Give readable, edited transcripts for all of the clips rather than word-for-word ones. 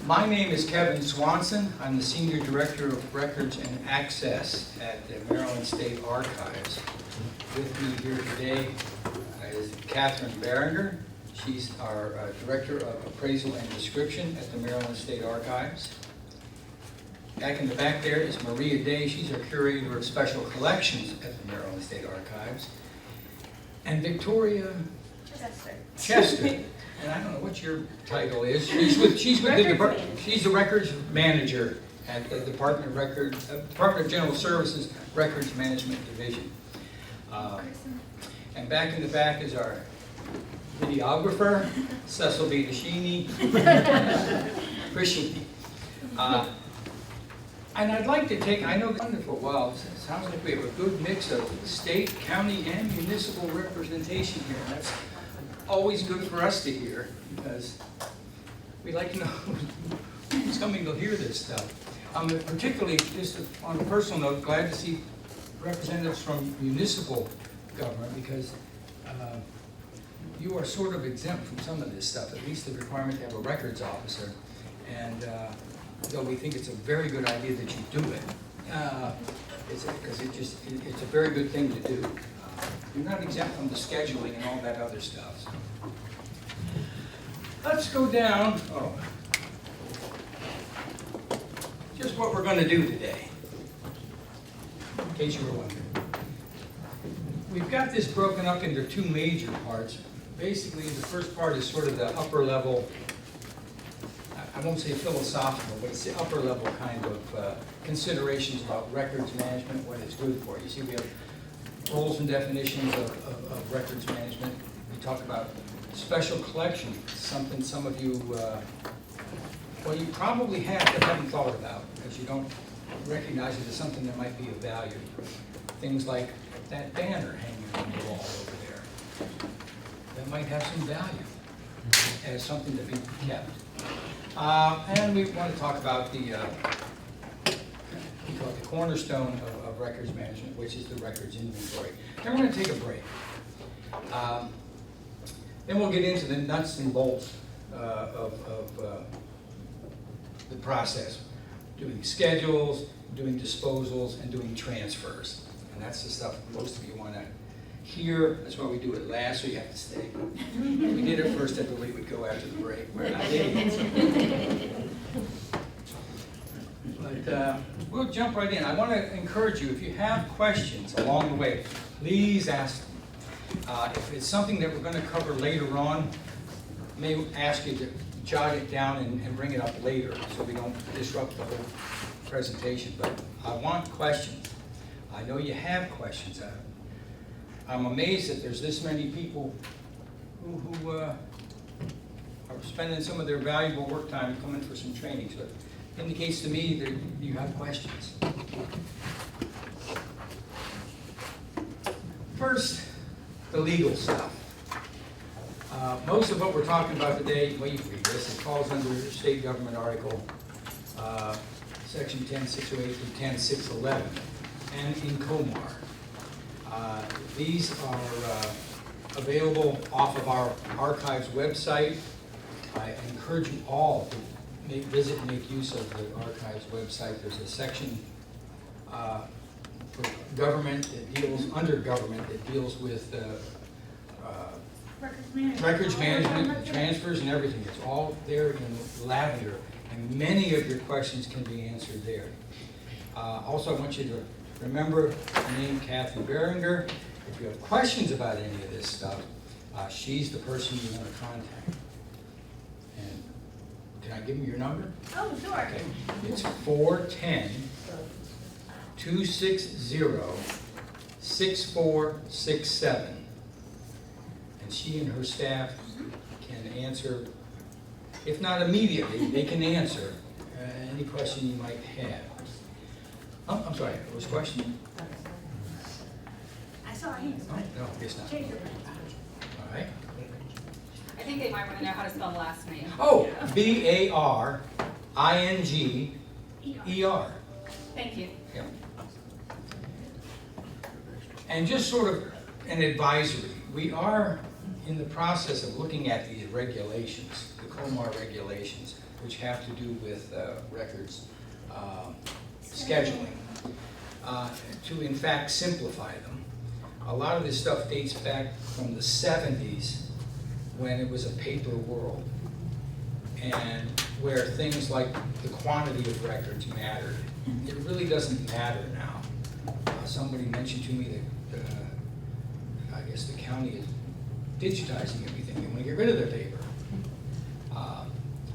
My name is Kevin Swanson. I'm the Senior Director of Records and Access at the Maryland State Archives. With me here today is Catherine Berenger. She's our Director of Appraisal and Description at the Maryland State Archives. Back in the back there is Maria Day. She's our Curator of Special Collections at the Maryland State Archives. And Victoria Chester. And I don't know what your title is. She's the records manager at the Department of General Services Records Management Division. And back in the back is our videographer, Cecil B. Dashini. And I'd like to take, I know it's done for a while, it sounds like we have a good mix of state, county, and municipal representation here. And that's always good for us to hear, because we like to know who's coming to hear this stuff. Particularly, just on a personal note, glad to see representatives from municipal government, because you are sort of exempt from some of this stuff, at least the requirement to have a records officer. And though we think it's a very good idea that you do it, because it's a very good thing to do. You're not exempt from the scheduling and all that other stuff. So. Let's go down. Just what we're going to do today, in case you were wondering. We've got this broken up into two major parts. Basically, the first part is sort of the upper level, I won't say philosophical, but it's the upper level kind of considerations about records management, what it's good for. You see, we have roles and definitions of records management. We talk about special collection, something some of you, well, you probably have but haven't thought about, because you don't recognize it as something that might be of value. Things like that banner hanging on the wall over there. That might have some value as something to be kept. And we want to talk about we call it the cornerstone of records management, which is the records inventory. Then we're going to take a break. Then we'll get into the nuts and bolts of the process, doing schedules, doing disposals, and doing transfers. And that's the stuff most of you want to hear. That's why we do it last, so you have to stay. We did it first, I believe we'd go after the break. We're not getting But we'll jump right in. I want to encourage you, if you have questions along the way, please ask them. If it's something that we're going to cover later on, I may ask you to jot it down and bring it up later so we don't disrupt the whole presentation. But I want questions. I know you have questions. I'm amazed that there's this many people who are spending some of their valuable work time coming for some training. So it indicates to me that you have questions. First, the legal stuff. Most of what we're talking about today, well, you can read this, it falls under state government article, section 10608 through 10611, and in COMAR. These are available off of our archives website. I encourage you all to visit and make use of the archives website. There's a section for government that deals, under government, that deals with records management, transfers, and everything. It's all there in lavender, and many of your questions can be answered there. Also, I want you to remember the name Kathy Berenger. If you have questions about any of this stuff, she's the person you want to contact. And can I give you your number? Oh, sure. Okay. It's 410-260-6467. And she and her staff can answer, if not immediately, they can answer any question you might have. Oh, I'm sorry, there was a question. I saw a hand. Oh, no, I guess not. Change your mind. All right. I think they might want to know how to spell the last name. Oh, B-A-R-I-N-G-E-R. Thank you. Yeah. And just sort of an advisory, we are in the process of looking at these regulations, the COMAR regulations. which have to do with records scheduling, to in fact simplify them. A lot of this stuff dates back from the 70s, when it was a paper world, and where things like the quantity of records mattered. It really doesn't matter now. Somebody mentioned to me that I guess the county is digitizing everything. They want to get rid of their paper.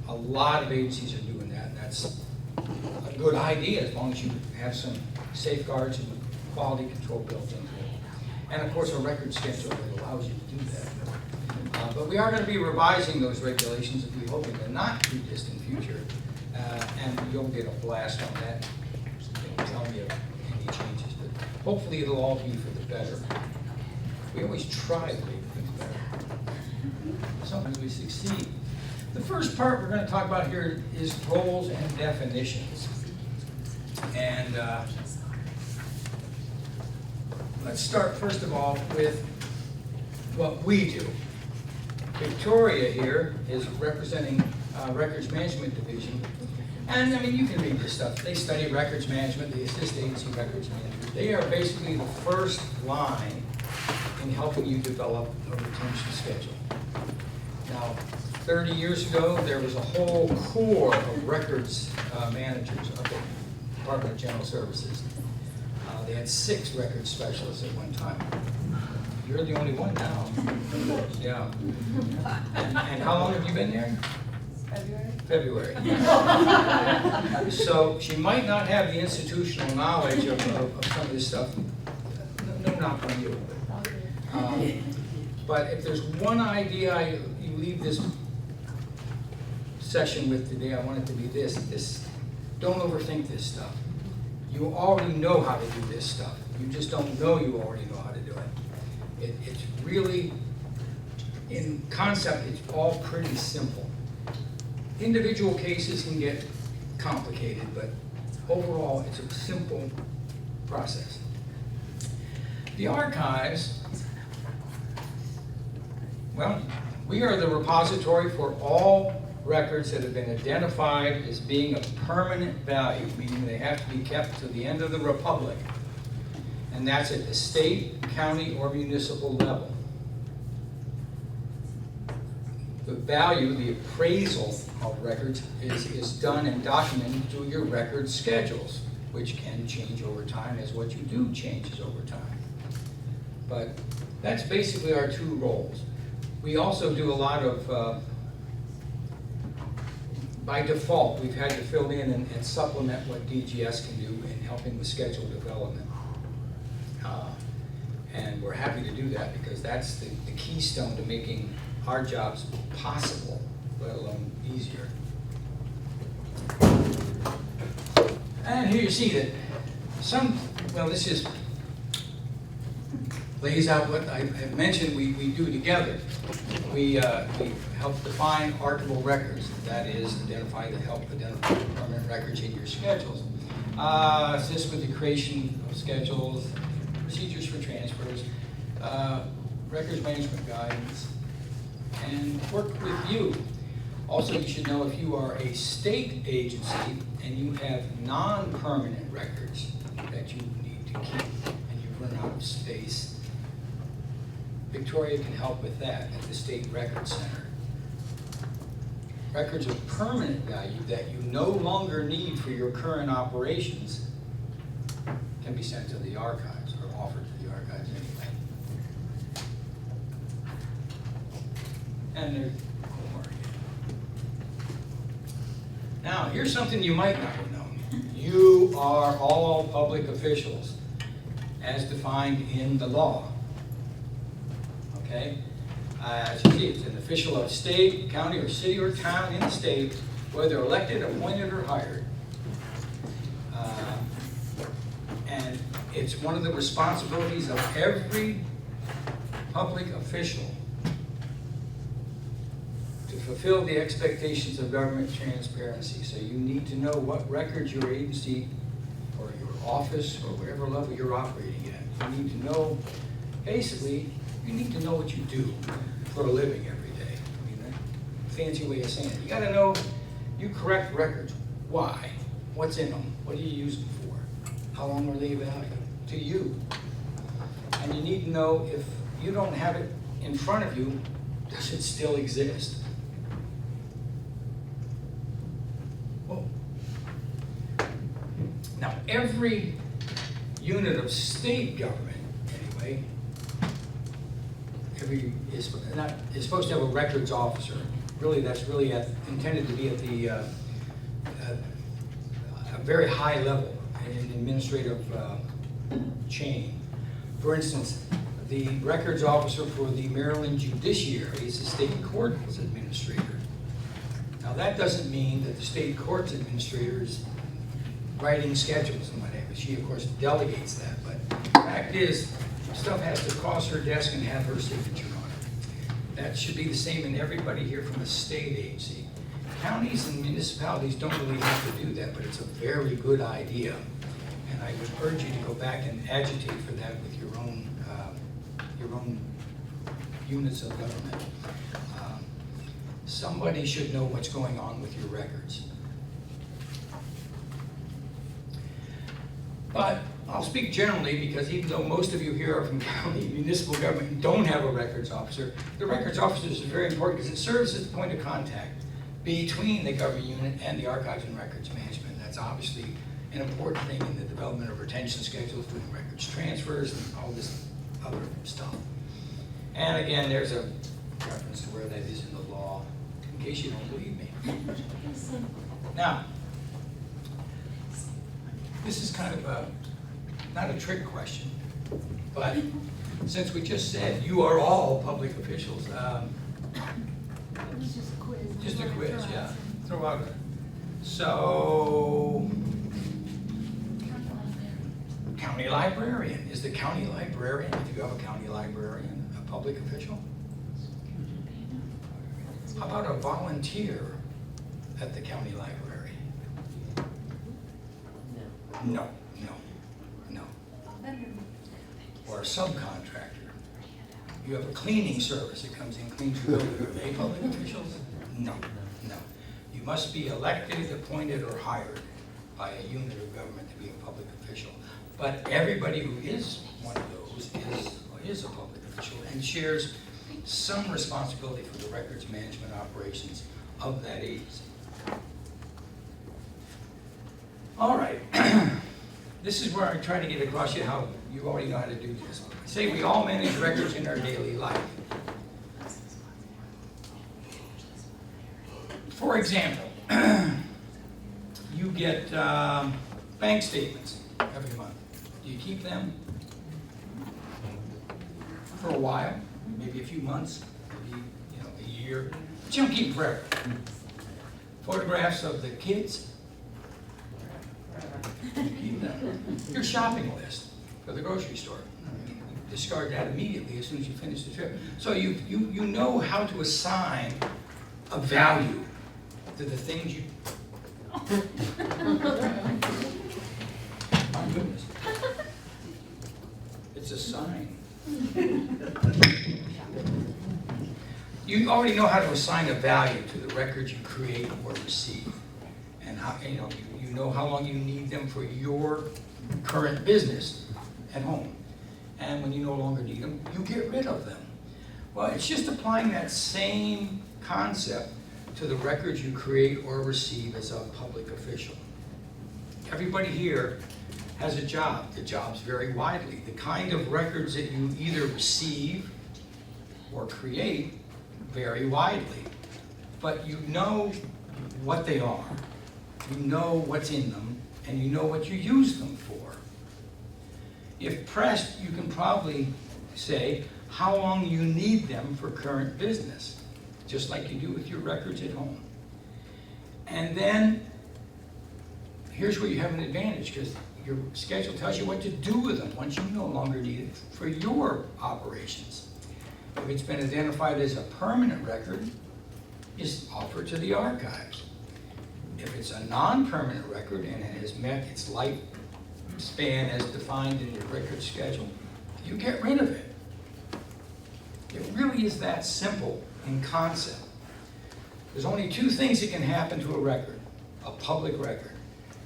A lot of agencies are doing that, and that's a good idea as long as you have some safeguards and quality control built into it. And of course, a record schedule that allows you to do that. But we are going to be revising those regulations, we hope, in the not too distant future, and you'll get a blast on that. Tell me of any changes, but hopefully it'll all be for the better. We always try to make things better. Sometimes we succeed. The first part we're going to talk about here is roles and definitions. And let's start first of all with what we do. Victoria here is representing Records Management Division. And I mean, you can read this stuff. They study records management, they assist agency records managers. They are basically the first line in helping you develop a retention schedule. Now, 30 years ago, there was a whole corps of records managers up at Department of General Services. They had 6 record specialists at one time. You're the only one now. Yeah. And how long have you been there? February. So she might not have the institutional knowledge of some of this stuff. No knock on you. But if there's one idea you leave this session with today, I want it to be this. Don't overthink this stuff. You already know how to do this stuff. You just don't know you already know how to do it. It's really, in concept, it's all pretty simple. Individual cases can get complicated, but overall, it's a simple process. The archives, well, we are the repository for all records that have been identified as being of permanent value, meaning they have to be kept to the end of the republic. And that's at the state, county, or municipal level. The value, the appraisal of records is done and documented through your record schedules, which can change over time as what you do changes over time. But that's basically our 2 roles. We also do a lot of, by default, we've had to fill in and supplement what DGS can do in helping with schedule development. And we're happy to do that because that's the keystone to making our jobs possible, let alone easier. And here you see that this just lays out what I mentioned we do together. We help define archival records, that is, help identify permanent records in your schedules. Assist with the creation of schedules, procedures for transfers, records management guidance, and work with you. Also, you should know if you are a state agency and you have non-permanent records that you need to keep and you run out of space, Victoria can help with that at the State Record Center. Records of permanent value that you no longer need for your current operations can be sent to the archives or offered to the archives anyway. And there's more. Now, here's something you might not have known. You are all public officials as defined in the law. Okay? As you see, it's an official of state, county, or city, or town in the state, whether elected, appointed, or hired. And it's one of the responsibilities of every public official to fulfill the expectations of government transparency. So you need to know what records your agency or your office or whatever level you're operating at. You need to know, basically, you need to know what you do for a living every day. I mean, a fancy way of saying it. You gotta know You correct records. Why? What's in them? What do you use them for? How long are they valued to you? And you need to know, if you don't have it in front of you, does it still exist? Well, now every unit of state government, anyway, is supposed to have a records officer. Really, that's really intended to be at the a very high level in administrative chain. For instance, the records officer for the Maryland Judiciary is the state courts administrator. Now, that doesn't mean that the state courts administrator is writing schedules and whatever. She, of course, delegates that, but the fact is, stuff has to cross her desk and have her signature on it. That should be the same in everybody here from a state agency. Counties and municipalities don't really have to do that, but it's a very good idea. And I would urge you to go back and agitate for that with your own units of government. Somebody should know what's going on with your records. But I'll speak generally, because even though most of you here are from county municipal government and don't have a records officer, the records officer is very important because it serves as the point of contact between the government unit and the archives and records management. That's obviously an important thing in the development of retention schedules, doing records transfers, and all this other stuff. And again, there's a reference to where that is in the law, in case you don't believe me. Now, this is kind of not a trick question, but since we just said you are all public officials, Just a quiz. just a quiz, yeah. Throw out a. So, county librarian. Is the county librarian, if you have a county librarian, a public official? How about a volunteer at the county library? No, no, no. Or a subcontractor. You have a cleaning service that comes in, cleans your building. Are they public officials? No, no. You must be elected, appointed, or hired by a unit of government to be a public official. But everybody who is one of those is a public official and shares some responsibility for the records management operations of that agency. All right. This is where I try to get across you how you already know how to do this. Say we all manage records in our daily life. For example, you get bank statements every month. Do you keep them for a while? Maybe a few months, maybe a year. But you don't keep them forever. Photographs of the kids. You keep them. Your shopping list for the grocery store. You discard that immediately as soon as you finish the trip. So you know how to assign a value to the things you. My goodness. It's a sign. You already know how to assign a value to the records you create or receive, and how you know how long you need them for your current business at home. And when you no longer need them, you get rid of them. Well, it's just applying that same concept to the records you create or receive as a public official. Everybody here has a job. The jobs vary widely. The kind of records that you either receive or create vary widely. But you know what they are, you know what's in them, and you know what you use them for. If pressed, you can probably say how long you need them for current business, just like you do with your records at home. And then, here's where you have an advantage, because your schedule tells you what to do with them once you no longer need it for your operations. If it's been identified as a permanent record, it's offered to the archives. If it's a non-permanent record and it has met its lifespan as defined in your record schedule, you get rid of it. It really is that simple in concept. There's only two things that can happen to a record, a public record.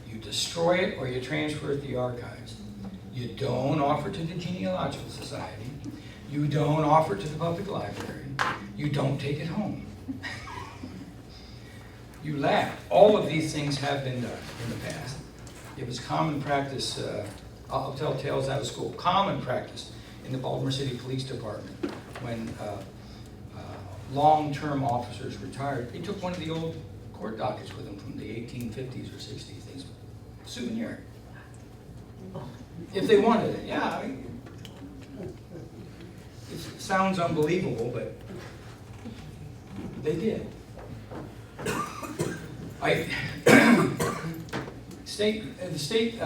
You destroy it or you transfer it to the archives. You don't offer it to the Genealogical Society. You don't offer it to the public library. You don't take it home. You laugh. All of these things have been done in the past. It was common practice, I'll tell tales out of school, common practice in the Baltimore City Police Department when long-term officers retired. They took one of the old court dockets with them from the 1850s or 60s, things, souvenir. If they wanted it, yeah. I mean, it sounds unbelievable, but they did. The state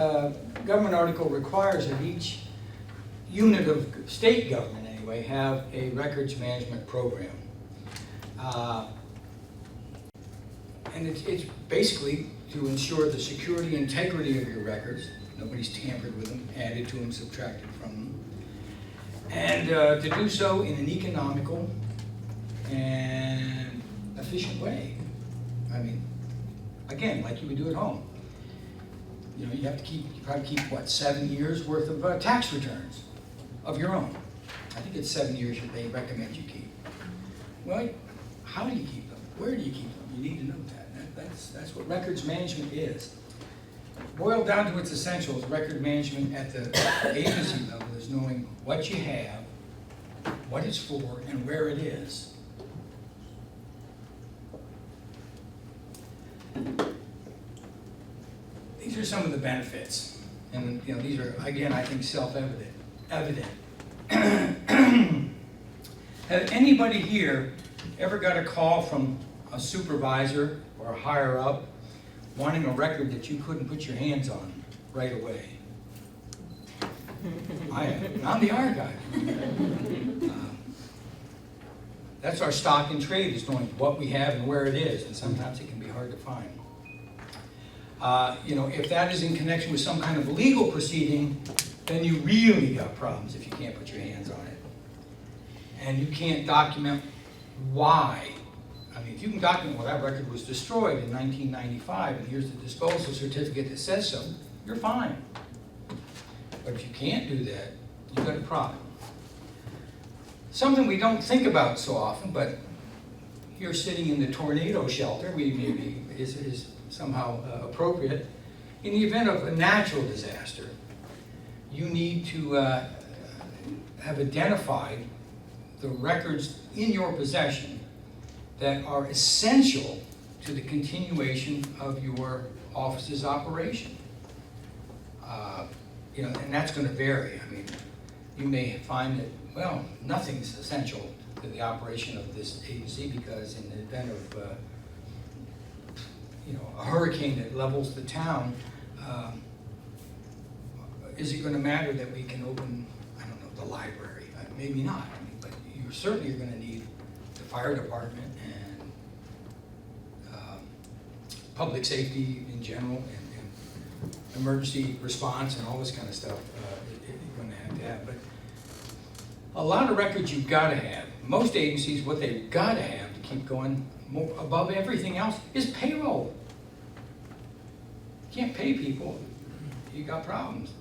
government article requires that each unit of state government, anyway, have a records management program. And it's basically to ensure the security and integrity of your records. Nobody's tampered with them, added to them, subtracted from them. And to do so in an economical and efficient way. I mean, again, like you would do at home. You know, you have to you probably keep, what, 7 years worth of tax returns of your own. I think it's 7 years they recommend you keep. Well, how do you keep them? Where do you keep them? You need to know that. That's what records management is. Boiled down to its essentials, record management at the agency level is knowing what you have, what it's for, and where it is. These are some of the benefits, and you know, these are, again, I think self-evident. Have anybody here ever got a call from a supervisor or a higher up wanting a record that you couldn't put your hands on right away? I am. I'm the archive. That's our stock in trade, is knowing what we have and where it is, and sometimes it can be hard to find. You know, if that is in connection with some kind of legal proceeding, then you really got problems if you can't put your hands on it. And you can't document why. I mean, if you can document, well, that record was destroyed in 1995, and here's the disposal certificate that says so, you're fine. But if you can't do that, you've got a problem. Something we don't think about so often, but here sitting in the tornado shelter, we maybe is somehow appropriate. In the event of a natural disaster, you need to have identified the records in your possession that are essential to the continuation of your office's operation. You know, and that's going to vary. I mean, you may find that, well, nothing's essential to the operation of this agency because in the event of you know, a hurricane that levels the town, is it going to matter that we can open, I don't know, the library? Maybe not. I mean, but you certainly are going to need the fire department and public safety in general, and emergency response and all this kind of stuff. You're going to have. But a lot of records you've got to have. Most agencies, what they've got to have to keep going more above everything else is payroll. You can't pay people, you got problems.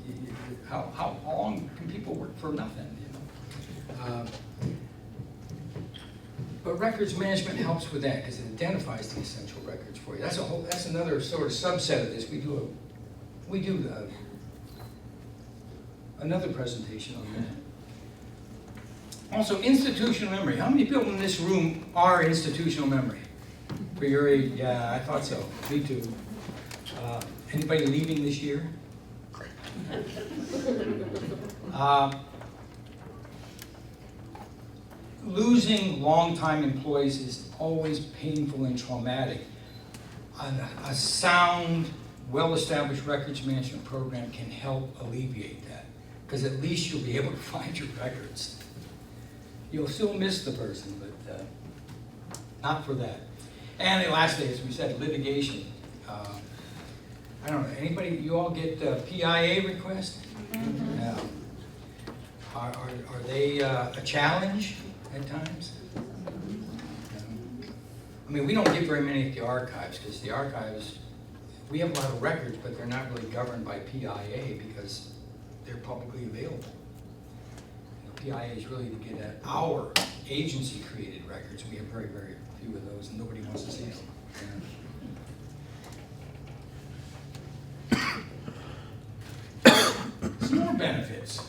How long can people work for nothing? You know? But records management helps with that because it identifies the essential records for you. That's another sort of subset of this. We do another presentation on that. Also, institutional memory. How many people in this room are institutional memory? For your age? Yeah, I thought so. Me too. Anybody leaving this year? Losing longtime employees is always painful and traumatic. A sound, well-established records management program can help alleviate that, because at least you'll be able to find your records. You'll still miss the person, but not for that. And lastly, as we said, litigation. I don't know, anybody, you all get PIA requests? Mm-hmm. Are they a challenge at times? I mean, we don't get very many at the archives, because the archives, we have a lot of records, but they're not really governed by PIA because they're publicly available. The PIA is really to get at our agency-created records. We have very, very few of those, and nobody wants to see them. Some more benefits.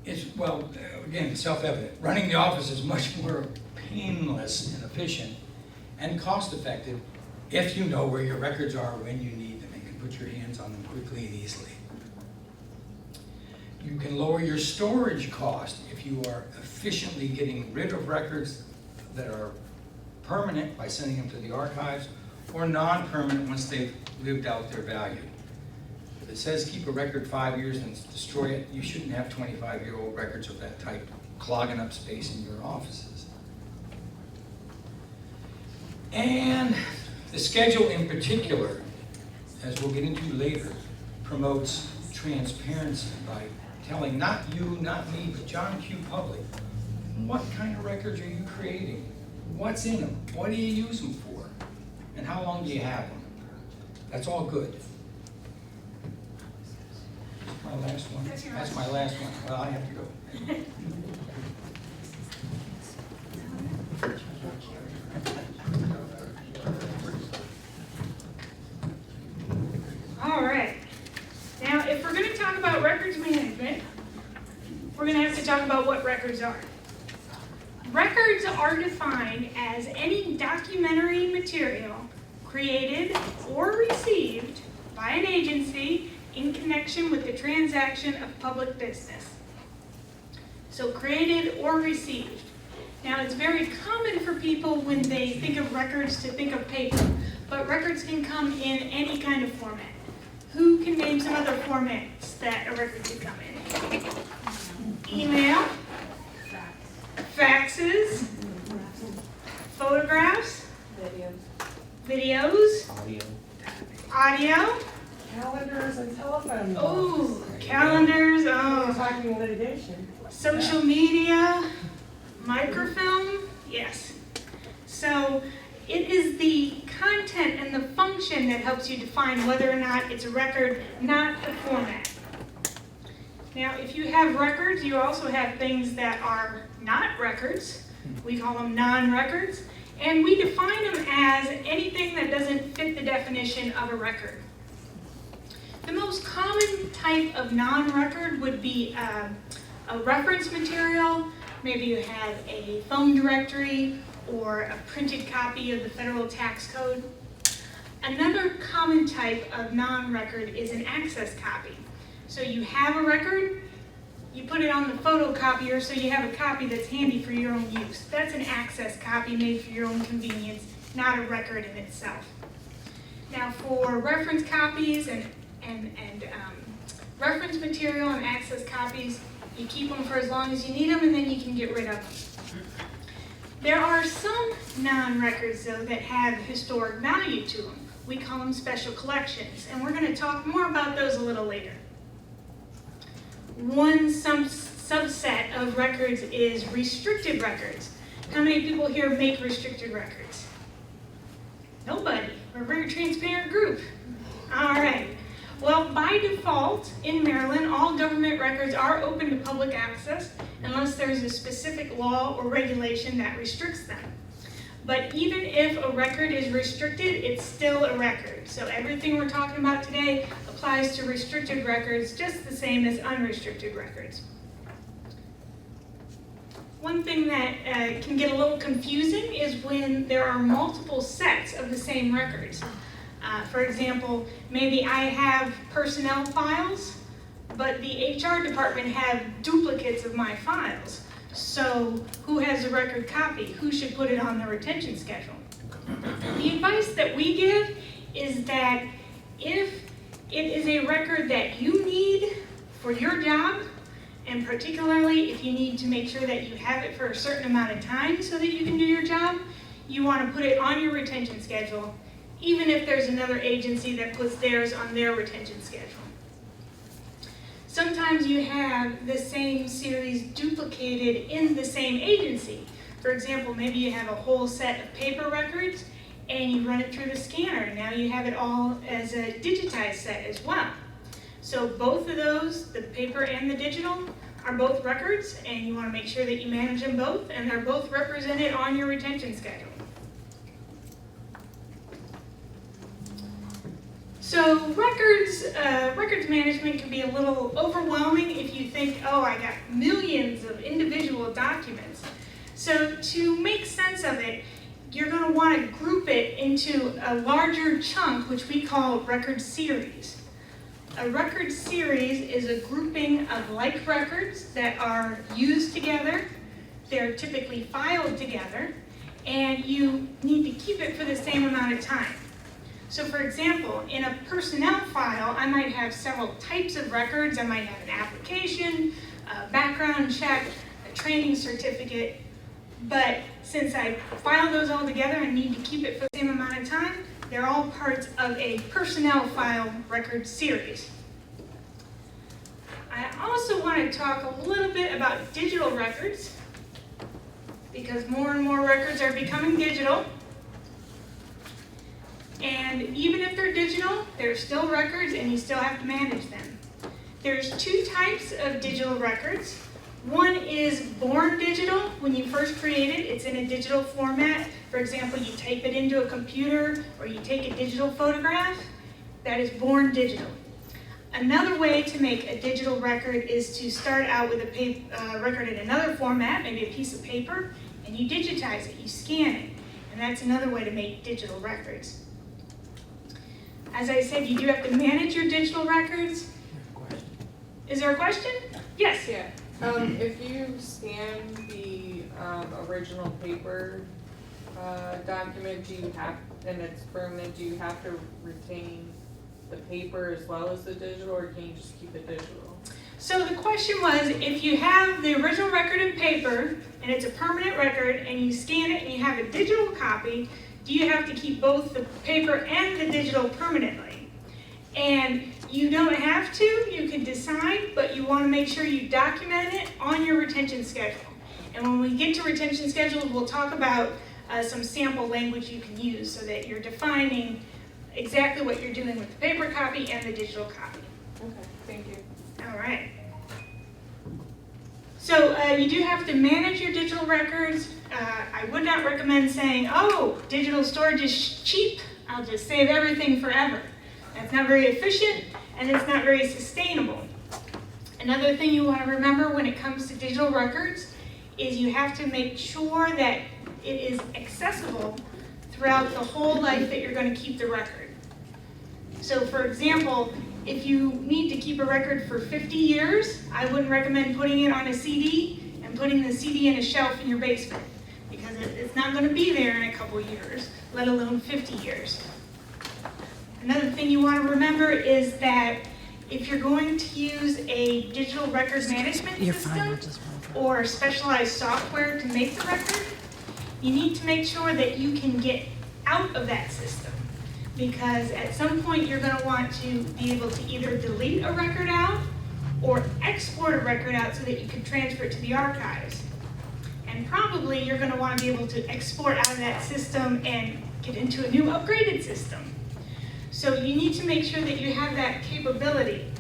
It's, well, again, self-evident. Running the office is much more painless and efficient and cost-effective if you know where your records are when you need them and can put your hands on them quickly and easily. You can lower your storage cost if you are efficiently getting rid of records that are permanent by sending them to the archives, or non-permanent once they've lived out their value. If it says keep a record 5 years and destroy it, you shouldn't have 25-year-old records of that type clogging up space in your offices. And the schedule in particular, as we'll get into later, promotes transparency by telling not you, not me, but John Q. Public, what kind of records are you creating? What's in them? What do you use them for? And how long do you have them? That's all good. My last one. That's my last one. Well, I have to go. All right. Now, if we're going to talk about records management, we're going to have to talk about what records are. Records are defined as any documentary material created or received by an agency in connection with the transaction of public business. So created or received. Now, it's very common for people when they think of records to think of paper, but records can come in any kind of format. Who can name some other formats that a record could come in? Email, faxes, photographs, videos, audio, Calendars and telephone books. oh, calendars, We're oh, talking litigation. social media, microfilm, yes. So it is the content and the function that helps you define whether or not it's a record, not the format. Now, if you have records, you also have things that are not records. We call them non-records, and we define them as anything that doesn't fit the definition of a record. The most common type of non-record would be a reference material. Maybe you have a phone directory or a printed copy of the federal tax code. Another common type of non-record is an access copy. So you have a record, you put it on the photocopier so you have a copy that's handy for your own use. That's an access copy made for your own convenience, not a record in itself. Now, for reference copies and reference material and access copies, you keep them for as long as you need them, and then you can get rid of them. There are some non-records, though, that have historic value to them. We call them special collections, and we're going to talk more about those a little later. One subset of records is restricted records. How many people here make restricted records? Nobody. We're a very transparent group. All right. Well, by default, in Maryland, all government records are open to public access unless there's a specific law or regulation that restricts them. But even if a record is restricted, it's still a record. So everything we're talking about today applies to restricted records just the same as unrestricted records. One thing that can get a little confusing is when there are multiple sets of the same records. For example, maybe I have personnel files, but the HR department have duplicates of my files. So who has a record copy? Who should put it on the retention schedule? The advice that we give is that if it is a record that you need for your job, and particularly if you need to make sure that you have it for a certain amount of time so that you can do your job, you want to put it on your retention schedule, even if there's another agency that puts theirs on their retention schedule. Sometimes you have the same series duplicated in the same agency. For example, maybe you have a whole set of paper records and you run it through the scanner, and now you have it all as a digitized set as well. So both of those, the paper and the digital, are both records, and you want to make sure that you manage them both, and they're both represented on your retention schedule. So records management can be a little overwhelming if you think, oh, I got millions of individual documents. So to make sense of it, you're going to want to group it into a larger chunk, which we call record series. A record series is a grouping of like records that are used together. They're typically filed together, and you need to keep it for the same amount of time. So for example, in a personnel file, I might have several types of records. I might have an application, a background check, a training certificate. But since I filed those all together and need to keep it for the same amount of time, they're all parts of a personnel file record series. I also want to talk a little bit about digital records, because more and more records are becoming digital. And even if they're digital, they're still records and you still have to manage them. There's two types of digital records. One is born digital. When you first create it, it's in a digital format. For example, you type it into a computer or you take a digital photograph. That is born digital. Another way to make a digital record is to start out with a record in another format, maybe a piece of paper, and you digitize it, you scan it. And that's another way to make digital records. As I said, you do have to manage your digital records. Is there a question? Yes. Yeah. If you scan the original paper document, and it's permanent, do you have to retain the paper as well as the digital, or can you just keep it digital? So the question was, if you have the original record in paper, and it's a permanent record, and you scan it and you have a digital copy, do you have to keep both the paper and the digital permanently? And you don't have to, you can decide, but you want to make sure you document it on your retention schedule. And when we get to retention schedules, we'll talk about some sample language you can use so that you're defining exactly what you're doing with the paper copy and the digital copy. Okay, thank you. All right. So you do have to manage your digital records. I would not recommend saying, oh, digital storage is cheap, I'll just save everything forever. That's not very efficient, and it's not very sustainable. Another thing you want to remember when it comes to digital records is you have to make sure that it is accessible throughout the whole life that you're going to keep the record. So for example, if you need to keep a record for 50 years, I wouldn't recommend putting it on a CD and putting the CD in a shelf in your basement, because it's not going to be there in a couple years, let alone 50 years. Another thing you want to remember is that if you're going to use a digital record management system or specialized software to make the record, you need to make sure that you can get out of that system, because at some point you're going to want to be able to either delete a record out or export a record out so that you can transfer it to the archives. And probably you're going to want to be able to export out of that system and get into a new upgraded system. So you need to make sure that you have that capability.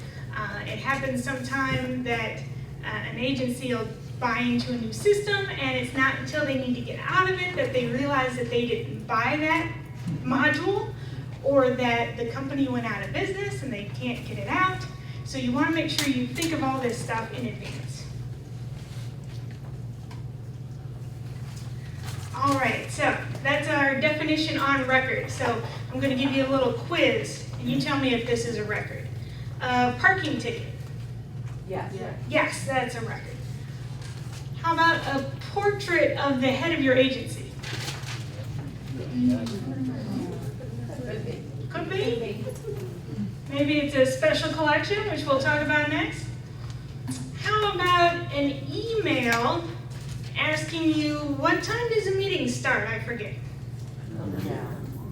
It happens sometime that an agency will buy into a new system, and it's not until they need to get out of it that they realize that they didn't buy that module, or that the company went out of business and they can't get it out. So you want to make sure you think of all this stuff in advance. All right, so that's our definition on record. So I'm going to give you a little quiz, and you tell me if this is a record. Parking ticket. Yes. Yes, that's a record. How about a portrait of the head of your agency? Could be. Maybe it's a special collection, which we'll talk about next. How about an email asking you, what time does the meeting start? I forget.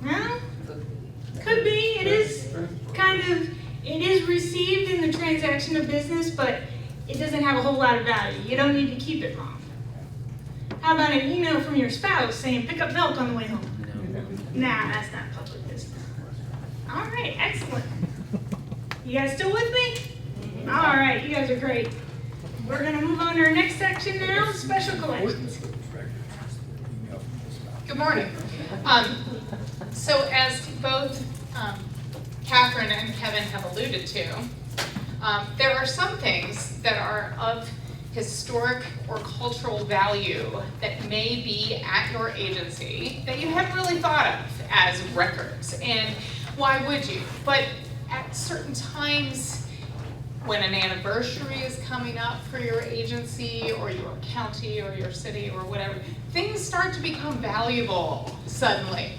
No? Could be. It is kind of, it is received in the transaction of business, but it doesn't have a whole lot of value. You don't need to keep it long. How about an email from your spouse saying, pick up milk on the way home? Nah, that's not public business. All right, excellent. You guys still with me? All right, you guys are great. We're gonna move on to our next section now, special collections. Good morning. So as both Catherine and Kevin have alluded to, there are some things that are of historic or cultural value that may be at your agency that you haven't really thought of as records. And why would you? But at certain times, when an anniversary is coming up for your agency or your county or your city or whatever, things start to become valuable suddenly.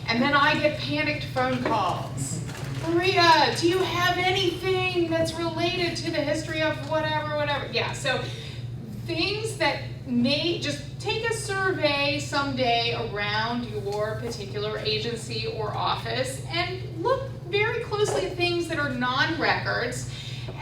And then I get panicked phone calls. Maria, do you have anything that's related to the history of whatever? Yeah, so things that may, just take a survey someday around your particular agency or office and look very closely at things that are non-records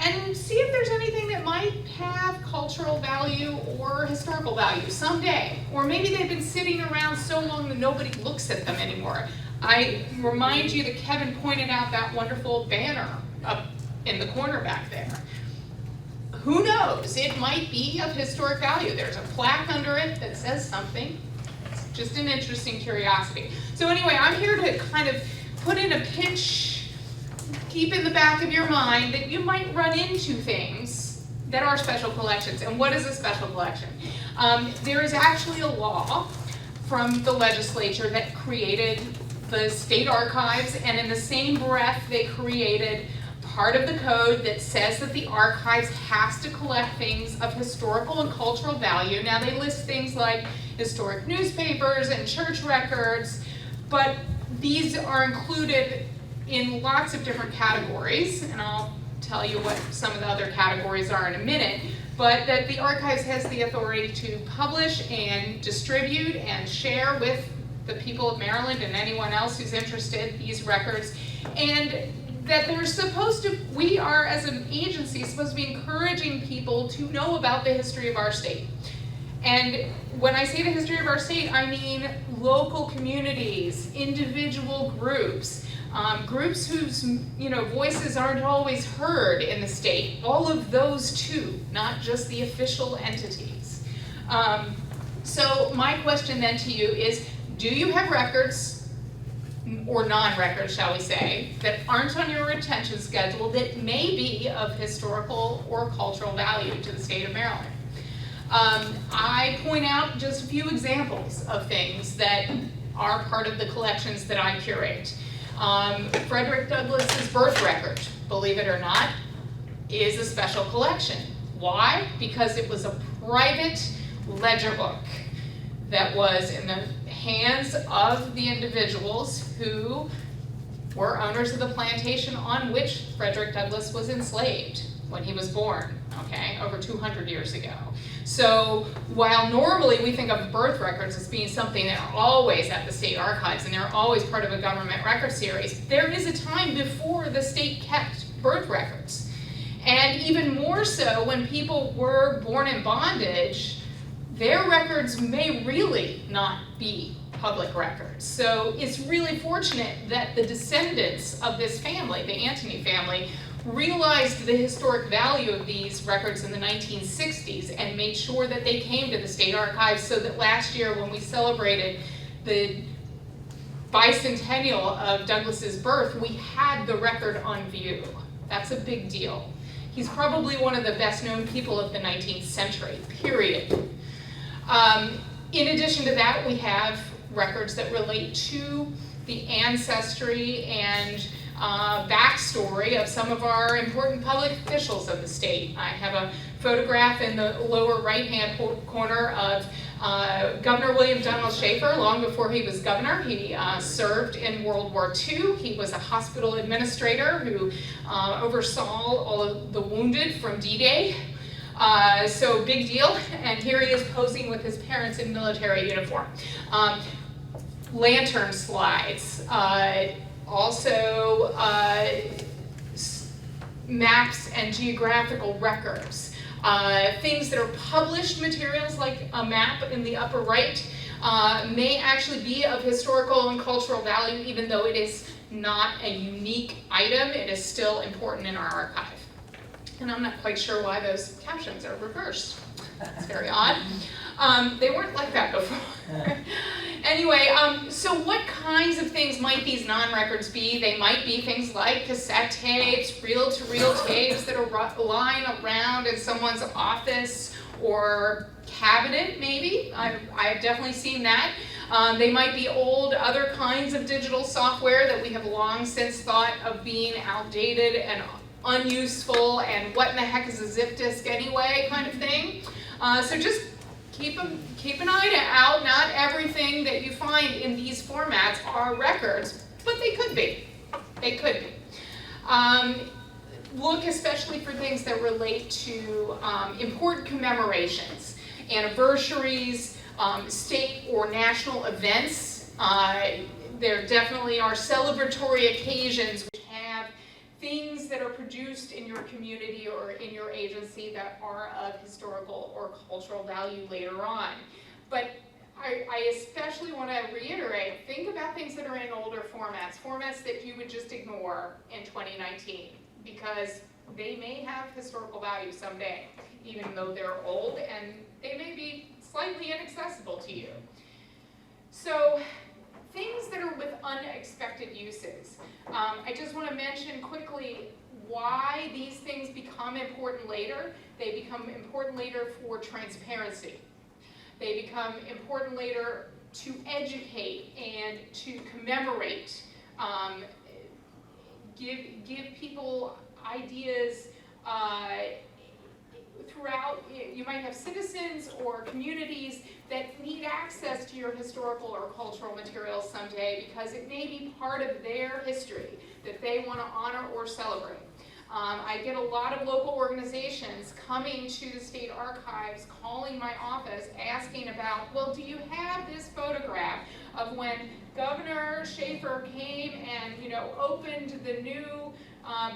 and see if there's anything that might have cultural value or historical value someday. Or maybe they've been sitting around so long that nobody looks at them anymore. I remind you that Kevin pointed out that wonderful banner up in the corner back there. Who knows? It might be of historic value. There's a plaque under it that says something. It's just an interesting curiosity. So anyway, I'm here to kind of put in a pinch, keep in the back of your mind that you might run into things that are special collections. And what is a special collection? There is actually a law from the legislature that created the state archives, and in the same breath they created part of the code that says that the archives has to collect things of historical and cultural value. Now they list things like historic newspapers and church records, but these are included in lots of different categories, and I'll tell you what some of the other categories are in a minute, but that the archives has the authority to publish and distribute and share with the people of Maryland and anyone else who's interested these records, and that they're supposed to, we are as an agency supposed to be encouraging people to know about the history of our state. And when I say the history of our state, I mean local communities, individual groups, groups whose voices aren't always heard in the state, all of those too, not just the official entities. So my question then to you is, do you have records, or non-records shall we say, that aren't on your retention schedule that may be of historical or cultural value to the state of Maryland? I point out just a few examples of things that are part of the collections that I curate. Frederick Douglass's birth record, believe it or not, is a special collection. Why? Because it was a private ledger book that was in the hands of the individuals who were owners of the plantation on which Frederick Douglass was enslaved when he was born, okay, over 200 years ago. So while normally we think of birth records as being something that are always at the state archives and they're always part of a government record series, there is a time before the state kept birth records. And even more so when people were born in bondage, their records may really not be public records. So it's really fortunate that the descendants of this family, the Antony family, realized the historic value of these records in the 1960s and made sure that they came to the state archives, so that last year when we celebrated the bicentennial of Douglass's birth, we had the record on view. That's a big deal. He's probably one of the best known people of the 19th century, period. In addition to that, we have records that relate to the ancestry and backstory of some of our important public officials of the state. I have a photograph in the lower right-hand corner of Governor William Donald Schaefer. Long before he was governor, he served in World War II. He was a hospital administrator who oversaw all of the wounded from D-Day. So big deal, and here he is posing with his parents in military uniform. Lantern slides, also maps and geographical records. Things that are published materials, like a map in the upper right, may actually be of historical and cultural value, even though it is not a unique item. It is still important in our archive. And I'm not quite sure why those captions are reversed. It's very odd. They weren't like that before. Anyway, so what kinds of things might these non-records be? They might be things like cassette tapes, reel-to-reel tapes that are lying around in someone's office or cabinet, maybe. I've definitely seen that. They might be old, other kinds of digital software that we have long since thought of being outdated and unuseful, and what in the heck is a zip disk anyway, kind of thing. So just keep an eye out. Not everything that you find in these formats are records, but they could be. They could be. Look especially for things that relate to important commemorations, anniversaries, state or national events. There definitely are celebratory occasions which have things that are produced in your community or in your agency that are of historical or cultural value later on. But I especially want to reiterate, think about things that are in older formats that you would just ignore in 2019, because they may have historical value someday, even though they're old, and they may be slightly inaccessible to you. So, things that are with unexpected uses. I just want to mention quickly why these things become important later. They become important later for transparency. They become important later to educate and to commemorate. Give people ideas throughout. You might have citizens or communities that need access to your historical or cultural materials someday, because it may be part of their history that they want to honor or celebrate. I get a lot of local organizations coming to the state archives, calling my office, asking about, well, do you have this photograph of when Governor Schaefer came and, opened the new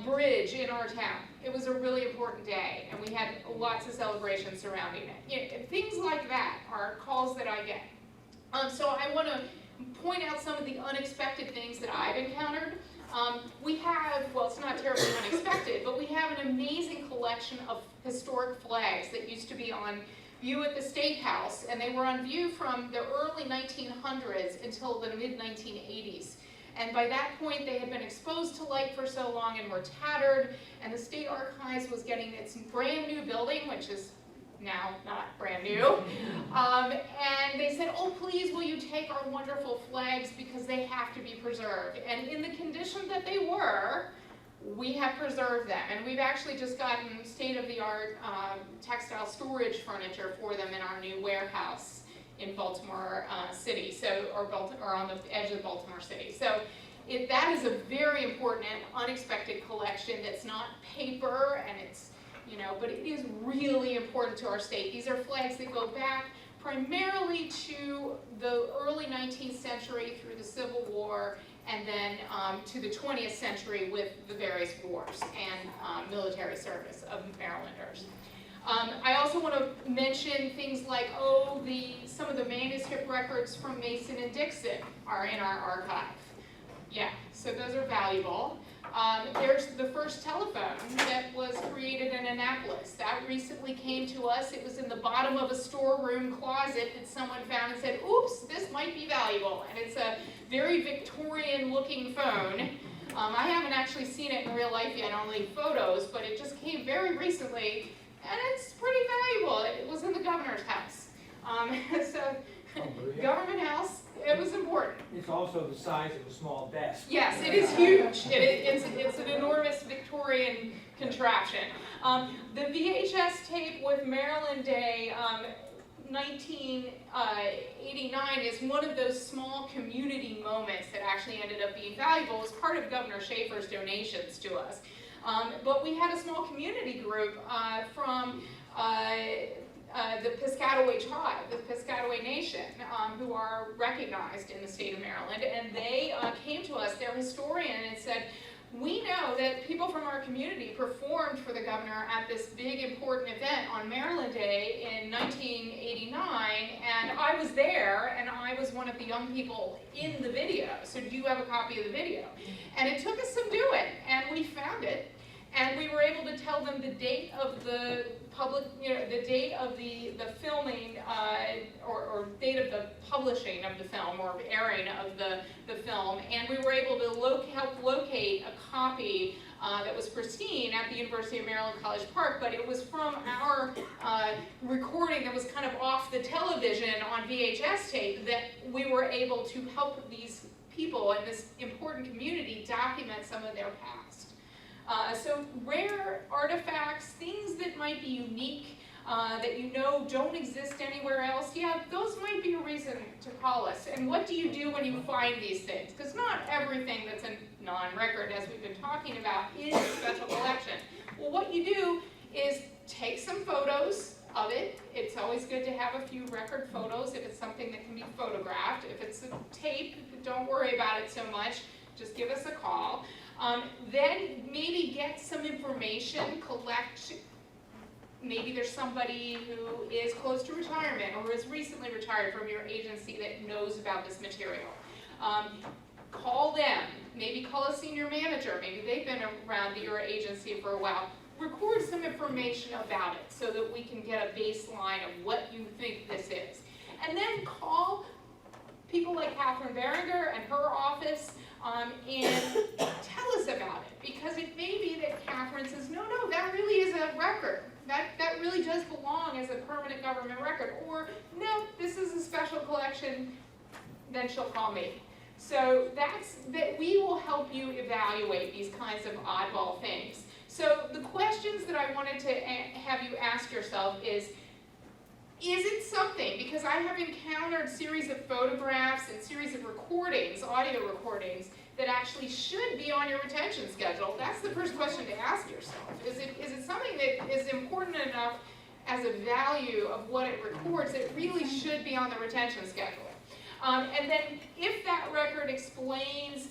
bridge in our town? It was a really important day, and we had lots of celebrations surrounding it. Things like that are calls that I get. So I want to point out some of the unexpected things that I've encountered. We have, well, it's not terribly unexpected, but we have an amazing collection of historic flags that used to be on view at the State House, and they were on view from the early 1900s until the mid-1980s. And by that point, they had been exposed to light for so long and were tattered, and the State Archives was getting its brand new building, which is now not brand new. And they said, oh, please, will you take our wonderful flags, because they have to be preserved. And in the condition that they were, we have preserved them. And we've actually just gotten state-of-the-art textile storage furniture for them in our new warehouse in Baltimore City, or on the edge of Baltimore City. So that is a very important and unexpected collection that's not paper, and it's, but it is really important to our state. These are flags that go back primarily to the early 19th century through the Civil War, and then to the 20th century with the various wars and military service of Marylanders. I also want to mention things like, some of the manuscript records from Mason and Dixon are in our archive. Yeah, so those are valuable. There's the first telephone that was created in Annapolis. That recently came to us. It was in the bottom of a storeroom closet that someone found and said, oops, this might be valuable. And it's a very Victorian-looking phone. I haven't actually seen it in real life yet, only photos, but it just came very recently, and it's pretty valuable. It was in the governor's house. Government house, it was important. It's also the size of a small desk. Yes, it is huge. It's an enormous Victorian contraption. The VHS tape with Maryland Day 1989 is one of those small community moments that actually ended up being valuable as part of Governor Schaefer's donations to us. But we had a small community group from the Piscataway tribe, the Piscataway Nation, who are recognized in the state of Maryland, and they came to us, their historian, and said, we know that people from our community performed for the governor at this big important event on Maryland Day in 1989, and I was there, and I was one of the young people in the video. So do you have a copy of the video? And it took us some doing, and we found it. And we were able to tell them the date of the public, the date of the filming, or date of the publishing of the film, or airing of the film. And we were able to help locate a copy that was pristine at the University of Maryland College Park, but it was from our recording that was kind of off the television on VHS tape that we were able to help these people in this important community document some of their past. So rare artifacts, things that might be unique, that you know don't exist anywhere else, yeah, those might be a reason to call us. And what do you do when you find these things? Because not everything that's a non-record, as we've been talking about, is a special collection. Well, what you do is take some photos of it. It's always good to have a few record photos if it's something that can be photographed. If it's a tape, don't worry about it so much. Just give us a call. Then maybe get some information, collect, maybe there's somebody who is close to retirement or who is recently retired from your agency that knows about this material. Call them, maybe call a senior manager, maybe they've been around your agency for a while. Record some information about it so that we can get a baseline of what you think this is. And then call people like Catherine Berenger and her office and tell us about it, because it may be that Catherine says, no, that really is a record. That really does belong as a permanent government record. Or, no, this is a special collection, then she'll call me. So that we will help you evaluate these kinds of oddball things. So the questions that I wanted to have you ask yourself is it something, because I have encountered series of photographs and series of recordings, audio recordings, that actually should be on your retention schedule. That's the first question to ask yourself. Is it something that is important enough as a value of what it records that it really should be on the retention schedule? And then if that record explains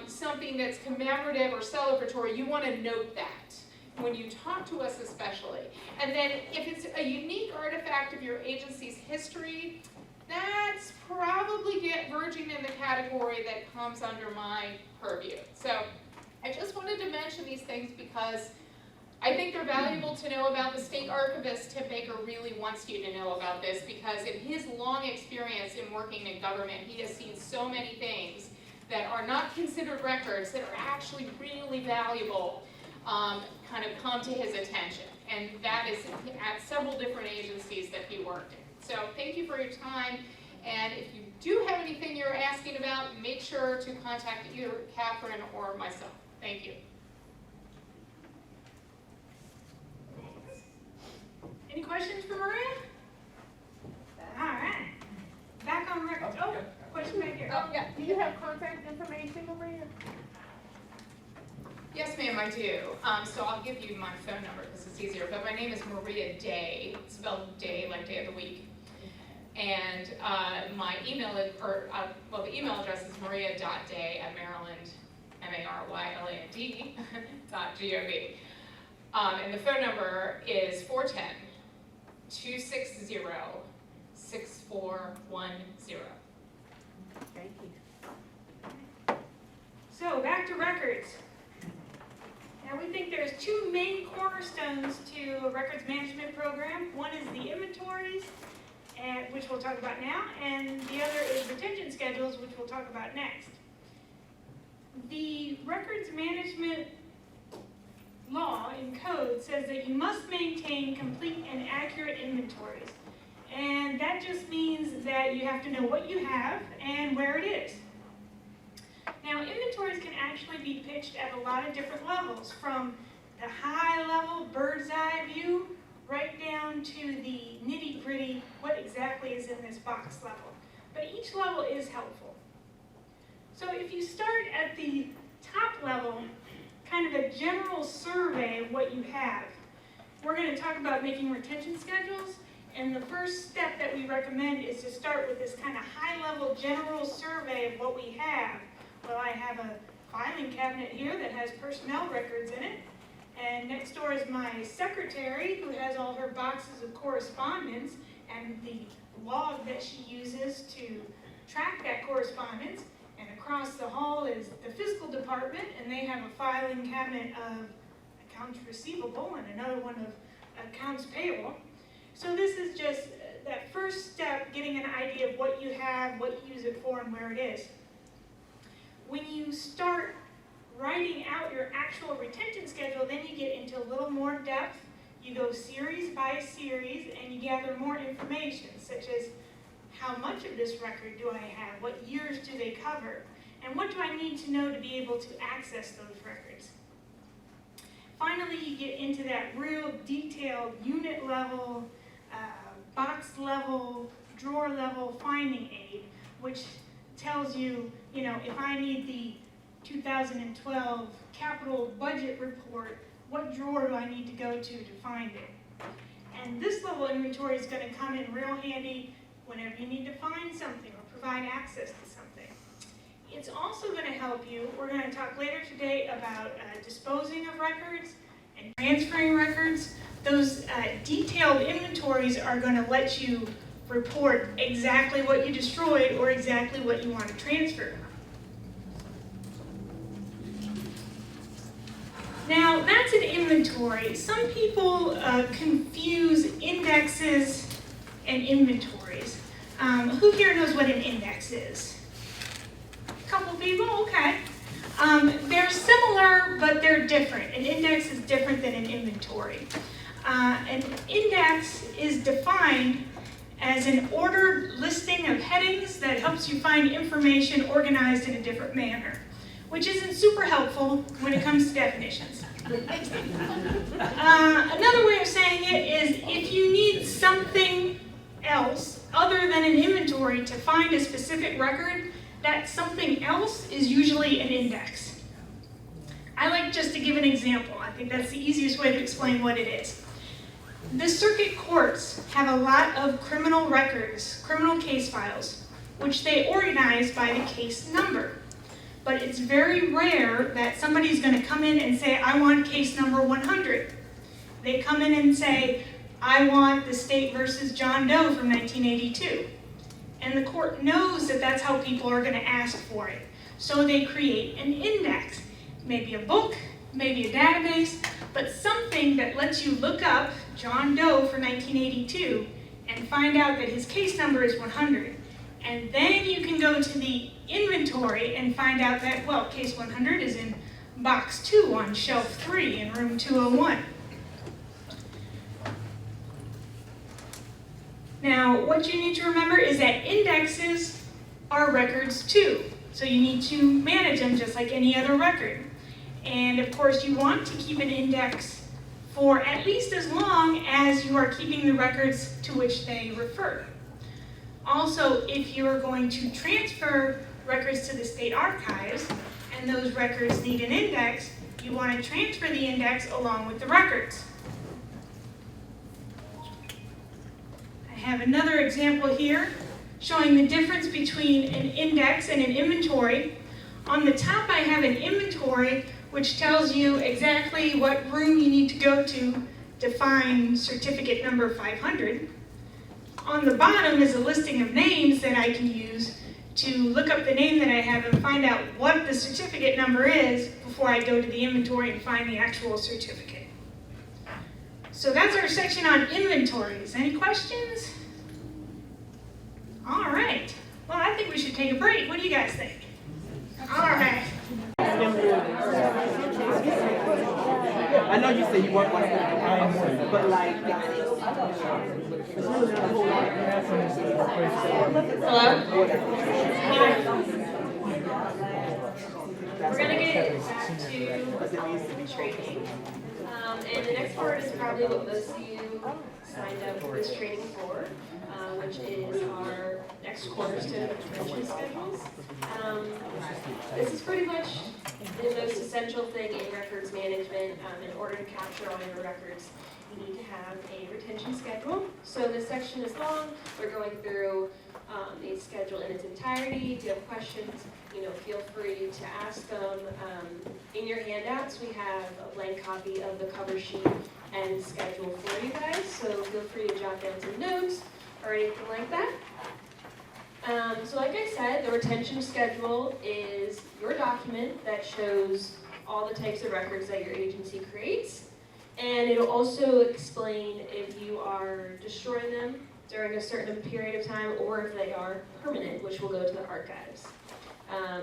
something that's commemorative or celebratory, you want to note that when you talk to us especially. And then if it's a unique artifact of your agency's history, that's probably verging in the category that comes under my purview. So I just wanted to mention these things because I think they're valuable to know about. The state archivist, Tim Baker, really wants you to know about this because in his long experience in working in government, he has seen so many things that are not considered records that are actually really valuable kind of come to his attention. And that is at several different agencies that he worked in. So thank you for your time. And if you do have anything you're asking about, make sure to contact either Catherine or myself. Thank you. Any questions for Maria? All right. Back on record. Oh, question back here. Oh, yeah, do you have contact information, Maria? Yes, ma'am, I do. So I'll give you my phone number because it's easier. But my name is Maria Day, spelled day like day of the week. And my email, the email address is maria.day@maryland, MARYLAND.gov. And the phone number is 410-260-6410. Thank you. So back to records. Now we think there's two main cornerstones to a records management program. One is the inventories, which we'll talk about now, and the other is retention schedules, which we'll talk about next. The records management law and code says that you must maintain complete and accurate inventories. And that just means that you have to know what you have and where it is. Now, inventories can actually be pitched at a lot of different levels, from the high level bird's eye view right down to the nitty-gritty, what exactly is in this box level. But each level is helpful. So if you start at the top level, kind of a general survey of what you have, we're going to talk about making retention schedules. And the first step that we recommend is to start with this kind of high-level general survey of what we have. Well, I have a filing cabinet here that has personnel records in it. And next door is my secretary, who has all her boxes of correspondence and the log that she uses to track that correspondence. And across the hall is the fiscal department, and they have a filing cabinet of accounts receivable and another one of accounts payable. So this is just that first step, getting an idea of what you have, what you use it for, and where it is. When you start writing out your actual retention schedule, then you get into a little more depth. You go series by series, and you gather more information, such as how much of this record do I have, what years do they cover, and what do I need to know to be able to access those records. Finally, you get into that real detailed unit level, box level, drawer level finding aid, which tells you, if I need the 2012 capital budget report, what drawer do I need to go to find it? And this level inventory is going to come in real handy whenever you need to find something or provide access to something. It's also going to help you, we're going to talk later today about disposing of records and transferring records. Those detailed inventories are going to let you report exactly what you destroyed or exactly what you want to transfer. Now, that's an inventory. Some people confuse indexes and inventories. Who here knows what an index is? A couple people, okay. They're similar, but they're different. An index is different than an inventory. An index is defined as an ordered listing of headings that helps you find information organized in a different manner, which isn't super helpful when it comes to definitions. Another way of saying it is if you need something else other than an inventory to find a specific record, that something else is usually an index. I like just to give an example. I think that's the easiest way to explain what it is. The circuit courts have a lot of criminal records, criminal case files, which they organize by the case number. But it's very rare that somebody's going to come in and say, I want case number 100. They come in and say, I want the State versus John Doe from 1982. And the court knows that that's how people are going to ask for it. So they create an index, maybe a book, maybe a database, but something that lets you look up John Doe for 1982 and find out that his case number is 100. And then you can go to the inventory and find out that, well, case 100 is in box 2 on shelf 3 in room 201. Now, what you need to remember is that indexes are records too. So you need to manage them just like any other record. And of course, you want to keep an index for at least as long as you are keeping the records to which they refer. Also, if you are going to transfer records to the state archives and those records need an index, you want to transfer the index along with the records. I have another example here showing the difference between an index and an inventory. On the top, I have an inventory which tells you exactly what room you need to go to find certificate number 500. On the bottom is a listing of names that I can use to look up the name that I have and find out what the certificate number is before I go to the inventory and find the actual certificate. So that's our section on inventories. Any questions? All right. Well, I think we should take a break. What do you guys think? All right. I know you say you work like that, but like, Hello? We're gonna get back to training. And the next part is probably what most of you signed up for this training for, which is our next cornerstone of retention schedules. This is pretty much the most essential thing in records management. In order to capture all your records, you need to have a retention schedule. So this section is long. We're going through the schedule in its entirety. If you have questions, feel free to ask them. In your handouts, we have a blank copy of the cover sheet and schedule for you guys, so feel free to jot down some notes or anything like that. So like I said, the retention schedule is your document that shows all the types of records that your agency creates, and it'll also explain if you are destroying them during a certain period of time or if they are permanent, which will go to the archives.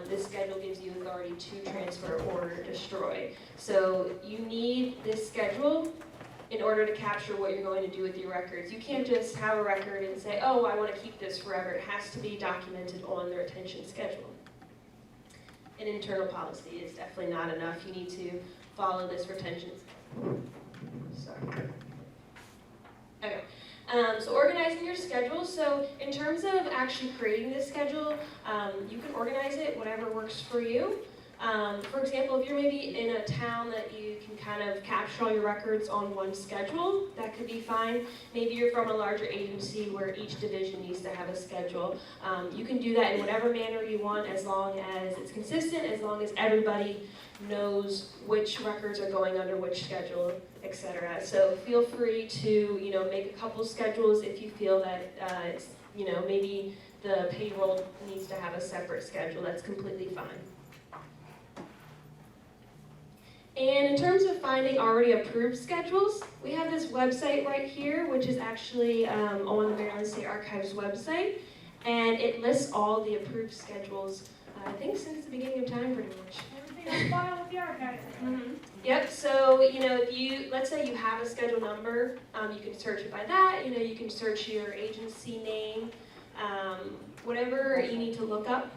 This schedule gives you authority to transfer or destroy. So you need this schedule in order to capture what you're going to do with your records. You can't just have a record and say, oh, I want to keep this forever. It has to be documented on the retention schedule. An internal policy is definitely not enough. You need to follow this retention schedule. Sorry. Okay. So organizing your schedule. So in terms of actually creating this schedule, you can organize it whatever works for you. For example, if you're maybe in a town that you can kind of capture all your records on one schedule, that could be fine. Maybe you're from a larger agency where each division needs to have a schedule. You can do that in whatever manner you want, as long as it's consistent, as long as everybody knows which records are going under which schedule, etc. So feel free to, make a couple schedules if you feel that it's, maybe the payroll needs to have a separate schedule. That's completely fine. And in terms of finding already approved schedules, we have this website right here, which is actually on the Maryland State Archives website, and it lists all the approved schedules, I think since the beginning of time, pretty much. Everything on file with the archives. Mm-hmm. Yep, so, if you, let's say you have a schedule number, you can search it by that, you can search your agency name, whatever you need to look up,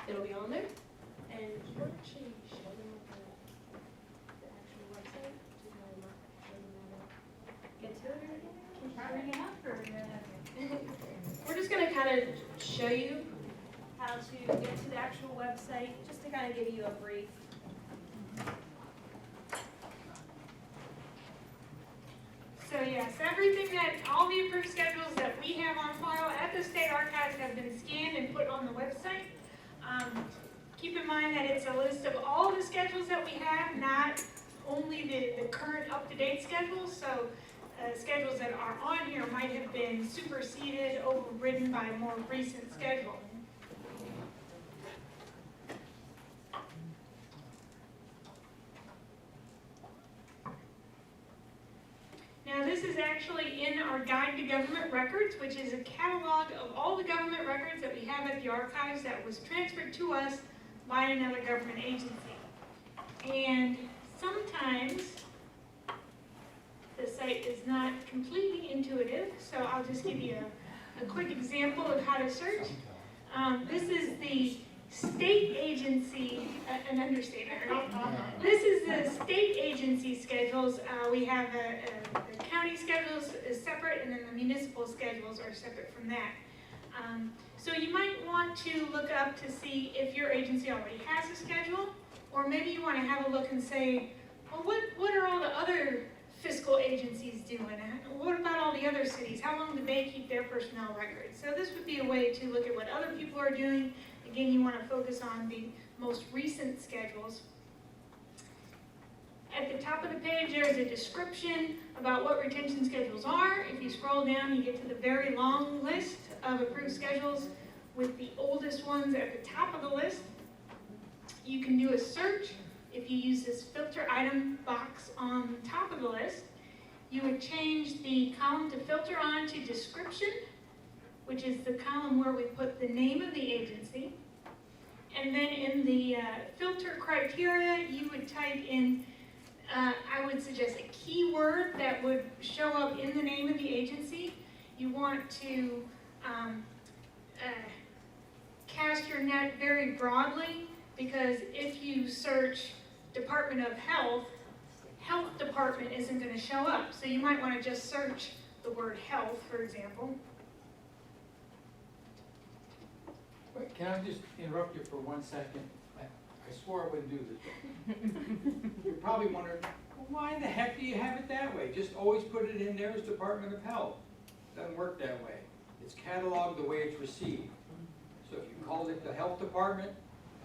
it'll be on there. And we'll actually show them the actual website, to kind of get to it or anything. Bring it up or We're just going to kind of show you how to get to the actual website, just to kind of give you a brief. So yes, all the approved schedules that we have on file at the State Archives have been scanned and put on the website. Keep in mind that it's a list of all the schedules that we have, not only the current up-to-date schedules. So schedules that are on here might have been superseded, overridden by a more recent schedule. Now this is actually in our Guide to Government Records, which is a catalog of all the government records that we have at the archives that was transferred to us by another government agency. And sometimes the site is not completely intuitive, so I'll just give you a quick example of how to search. This is the state agency, an understatement, right? This is the state agency schedules. We have the county schedules is separate, and then the municipal schedules are separate from that. So you might want to look up to see if your agency already has a schedule, or maybe you want to have a look and say, well, what are all the other fiscal agencies doing? What about all the other cities? How long do they keep their personnel records? So this would be a way to look at what other people are doing. Again, you want to focus on the most recent schedules. At the top of the page, there's a description about what retention schedules are. If you scroll down, you get to the very long list of approved schedules with the oldest ones at the top of the list. You can do a search. If you use this filter item box on the top of the list, you would change the column to filter on to description, which is the column where we put the name of the agency. And then in the filter criteria, you would type in, I would suggest a keyword that would show up in the name of the agency. You want to cast your net very broadly, because if you search Department of Health, Health Department isn't going to show up. So you might want to just search the word health, for example. Wait, can I just interrupt you for 1 second? I swore I wouldn't do this. You're probably wondering, well, why in the heck do you have it that way? Just always put it in there as Department of Health. Doesn't work that way. It's cataloged the way it's received. So if you called it the health department,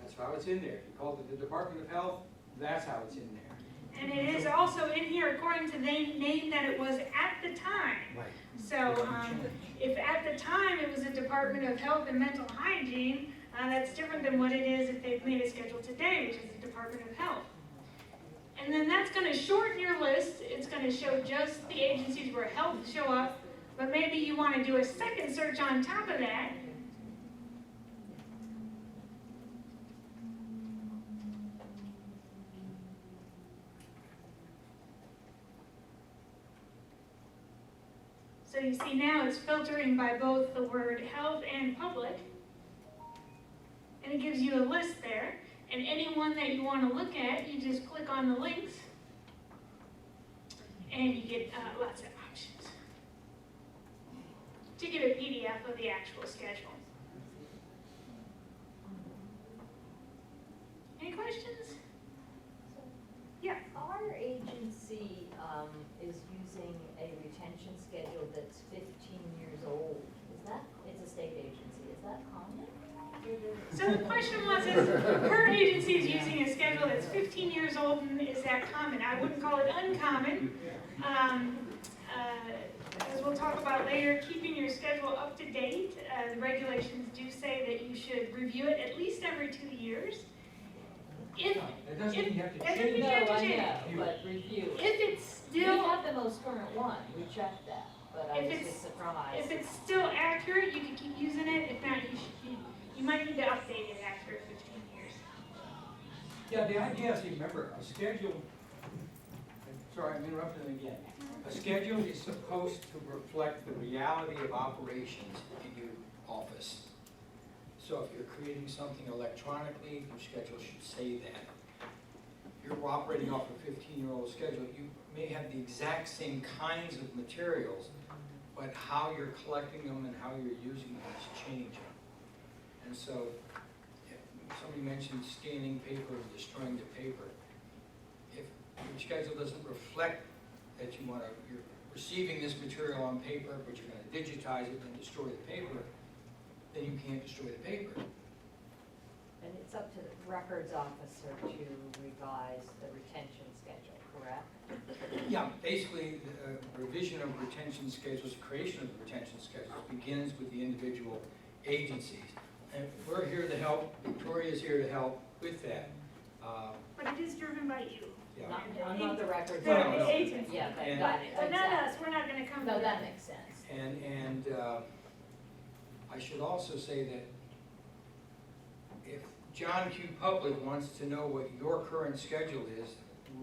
that's how it's in there. If you called it the Department of Health, that's how it's in there. And it is also in here according to the name that it was at the time. Right. So if at the time it was a Department of Health and Mental Hygiene, that's different than what it is if they've made a schedule today, which is the Department of Health. And then that's going to shorten your list. It's going to show just the agencies where health show up, but maybe you want to do a second search on top of that. So you see now it's filtering by both the word health and public. And it gives you a list there. And any one that you want to look at, you just click on the links. And you get lots of options to get a PDF of the actual schedule. Any questions? Yeah. Our agency is using a retention schedule that's 15 years old. Is that, it's a state agency, is that common? So the question was, is her agency is using a schedule that's 15 years old, and is that common? I wouldn't call it uncommon. As we'll talk about later, keeping your schedule up to date. The regulations do say that you should review it at least every 2 years. If, That doesn't mean you have to that doesn't change mean No, you have to I change. know, but review it. If it's We still, have the most current one, we checked that, but I If was it's- just surprised. if it's still accurate, you can keep using it. If not, you might need to update it after 15 years. Yeah, the idea is, remember, a schedule, sorry, I'm interrupting again. A schedule is supposed to reflect the reality of operations in your office. So if you're creating something electronically, your schedule should say that. You're operating off a 15-year-old schedule, you may have the exact same kinds of materials, but how you're collecting them and how you're using them is changing. And so, somebody mentioned scanning paper and destroying the paper. If your schedule doesn't reflect that you're receiving this material on paper, but you're gonna digitize it and destroy the paper, then you can't destroy the paper. And it's up to the records officer to revise the retention schedule, correct? Yeah, basically, the revision of retention schedules, creation of the retention schedules begins with the individual agencies. And we're here to help, Victoria's here to help with that. But it is driven by you. Yeah. I'm not the records No, officer. the agency. Yeah, And- got it, But not exactly. us, we're not gonna come to No, that. that makes sense. And I should also say that if John Q. Public wants to know what your current schedule is,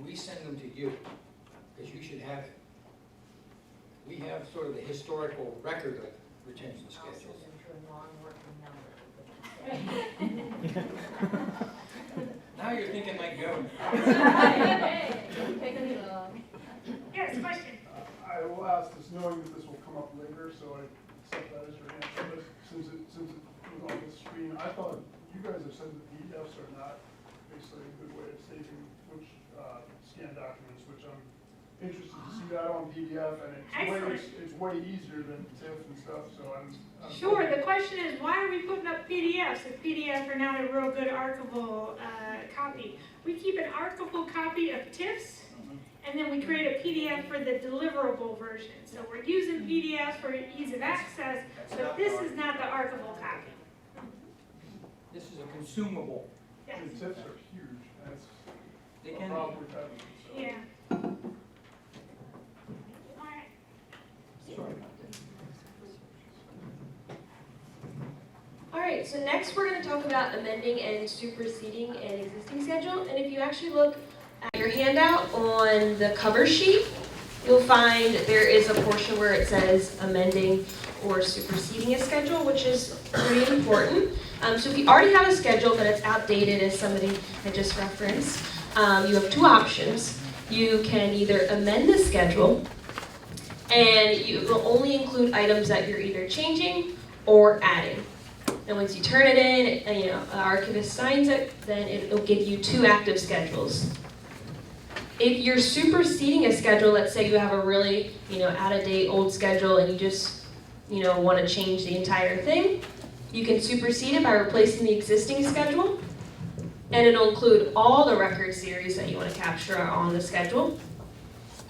we send them to you, because you should have it. We have sort of the historical record of retention I'll schedules. send them to a non-working number. Now you're thinking like government. Hey, take it along. Yes, question. I will ask this knowing that this will come up later, so I accept that as your answer, but since it was on the screen, I thought you guys have said that PDFs are not basically a good way of saving which scanned documents, which I'm interested to see that on PDF, and Excellent. it's way easier than TIFF and stuff, so I'm. Sure, the question is, why are we putting up PDFs if PDFs are not a real good archival copy? We keep an archival copy of TIFFs, and then we create a PDF for the deliverable version. So we're using PDFs for ease of access, but this is not the archival copy. This is a consumable. Yes, The TIFFs are huge, that's They a can problem be. with having them, so. yeah. All right. Sorry about that. All right, so next we're going to talk about amending and superseding an existing schedule. And if you actually look at your handout on the cover sheet, you'll find there is a portion where it says amending or superseding a schedule, which is pretty important. So if you already have a schedule but it's outdated, as somebody had just referenced, you have two options. You can either amend the schedule, and you will only include items that you're either changing or adding. And once you turn it in, and an archivist signs it, then it'll give you two active schedules. If you're superseding a schedule, let's say you have a really, out-of-date old schedule and you just want to change the entire thing, you can supersede it by replacing the existing schedule. And it'll include all the record series that you want to capture on the schedule.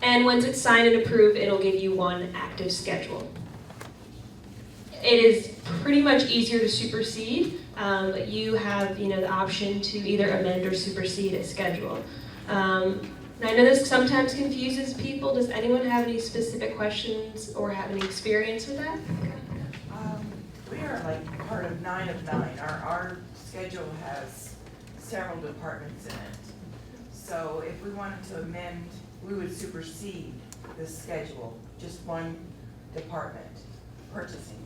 And once it's signed and approved, it'll give you one active schedule. It is pretty much easier to supersede, but you have the option to either amend or supersede a schedule. I know this sometimes confuses people. Does anyone have any specific questions or have any experience with that? We are like part of 9 of 9. Our schedule has several departments in it. So if we wanted to amend, we would supersede the schedule, just one department, purchasing.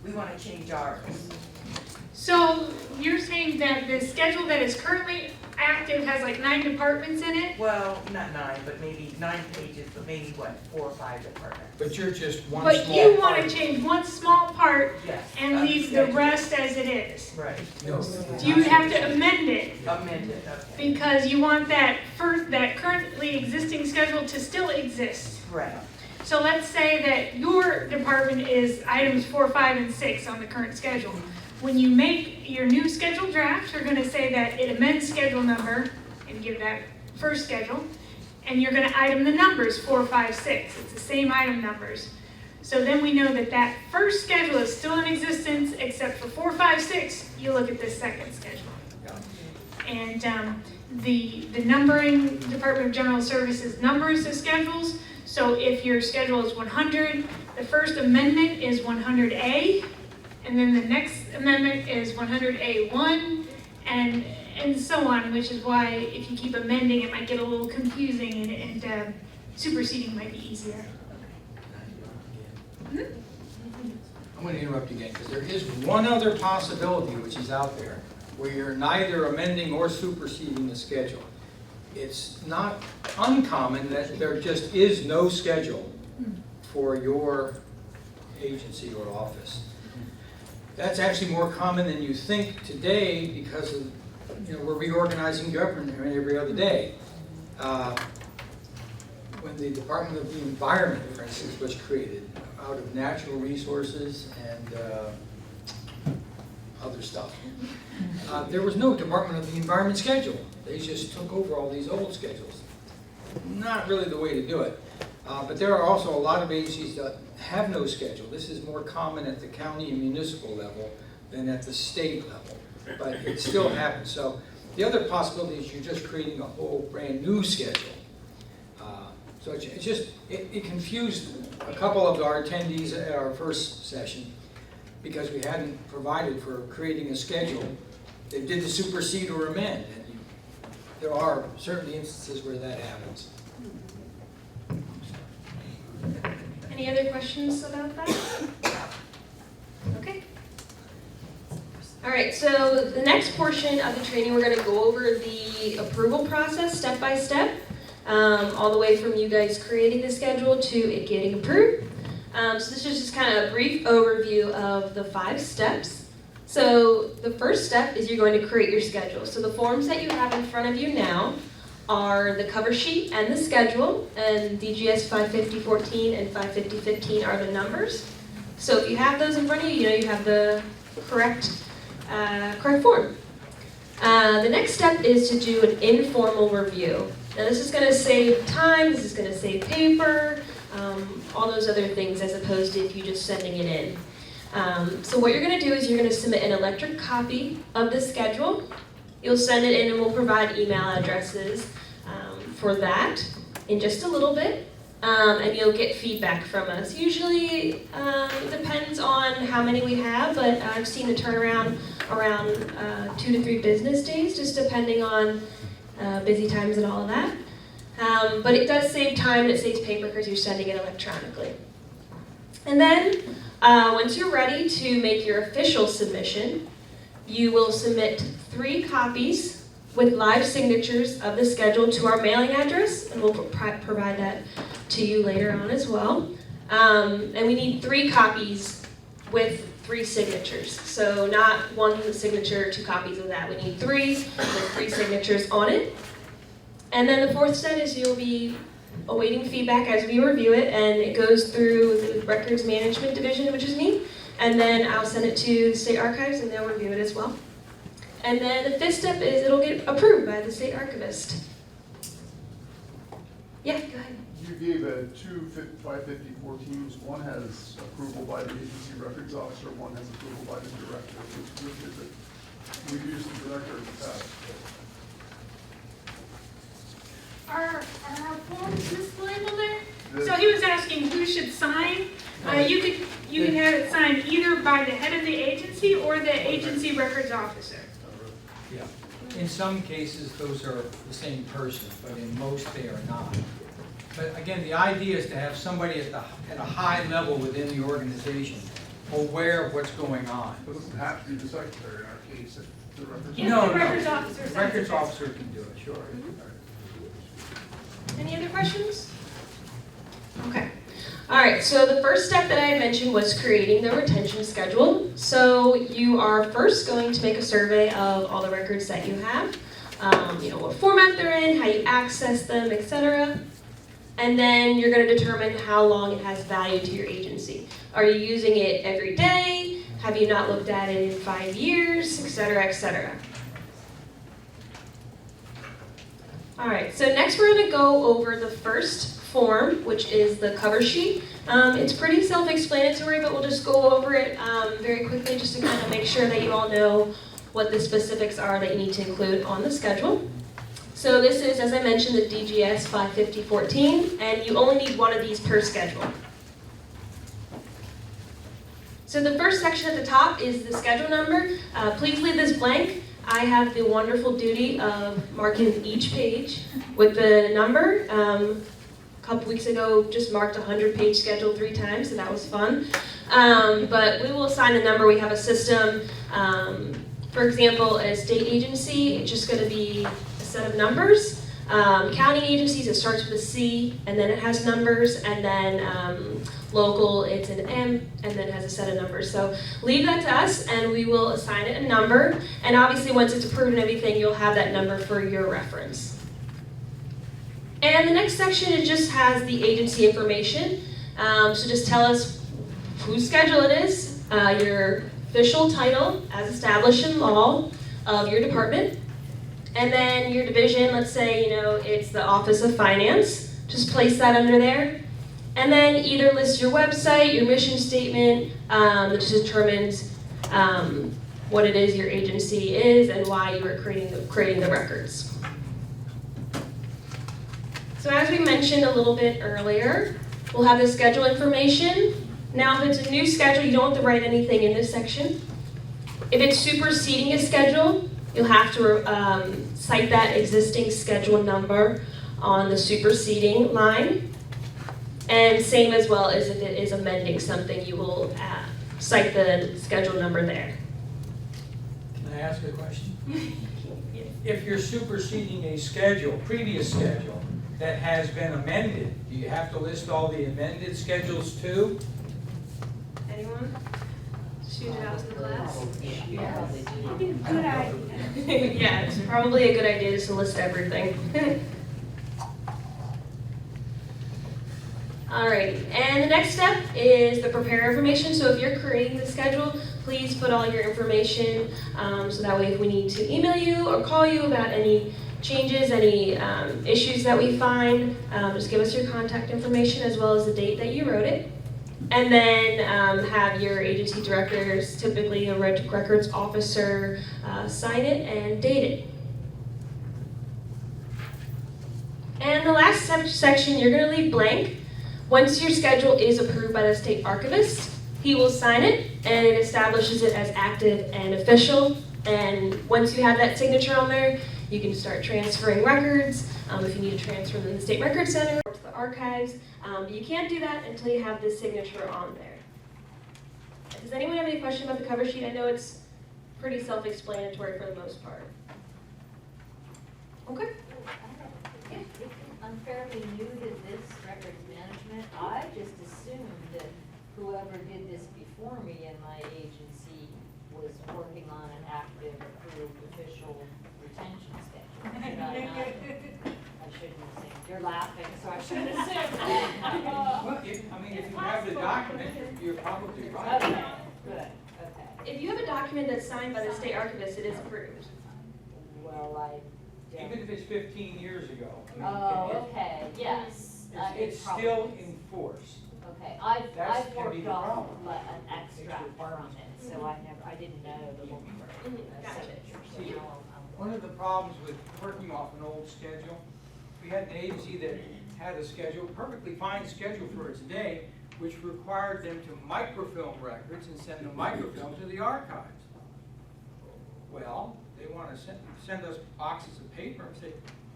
We want to change ours. So you're saying that the schedule that is currently active has like 9 departments in it? Well, not 9, but maybe 9 pages, but maybe 4 or 5 departments. But you're just one But small you want part. to change one small part Yes. and of leave the schedule. rest as it is. Right, No. You have to amend it amended, okay. because you want that currently existing schedule to still exist. Right, So let's say that your department is items 4, 5, and 6 on the current schedule. When you make your new schedule draft, you're gonna say that it amends schedule number and give that first schedule. And you're gonna item the numbers 4, 5, 6. It's the same item numbers. So then we know that that first schedule is still in existence except for 4, 5, 6. You look at this second schedule. And the numbering Department of General Services numbers the schedules. So if your schedule is 100, the first amendment is 100A, and then the next amendment is 100A1, and so on, which is why if you keep amending, it might get a little confusing, and superseding might be easier. I'm going to interrupt you again, because there is one other possibility which is out there, where you're neither amending or superseding the schedule. It's not uncommon that there just is no schedule for your agency or office. That's actually more common than you think today because of, we're reorganizing government every other day. When the Department of the Environment, for instance, was created out of natural resources and other stuff, there was no Department of the Environment schedule. They just took over all these old schedules. Not really the way to do it. But there are also a lot of agencies that have no schedule. This is more common at the county and municipal level than at the state level, but it still happens. So the other possibility is you're just creating a whole brand new schedule. So it confused a couple of our attendees at our first session because we hadn't provided for creating a schedule. They did the supersede or amend, and there are certainly instances where that happens. Any other questions about that? Okay. All right, so the next portion of the training, we're going to go over the approval process step by step, all the way from you guys creating the schedule to it getting approved. So this is just kind of a brief overview of the 5 steps. So the first step is you're going to create your schedule. So the forms that you have in front of you now are the cover sheet and the schedule, and DGS 55014 and 55015 are the numbers. So if you have those in front of you, you have the correct form. The next step is to do an informal review. Now this is going to save time, this is going to save paper, all those other things as opposed to if you just sending it in. So what you're going to do is you're going to submit an electric copy of the schedule. You'll send it in and we'll provide email addresses for that in just a little bit. And you'll get feedback from us. Usually it depends on how many we have, but I've seen a turnaround around 2 to 3 business days, just depending on busy times and all of that. But it does save time and it saves paper because you're sending it electronically. And then once you're ready to make your official submission, you will submit 3 copies with live signatures of the schedule to our mailing address, and we'll provide that to you later on as well. And we need 3 copies with 3 signatures. So not 1 signature, 2 copies of that. We need 3 with 3 signatures on it. And then the 4th step is you'll be awaiting feedback as we review it, and it goes through the Records Management Division, which is me, and then I'll send it to the State Archives and they'll review it as well. And then the fifth step is it'll get approved by the State Archivist. Yeah, go ahead. You gave 55014s. One has approval by the agency records officer, one has approval by the director. Which is it? We've used the director in the past. Are our forms mislabeled there? So he was asking who should sign. You can have it signed either by the head of the agency or the agency records officer. Yeah. In some cases, those are the same person, but in most they are not. But again, the idea is to have somebody at a high level within the organization aware of what's going on. It doesn't have to be the secretary in our case, if the records. Yeah, No, the no. records officer The signs records it. officer can do it, sure. Any other questions? Okay. All right, so the first step that I had mentioned was creating the retention schedule. So you are first going to make a survey of all the records that you have, what format they're in, how you access them, etc. And then you're going to determine how long it has value to your agency. Are you using it every day? Have you not looked at it in 5 years, etc., etc. All right, so next we're going to go over the first form, which is the cover sheet. It's pretty self-explanatory, but we'll just go over it very quickly just to kind of make sure that you all know what the specifics are that you need to include on the schedule. So this is, as I mentioned, the DGS 55014, and you only need one of these per schedule. So the first section at the top is the schedule number. Please leave this blank. I have the wonderful duty of marking each page with the number. A couple weeks ago, just marked a 100-page schedule 3 times, so that was fun. But we will assign the number. We have a system. For example, a state agency, it's just going to be a set of numbers. County agencies, it starts with a C, and then it has numbers, and then local, it's an M, and then it has a set of numbers. So leave that to us, and we will assign it a number. And obviously, once it's approved and everything, you'll have that number for your reference. And the next section, it just has the agency information. So just tell us whose schedule it is, your official title as established in law of your department, and then your division. Let's say, it's the Office of Finance. Just place that under there. And then either list your website, your mission statement, that just determines what it is your agency is and why you are creating the records. So as we mentioned a little bit earlier, we'll have the schedule information. Now, if it's a new schedule, you don't have to write anything in this section. If it's superseding a schedule, you'll have to cite that existing schedule number on the superseding line. And same as well as if it is amending something, you will cite the schedule number there. Can I ask a question? If you're superseding a previous schedule that has been amended, do you have to list all the amended schedules too? Anyone? Shoot it out to the class. Good idea. Yeah, it's probably a good idea just to list everything. Alrighty, and the next step is the prepare information. So if you're creating the schedule, please put all your information so that way if we need to email you or call you about any changes, any issues that we find, just give us your contact information as well as the date that you wrote it. And then have your agency directors, typically a records officer, sign it and date it. And the last section, you're going to leave blank. Once your schedule is approved by the state archivist, he will sign it and it establishes it as active and official. And once you have that signature on there, you can start transferring records. If you need to transfer them to the State Records Center or to the archives, you can't do that until you have this signature on there. Does anyone have any question about the cover sheet? I know it's pretty self-explanatory for the most part. Okay. I'm fairly new to this records management. I just assumed that whoever did this before me in my agency was working on an active, approved, official retention schedule. Should I shouldn't assume You're laughing, so I shouldn't assume that. Well, if you have the document, you're probably right. Okay, good, okay. If you have a document that's signed by the state archivist, it is approved. Well, I Even if it's 15 years ago. I mean, Oh, okay, yes. It's probably still is. in force. Okay, That's I've can be worked the off problem. an extract from it, so I didn't know the look for a Gotcha. signature, so See, now I'm. One of the problems with working off an old schedule, we had an agency that had a schedule, perfectly fine schedule for its day, which required them to microfilm records and send the microfilm to the archives. Well, they want to send us boxes of paper and say,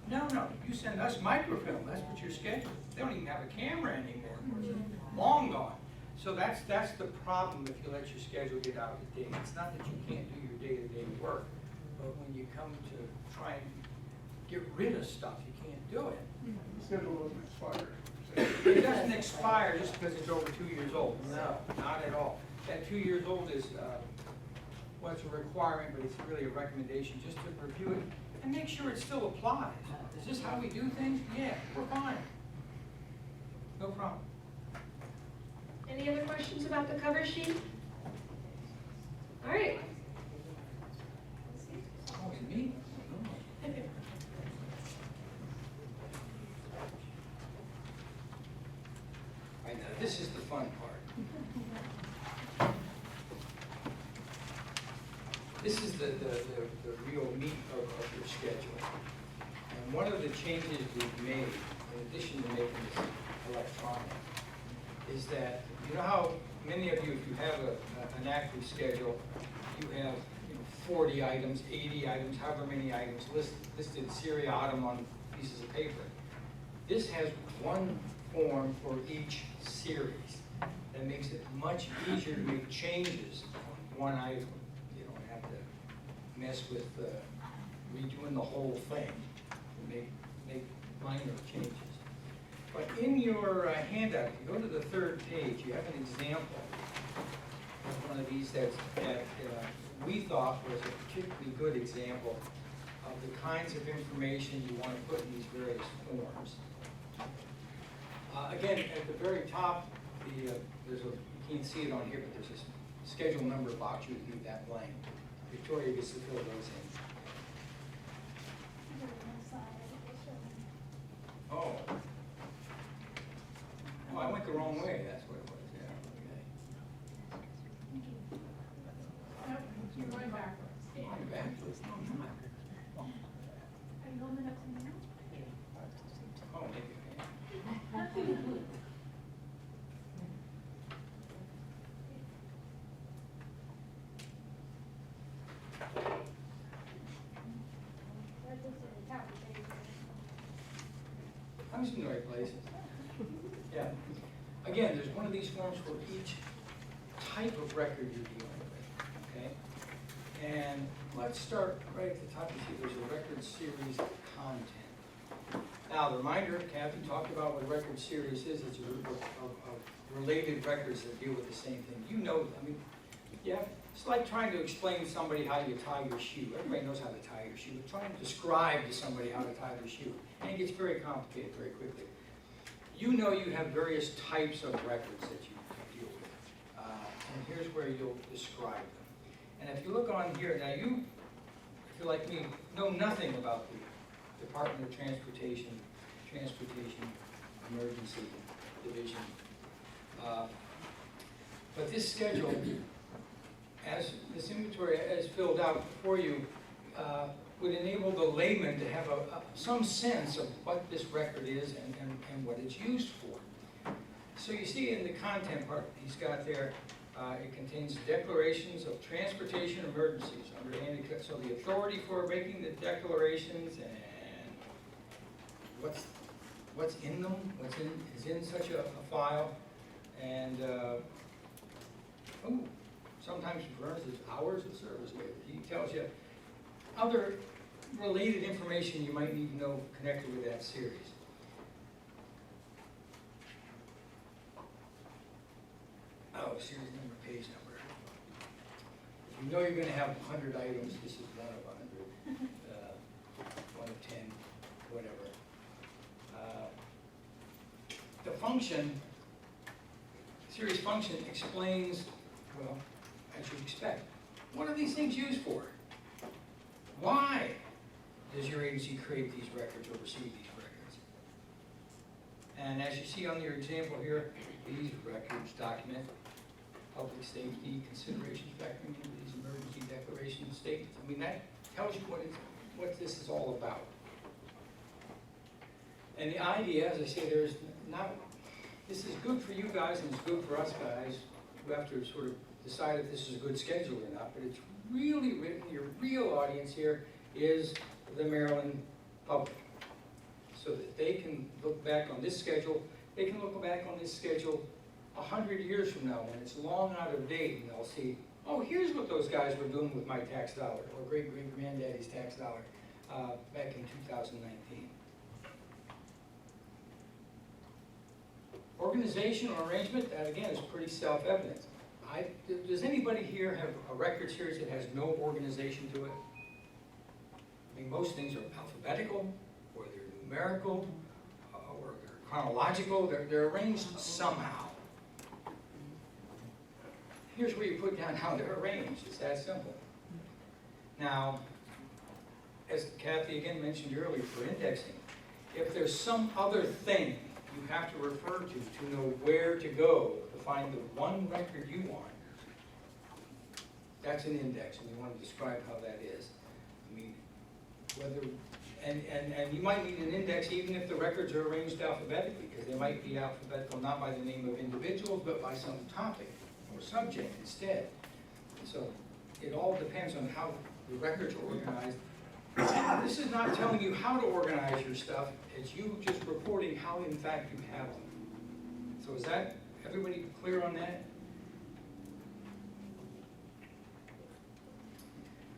no, you send us microfilm, that's what you're scheduled. They don't even have a camera anymore, long gone. So that's the problem if you let your schedule get out of date. It's not that you can't do your day-to-day work, but when you come to try and get rid of stuff, you can't do it. The schedule doesn't expire. It doesn't expire just because it's over 2 years old. No, not at all. That 2 years old is, it's a requirement, but it's really a recommendation just to review it and make sure it still applies. Is this how we do things? Yeah, we're fine. No problem. Any other questions about the cover sheet? All right. Oh, it's me? I know, this is the fun part. This is the real meat of your schedule. And one of the changes we've made, in addition to making this electronic, is that, you know how many of you, if you have an active schedule, you have 40 items, 80 items, however many items listed seriatim on pieces of paper. This has one form for each series. That makes it much easier to make changes on one item. You don't have to mess with redoing the whole thing, make minor changes. But in your handout, if you go to the third page, you have an example of one of these that we thought was a particularly good example of the kinds of information you want to put in these various forms. Again, at the very top, there's you can't see it on here, but there's this schedule number box. You would leave that blank. Victoria gets to fill those in. Oh. Oh, I went the wrong way. That's what it was. Yeah. Okay. Nope, you're going backwards. I'm backwards. No, I'm not. Are you holding up something else? Oh, maybe. I was in the right places. Yeah. Again, there's one of these forms for each type of record you're dealing with, okay? And let's start right at the top. You see there's a record series content. Now, the reminder, Kathy talked about what a record series is. It's a group of related records that deal with the same thing. You know, I mean, yeah, it's like trying to explain to somebody how you tie your shoe. Everybody knows how to tie your shoe. But trying to describe to somebody how to tie their shoe, and it gets very complicated very quickly. You know you have various types of records that you deal with, and here's where you'll describe them. And if you look on here, now you, if you're like me, know nothing about the Department of Transportation Emergency Division. But this schedule, as this inventory is filled out for you, would enable the layman to have some sense of what this record is and what it's used for. So you see in the content part, he's got there, it contains declarations of transportation emergencies under handicap. So the authority for making the declarations and what's in them, is in such a file, and sometimes versus hours of service later. He tells you other related information you might need to know connected with that series. Oh, series number, page number. If you know you're going to have 100 items, this is one of 100, one of 10, whatever. function, series function explains, well, as you'd expect, what are these things used for? Why does your agency create these records or receive these records? And as you see on your example here, these records document public safety considerations factoring into these emergency declaration statements. I mean, that tells you what this is all about. And the idea, as I say, this is good for you guys and it's good for us guys who have to sort of decide if this is a good schedule or not, but it's really written, your real audience here is the Maryland public. So that they can look back on this schedule, they can look back on this schedule 100 years from now when it's long out of date and they'll see, oh, here's what those guys were doing with my tax dollar or great-great-granddaddy's tax dollar back in 2019. Organization or arrangement, that again is pretty self-evident. Does anybody here have a record series that has no organization to it? I mean, most things are alphabetical, or they're numerical, or they're chronological, they're arranged somehow. Here's where you put down how they're arranged, it's that simple. Now, as Kathy again mentioned earlier for indexing, if there's some other thing you have to refer to know where to go to find the one record you want, that's an index, and you want to describe how that is. I mean, whether, and you might need an index even if the records are arranged alphabetically, because they might be alphabetical not by the name of individuals, but by some topic or subject instead. So it all depends on how the records are organized. This is not telling you how to organize your stuff, it's you just reporting how in fact you have them. So is that, everybody clear on that?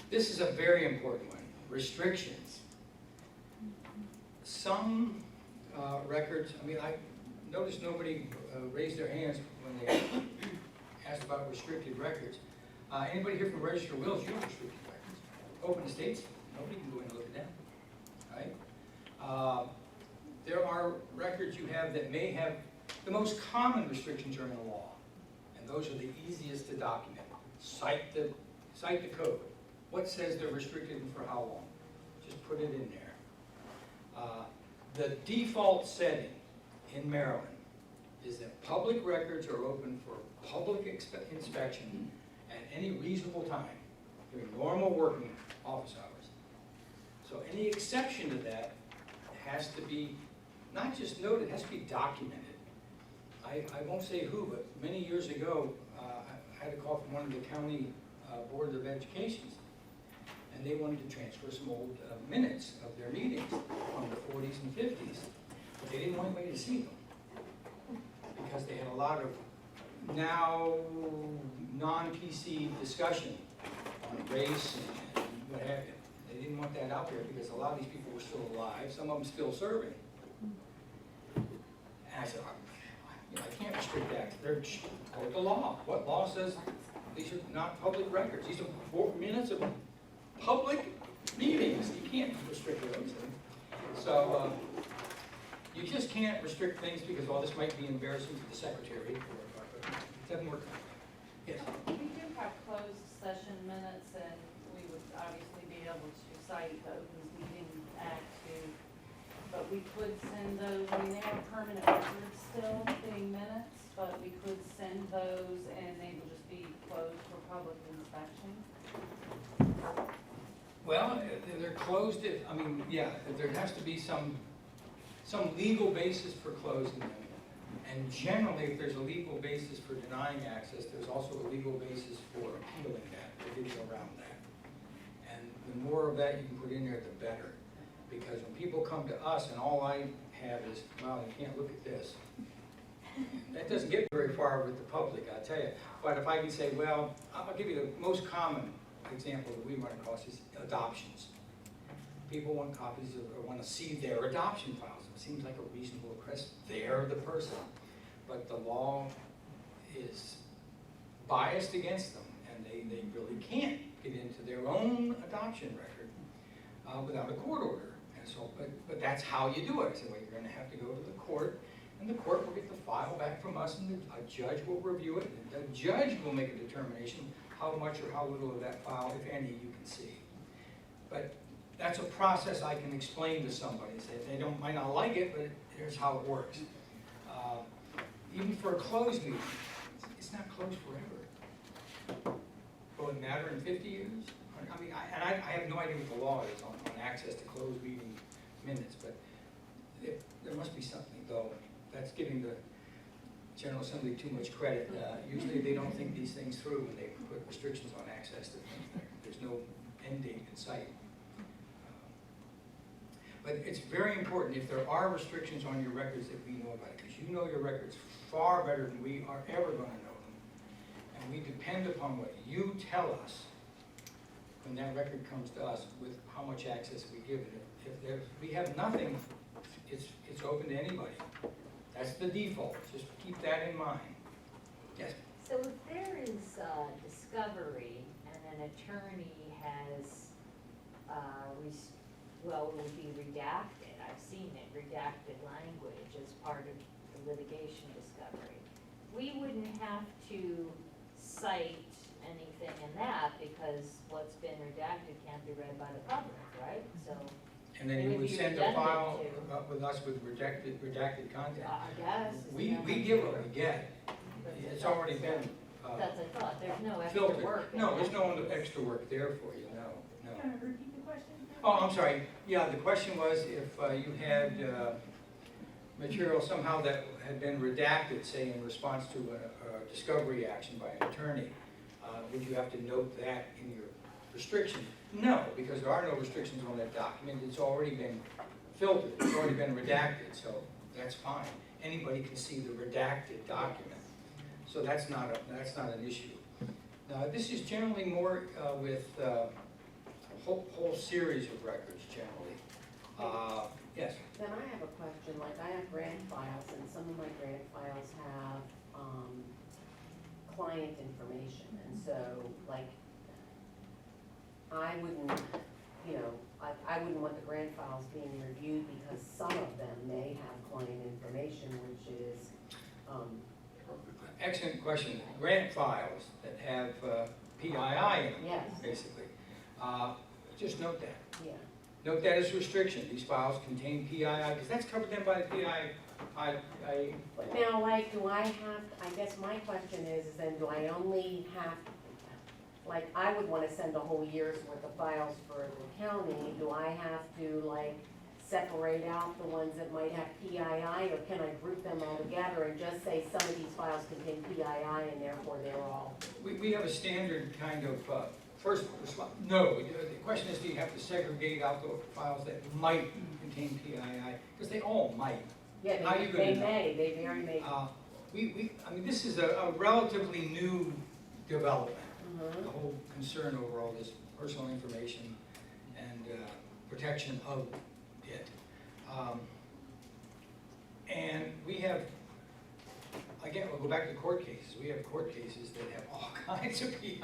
This is a very important one, restrictions. Some records, I mean, I noticed nobody raised their hands when they asked about restricted records. Anybody here from Register of Wills, you have restricted records. Open estates, nobody can go in and look at them, right? There are records you have that may have, the most common restrictions are in the law, and those are the easiest to document. Cite the code. What says they're restricted and for how long? Just put it in there. The default setting in Maryland is that public records are open for public inspection at any reasonable time during normal working office hours. So any exception to that has to be not just noted, it has to be documented. I won't say who, but many years ago, I had a call from one of the county boards of educations, and they wanted to transfer some old minutes of their meetings from the 40s and 50s, but they didn't want anybody to see them because they had a lot of now non-PC discussion on race and what have you. They didn't want that out there because a lot of these people were still alive, some of them still serving. And I said, I can't restrict that. They're quote the law. What law says these are not public records? These are 4 minutes of public meetings. You can't restrict those things. So you just can't restrict things because, well, this might be embarrassing to the secretary. It doesn't work. Yes? We do have closed session minutes, and we would obviously be able to cite the Open Meeting Act too. But we could send those, I mean, they are permanent records still, being minutes, but we could send those and they will just be closed for public inspection. Well, they're closed if, I mean, yeah, there has to be some legal basis for closing them. And generally, if there's a legal basis for denying access, there's also a legal basis for appealing that, or getting around that. And the more of that you can put in there, the better. Because when people come to us and all I have is, well, you can't look at this. That doesn't get very far with the public, I tell you. But if I can say, well, I'll give you the most common example that we run across is adoptions. People want copies of, or want to see their adoption files. It seems like a reasonable request. They're the person. But the law is biased against them, and they really can't get into their own adoption record without a court order. And so, but that's how you do it. I said, well, you're going to have to go to the court and the court will get the file back from us, and a judge will review it, and the judge will make a determination how much or how little of that file, if any, you can see. But that's a process I can explain to somebody. Say they might not like it, but here's how it works. Even for a closed meeting, it's not closed forever. Will it matter in 50 years? I mean, I have no idea what the law is on access to closed meeting minutes, but there must be something, though. That's giving the General Assembly too much credit. Usually they don't think these things through when they put restrictions on access to things. There's no end date in sight. But it's very important, if there are restrictions on your records, that we know about it, because you know your records far better than we are ever going to know them. And we depend upon what you tell us when that record comes to us with how much access we give it. If we have nothing, it's open to anybody. That's the default. Just keep that in mind. Yes? So if there is discovery and an attorney has, well, it will be redacted, I've seen it, redacted language as part of the litigation discovery, we wouldn't have to cite anything in that because what's been redacted can't be read by the public, right? So. And then you would send a file with us with redacted content. I guess. We give what we get. It's already been That's, I thought, there's no extra filtered. work. in No, there's that. no extra work there for you, no. Can I repeat the question? Oh, I'm sorry. Yeah, the question was if you had material somehow that had been redacted, say in response to a discovery action by an attorney, would you have to note that in your restriction? No, because there are no restrictions on that document. It's already been filtered. It's already been redacted, so that's fine. Anybody can see the redacted document. So that's not an issue. Now, this is generally more with a whole series of records, generally. Yes? Then I have a question, like I have grant files, and some of my grant files have client information, and so, like, I wouldn't, I wouldn't want the grant files being reviewed because some of them may have client information, which is, Excellent question. Grant files that have PII in them, Yes. basically. Just note that. yeah. Note that as restriction. These files contain PII, because that's covered then by the PII. But now, like, do I have, I guess my question is then do I only have, like, I would want to send a whole year's worth of files for the county. Do I have to, like, separate out the ones that might have PII, or can I group them all together and just say some of these files contain PII and therefore they're all? We have a standard kind of, first response. No, the question is, do you have to segregate out the files that might contain PII? Because they all might. Yeah, How you they gonna know? may, they very may. I mean, this is a relatively new development. Mhm. The whole concern over all this personal information and protection of it. And we have, again, we'll go back to court cases. We have court cases that have all kinds of PII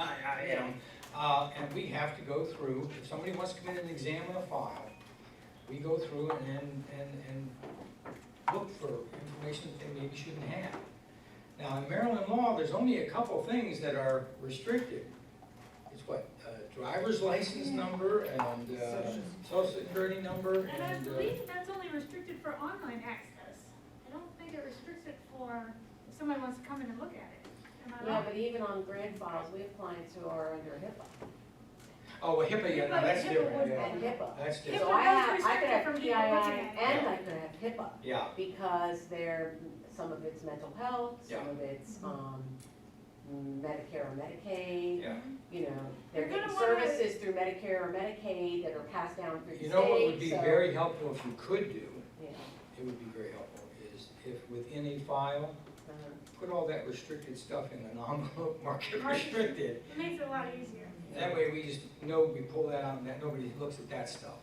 in them. And we have to go through, if somebody wants to come in and examine a file, we go through and look for information that they maybe shouldn't have. Now, in Maryland law, there's only a couple things that are restricted. It's what, driver's license number and social security number And I and, believe that's only restricted for online access. I don't think it restricts it for if somebody wants to come in and look at it. Am I Yeah, wrong? but even on grant files, we have clients who are under HIPAA. oh, well, HIPAA, yeah, no, that's HIPAA different, was- yeah. And HIPAA. That's HIPAA different. So I could have from PII people looking at it. and I could have HIPAA. Yeah, Because they're, some of it's mental health, some Yeah. of it's Medicare or Medicaid. yeah. You know, they're You're gonna getting wanna- services through Medicare or Medicaid that are passed down through the state. You know what would be so- very helpful if you could do, Yeah. it would be very helpful, is if within a file, uh-huh. put all that restricted stuff in an envelope, mark it restricted. It makes it a lot easier. That way we just know, we pull that out and that nobody looks at that stuff.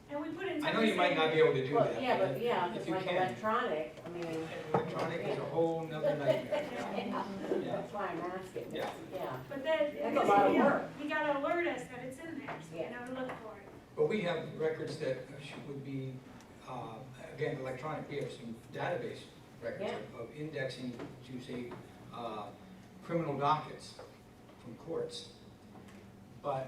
And we put it in. I know you might not be able to do Well, that. yeah, but yeah, if it's you like can. electronic, I mean. Electronic is a whole nother nightmare. Yeah, that's why I'm asking. Yeah. Yeah. But then, That's a lot of work. you gotta alert us that it's in there, so we Yeah. know to look for it. But we have records that would be, again, electronic. We have some database records Yeah. of indexing to say, criminal dockets from courts. But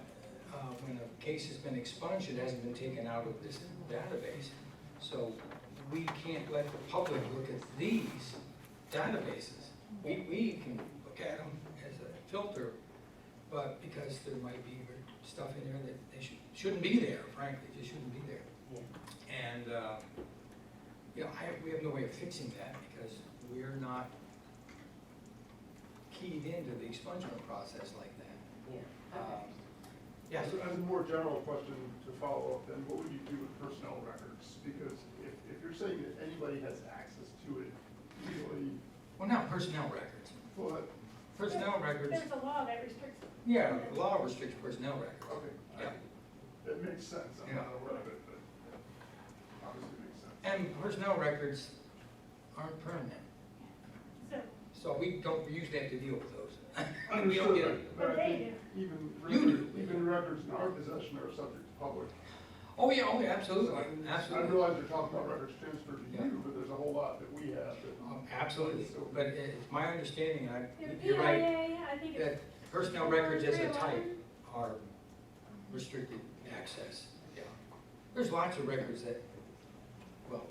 when a case has been expunged, it hasn't been taken out of this database. So we can't let the public look at these databases. We can look at them as a filter, but because there might be stuff in there that they shouldn't be there, frankly, just shouldn't be there. Yeah. And, we have no way of fixing that because we're not keyed into the expungement process like that. Yeah. Yes, As a more general question to follow up, then what would you do with personnel records? Because if you're saying that anybody has access to it legally, well, now personnel records. well, Personnel records, There's a law that restricts them. yeah, the law restricts personnel records. okay, Yeah. it makes sense, I'm not aware of it, but obviously it makes sense. And personnel records aren't permanent, So, so we don't usually have to deal with those. We don't Understood, get, but I But they think even You do. records, even records in our possession are subject to public. oh, yeah, absolutely, I absolutely. realize you're talking about records transferred to Yeah. you, but there's a whole lot that we have that. Absolutely, but it's my understanding, and the you're right, PIA, I think it's. that personnel records as a type are restricted access, yeah. There's lots of records that, well,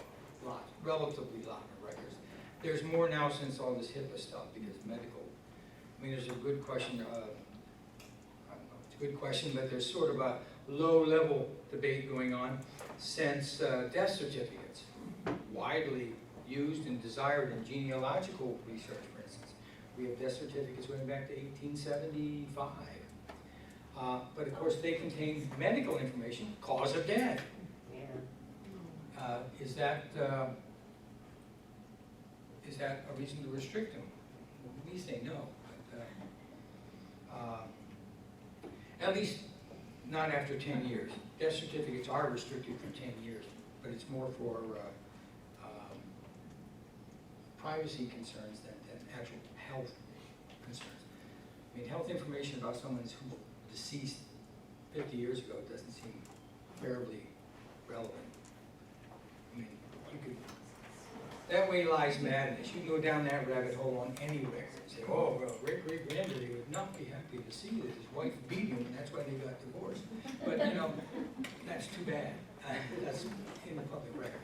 relatively lot of records. There's more now since all this HIPAA stuff, because medical, I mean, there's a good question, I don't know, it's a good question, but there's sort of a low-level debate going on since death certificates, widely used and desired in genealogical research, for instance. We have death certificates going back to 1875. But of course, they contain medical information, cause of death. Yeah. Is that a reason to restrict them? We say no. But, at least not after 10 years. Death certificates are restricted for 10 years, but it's more for privacy concerns than actual health concerns. I mean, health information about someone who's deceased 50 years ago doesn't seem terribly relevant. I mean, you could, that way lies madness. You can go down that rabbit hole on any record and say, oh, well, great-great-granddaddy would not be happy to see that his wife beat him, and that's why they got divorced. But, you know, that's too bad. That's in the public record.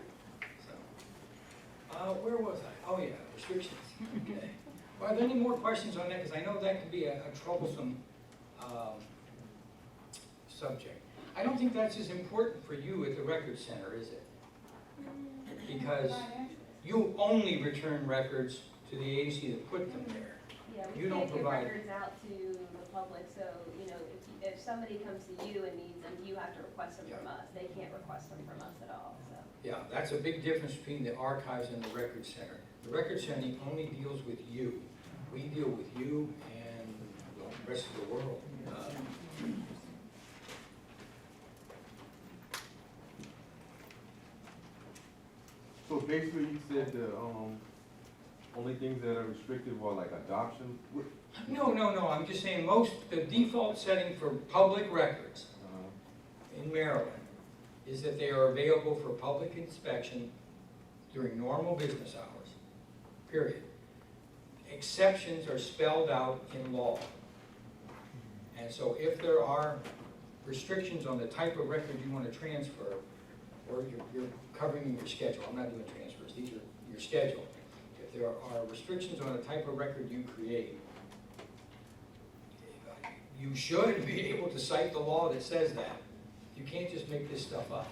Where was I? Oh, yeah, restrictions. Okay. Well, are there any more questions on that? Because I know that can be a troublesome subject. I don't think that's as important for you at the Record Center, is it? Because you only return records to the agency that put them there. Yeah, You we don't can't give provide- records out to the public, so, if somebody comes to you and needs them, you have to request them from us. They can't request them from us at all, so. Yeah, that's a big difference between the archives and the Record Center. The Record Center only deals with you. We deal with you and the rest of the world. So basically, you said the only things that are restricted were like adoption? No, I'm just saying the default setting for public records in Maryland is that they are available for public inspection during normal business hours, period. Exceptions are spelled out in law. And so if there are restrictions on the type of record you want to transfer, or you're covering your schedule, I'm not doing transfers, these are your schedule. If there are restrictions on the type of record you create, you should be able to cite the law that says that. You can't just make this stuff up.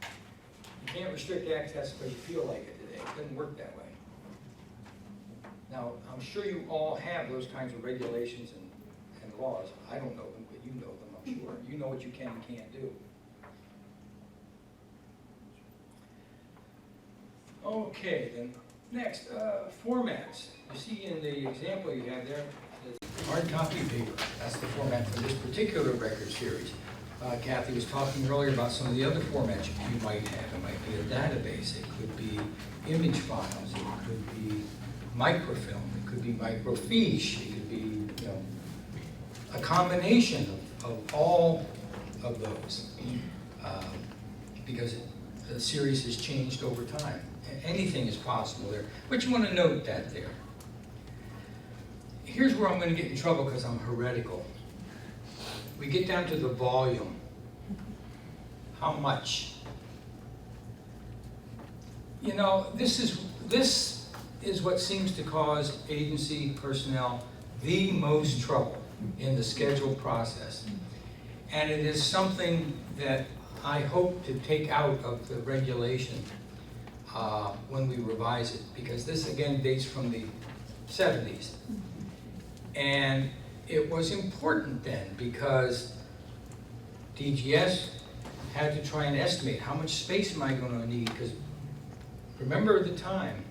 You can't restrict access because you feel like it today. It doesn't work that way. Now, I'm sure you all have those kinds of regulations and laws. I don't know them, but you know them, I'm sure. You know what you can and can't do. Okay, then, next, formats. You see in the example you have there, the hard copy paper. That's the format for this particular record series. Kathy was talking earlier about some of the other formats you might have. It might be a database, it could be image files, it could be microfilm, it could be microfiche, it could be, a combination of all of those. Because the series has changed over time. Anything is possible there, but you want to note that there. Here's where I'm going to get in trouble because I'm heretical. We get down to the volume. How much? You know, this is what seems to cause agency personnel the most trouble in the schedule process. And it is something that I hope to take out of the regulation when we revise it, because this again dates from the 70s. And it was important then because DGS had to try and estimate how much space am I going to need, because remember the time,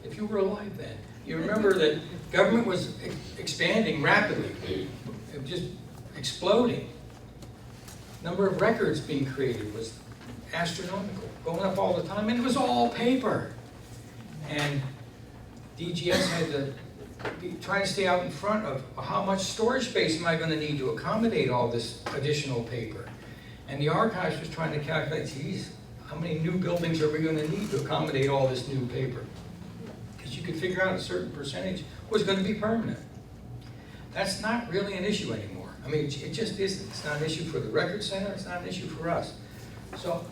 if you were alive then, you remember that government was expanding rapidly. It was just exploding. Number of records being created was astronomical, going up all the time, and it was all paper. And DGS had to be trying to stay out in front of how much storage space am I going to need to accommodate all this additional paper. And the archives was trying to calculate, geez, how many new buildings are we going to need to accommodate all this new paper? Because you could figure out a certain percentage was going to be permanent. That's not really an issue anymore. I mean, it just isn't. It's not an issue for the Record Center. It's not an issue for us. So,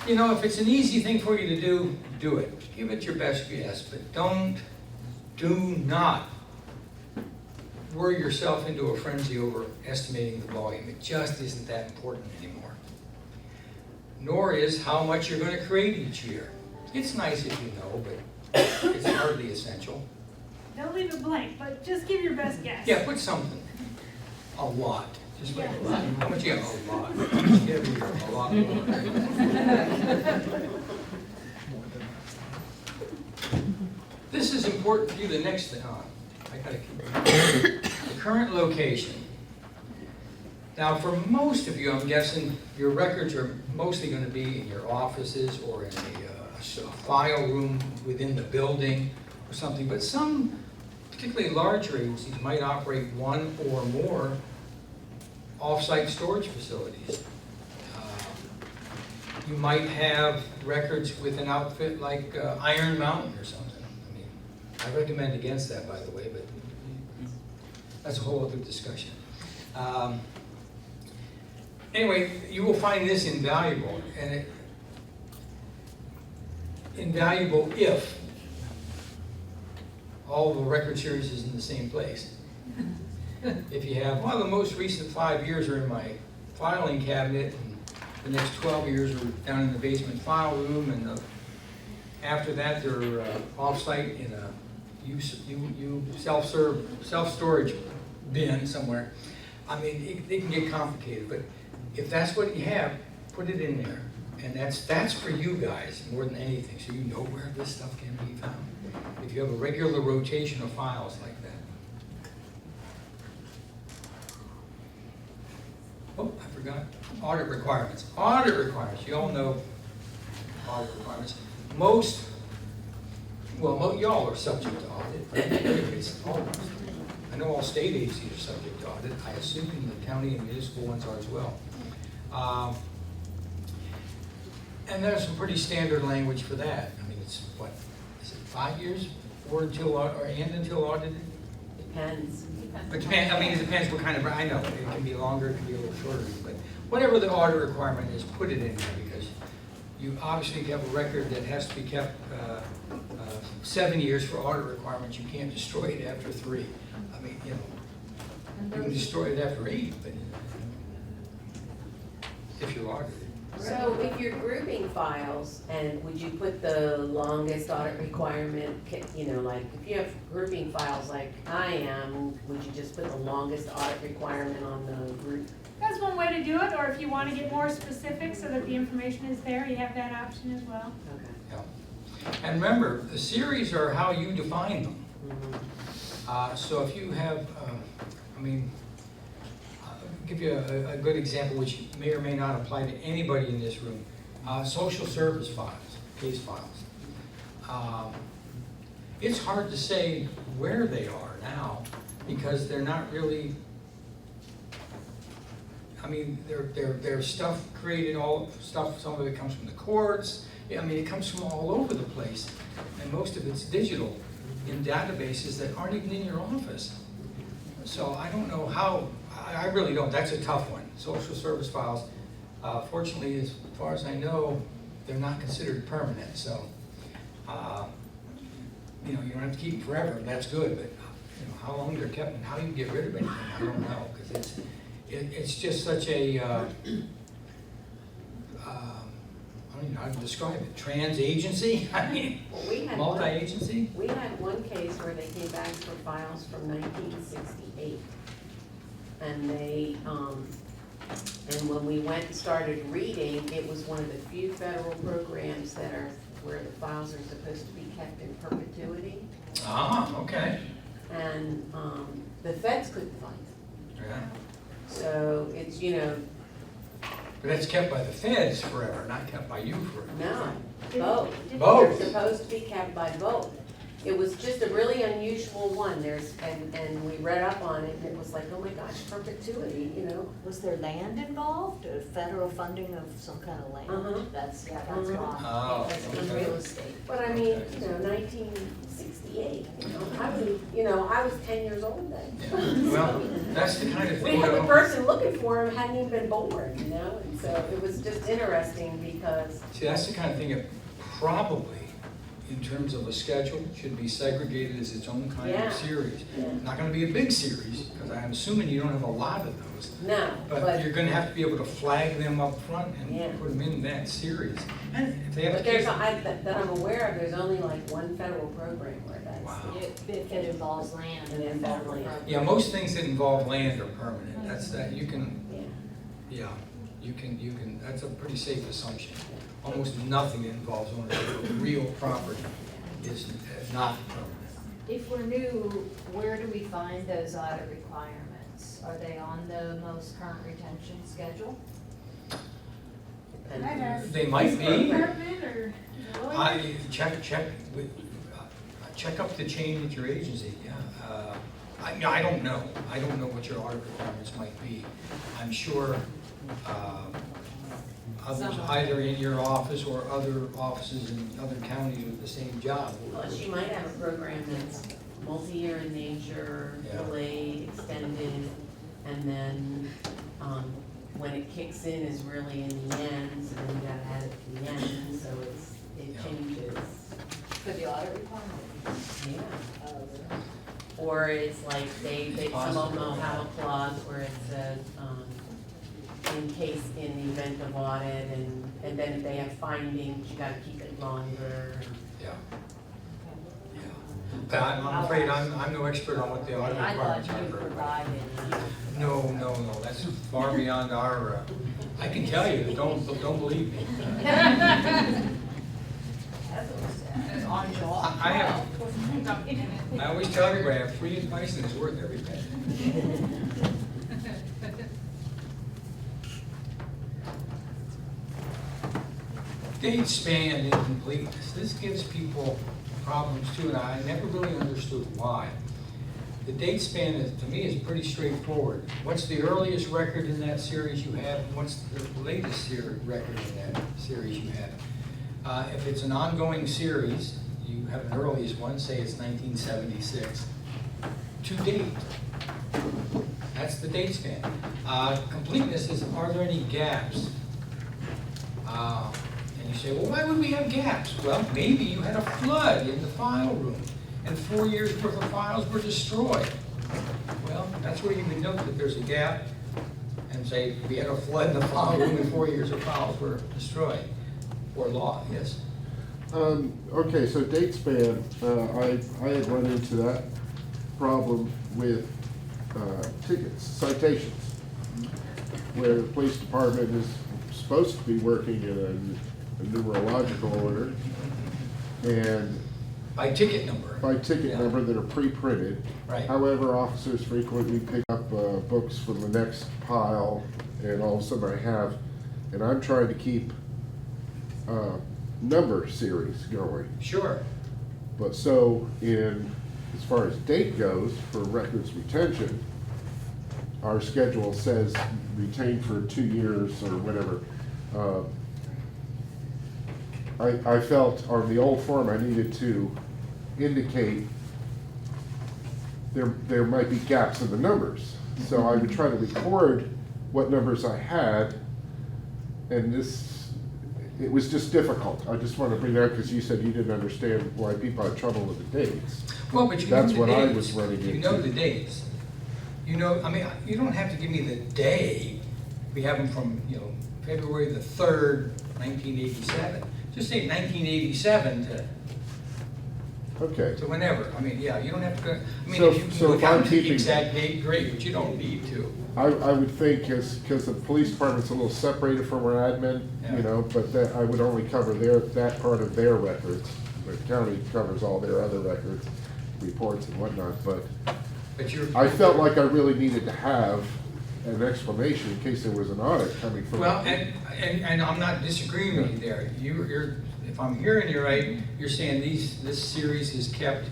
you know, if it's an easy thing for you to do, do it. Give it your best guess, but do not worry yourself into a frenzy over estimating the volume. It just isn't that important anymore. Nor is how much you're going to create each year. It's nice if you know, but it's hardly essential. Don't leave it blank, but just give your best guess. Yeah, put something. A lot. Just like a lot. How much you have? A lot. Give me a lot more. This is important for you. The next thing on. I gotta keep the current location. Now, for most of you, I'm guessing your records are mostly going to be in your offices or in a file room within the building or something. But some, particularly larger agencies, might operate one or more off-site storage facilities. You might have records with an outfit like Iron Mountain or something. I mean, I recommend against that, by the way, but that's a whole other discussion. Anyway, you will find this invaluable, and invaluable if all the record series is in the same place. If you have, well, the most recent 5 years are in my filing cabinet, and the next 12 years are down in the basement file room, and after that they're off-site in a self-storage bin somewhere. I mean, it can get complicated, but if that's what you have, put it in there. And that's for you guys more than anything, so you know where this stuff can be found. If you have a regular rotation of files like that. Oh, I forgot. Audit requirements. Audit requirements. You all know audit requirements. Most, well, y'all are subject to audit, right? I know all state agencies are subject to audit. I assume the county and municipal ones are as well. And there's some pretty standard language for that. I mean, it's what, is it 5 years or until audited? Depends. It depends. I mean, it depends what kind of, I know, it can be longer, it can be a little shorter, but whatever the audit requirement is, put it in there, because you obviously have a record that has to be kept 7 years for audit requirements. You can't destroy it after 3. I mean, you know, you can destroy it after 8, but if you're audited. So if you're grouping files, and would you put the longest audit requirement, you know, like if you have grouping files like I am, would you just put the longest audit requirement on the group? That's one way to do it, or if you want to get more specific so that the information is there, you have that option as well. Okay. Yeah. And remember, the series are how you define them. So if you have, I mean, I'll give you a good example which may or may not apply to anybody in this room. Social service files, case files. It's hard to say where they are now because they're not really, I mean, there's stuff created, all stuff, some of it comes from the courts. I mean, it comes from all over the place. And most of it's digital in databases that aren't even in your office. So I don't know how, I really don't, that's a tough one. Social service files, fortunately, as far as I know, they're not considered permanent, so, you know, you don't have to keep them forever, and that's good, but, you know, how long they're kept and how you get rid of anything, I don't know, because it's just such a, I don't even know how to describe it, trans agency? I mean, Well, we had multi-agency? We had one case where they came back for files from 1968. And they, and when we went and started reading, it was one of the few federal programs that are, where the files are supposed to be kept in perpetuity. Ah, okay. And the feds couldn't find it. Yeah. So it's, you know, But that's kept by the feds forever, not kept by you forever. no, both. Both. They're supposed to be kept by both. It was just a really unusual one, and we read up on it, and it was like, oh my gosh, perpetuity, you know? Was there land involved, or federal funding of some kind of land? Uh-huh. That's Uh-huh. gone. Oh, That's in okay. real estate. But I mean, you know, 1968, I was 10 years old then. Yeah. Well, that's the kind of We thing, had the though. person looking for him hadn't even been born, you know, and so it was just interesting because, See, that's the kind of thing that probably, in terms of a schedule, should be segregated as its own kind Yeah. of series. Yeah. Not gonna be a big series, because I'm assuming you don't have a lot of those. no, But you're gonna have to be able to flag them up front Yeah. and put them in that series. And if they have a but there's, case. that I'm aware of, there's only like one federal program where that's. Wow. If it involves land. And it involves land. Yeah, most things that involve land are permanent. That's that, you can, Yeah. yeah, you can, that's a pretty safe assumption. Almost nothing that involves ownership of real property is not permanent. If we're new, where do we find those audit requirements? Are they on the most current retention schedule? They might be. Department or lawyer? I, check with, check up the chain with your agency, yeah. I don't know. I don't know what your audit requirements might be. I'm sure, others either in your office or other offices in other counties with the same job. Well, she might have a program that's multi-year in nature, Yeah. delayed, extended, and then, when it kicks in is really in the end, so then you gotta add it to the end, so it Yeah. changes. For the audit requirement? Yeah. Oh, Or it's like some of them will have a clause where it says, in case, in the event of audit, and then if they have findings, you gotta keep it longer. Yeah. Yeah. But I'm afraid I'm no expert on what the audit I thought requirements are. you for everybody. provided. No, that's far beyond our, I can tell you, don't believe me. On July. I have, I always tell everybody, I have free advice and it's worth every penny. Date span incompleteness, this gives people problems too, and I never really understood why. The date span, to me, is pretty straightforward. What's the earliest record in that series you have, and what's the latest record in that series you have? If it's an ongoing series, you have an earliest one, say it's 1976, to date. That's the date span. Completeness is, are there any gaps? And you say, well, why would we have gaps? Well, maybe you had a flood in the file room, and 4 years worth of files were destroyed. Well, that's where you would note that there's a gap, and say, we had a flood in the file room, and 4 years of files were destroyed, or lost, yes. Okay, so date span, I had run into that problem with tickets, citations, where the police department is supposed to be working in a numerological order, and by ticket number. by ticket Yeah. number that are pre-printed. Right. However, officers frequently pick up books from the next pile, and all of a sudden I have, and I'm trying to keep number series going. Sure. But so as far as date goes, for records retention, our schedule says retained for 2 years or whatever. I felt on the old form I needed to indicate there might be gaps in the numbers. So I would try to record what numbers I had, and it was just difficult. I just want to bring that because you said you didn't understand why people had trouble with the dates. Well, but you know That's the what I dates. was running into. You know the dates. You know, I mean, you don't have to give me the day. We have them from, February the 3rd, 1987. Just say 1987 Okay. to whenever. I mean, yeah, you don't have to go, I mean, So- if you so can if I'm count the keeping- exact date, great, but you don't need to. I would think, because the police department's a little separated from our admin, Yeah. but that, I would only cover that part of their records. The county covers all their other records, reports and whatnot, but I felt like I really needed to have an explanation in case there was an audit coming from. Well, and I'm not disagreeing with you there. You're, if I'm hearing you right, you're saying this series is kept